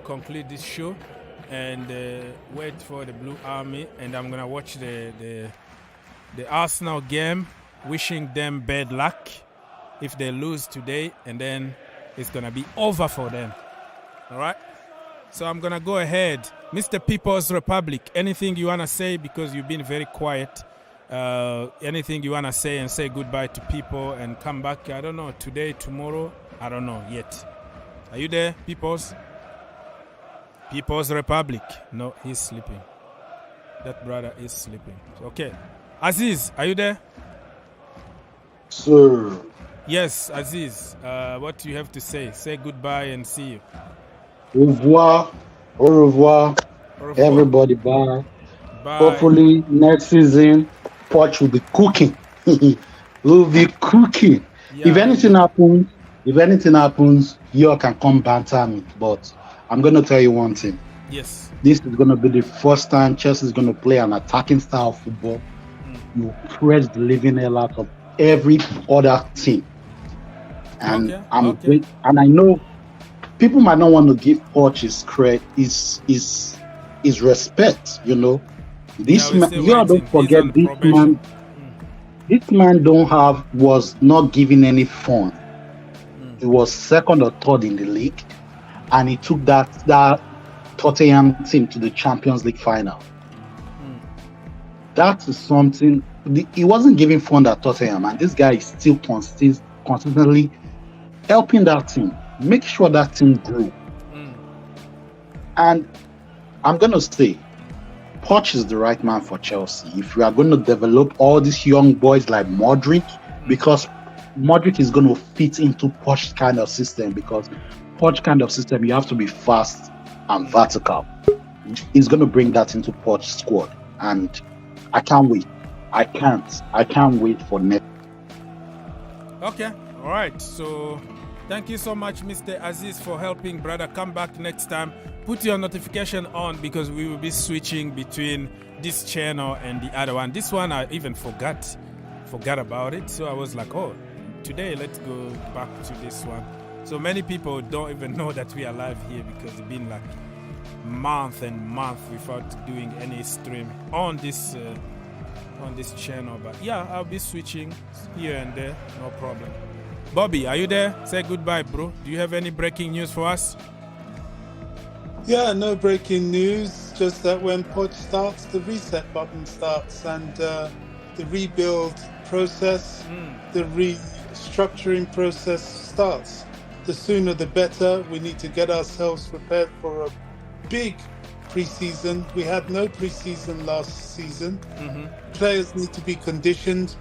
conclude this show and wait for the Blue Army, and I'm gonna watch the Arsenal game, wishing them bad luck if they lose today, and then it's gonna be over for them. All right, so I'm gonna go ahead. Mr. People's Republic, anything you wanna say, because you've been very quiet? Anything you wanna say and say goodbye to people and come back? I don't know, today, tomorrow, I don't know yet. Are you there, People's Republic? No, he's sleeping. That brother is sleeping. Okay, Aziz, are you there? Sir. Yes, Aziz. What do you have to say? Say goodbye and see you. Au revoir. Au revoir. Everybody, bye. Bye. Hopefully next season, Poch will be cooking. We'll be cooking. Yeah. If anything happens, you can come banter me. But I'm going to tell you one thing. Yes. This is going to be the first time Chelsea is going to play an attacking style of football. You press the living hell out of every other team. And and I know people might not want to give Poch his credit, his respect, you know. This man, don't forget this man was not given any fund. He was second or third in the league, and he took that Tottenham team to the Champions League final. That is something. He wasn't giving fund at Tottenham, and this guy is still consistently helping that team, make sure that team grew. And I'm going to say, Poch is the right man for Chelsea. If we are going to develop all these young boys like Modric, because Modric is going to fit into Poch's kind of system, because Poch kind of system, you have to be fast and vertical. He's going to bring that into Poch's squad, and I can't wait. I can't wait for next. Okay, all right. So thank you so much, Mr. Aziz, for helping brother. Come back next time. Put your notification on, because we will be switching between this channel and the other one. This one I even forgot about it. So I was like, oh, today let's go back to this one. So many people don't even know that we are live here, because it's been like month and month without doing any stream on this channel. But yeah, I'll be switching here and there, no problem. Bobby, are you there? Say goodbye, bro. Do you have any breaking news for us? Yeah, no breaking news. Just that when Poch starts, the reset button starts, and the rebuild process, the restructuring process starts. The sooner the better. We need to get ourselves prepared for a big pre-season. We had no pre-season last season. Players need to be conditioned.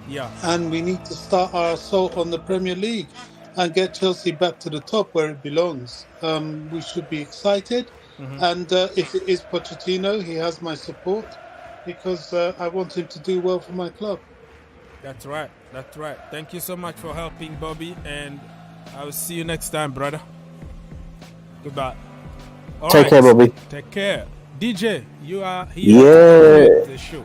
Yeah. And we need to start our assault on the Premier League and get Chelsea back to the top where it belongs. We should be excited. And if it is Pochettino, he has my support because I want him to do well for my club. That's right. Thank you so much for helping, Bobby, and I will see you next time, brother. Goodbye. Take care, Bobby. Take care. DJ, you are here at the show.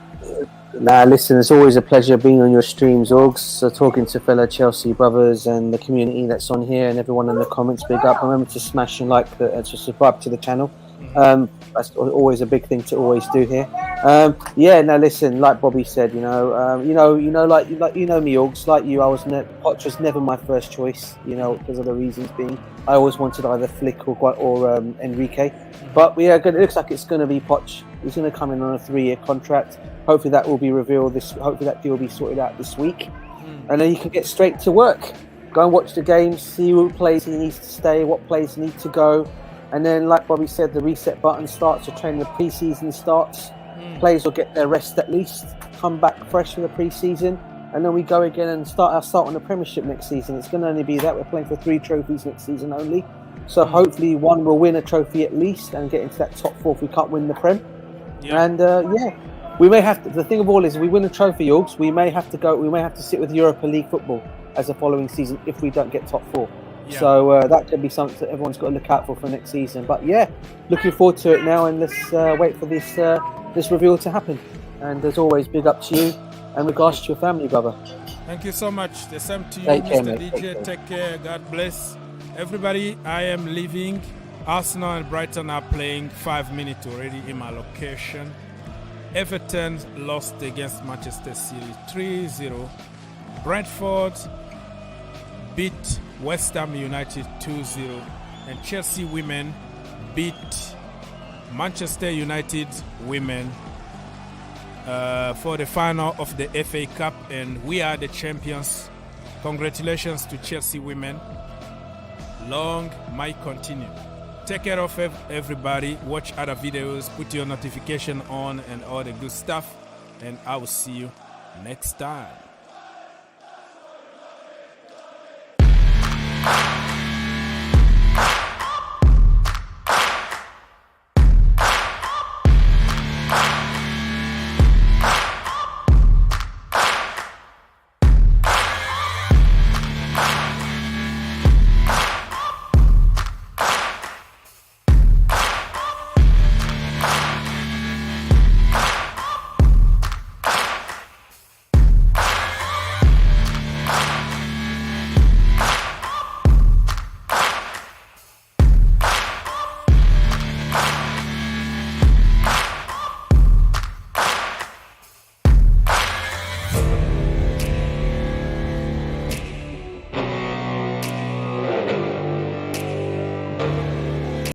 Nah, listen, it's always a pleasure being on your streams, Augs, talking to fellow Chelsea brothers and the community that's on here and everyone in the comments. Big up. Remember to smash and like and to subscribe to the channel. That's always a big thing to always do here. Now listen, like Bobby said, like me, Augs, like you, Poch was never my first choice, because of the reasons being I always wanted either Flick or Enrique. But it looks like it's going to be Poch. He's going to come in on a 3-year contract. Hopefully that will be revealed hopefully that deal will be sorted out this week. And then you can get straight to work. Go and watch the games, see who plays he needs to stay, what players need to go. And then, like Bobby said, the reset button starts, the training, the pre-season starts. Players will get their rest at least, come back fresh for the pre-season, and then we go again and start on the Premiership next season. It's going to only be that. We're playing for 3 trophies next season only. So hopefully one will win a trophy at least and get into that top 4 if we can't win the Prem. Yeah. And we may have to, the thing of all is, if we win a trophy, Augs, we may have to sit with Europa League football as the following season if we don't get top 4. Yeah. So that could be something that everyone's got to look out for next season. But looking forward to it now, and let's wait for this reveal to happen. And as always, big up to you and regards to your family, brother. Thank you so much. The same to you, Take care, Mr. mate. DJ. Take care. God bless. Everybody, I am leaving. Arsenal and Brighton are playing 5 minutes already in my location. Everton lost against Manchester City 3-0. Brentford beat West Ham United 2-0. And Chelsea women beat Manchester United women for the final of the FA Cup, and we are the champions. Congratulations to Chelsea women. Long might continue. Take care of everybody. Watch other videos, put your notification on and all the good stuff, and I will see you next time.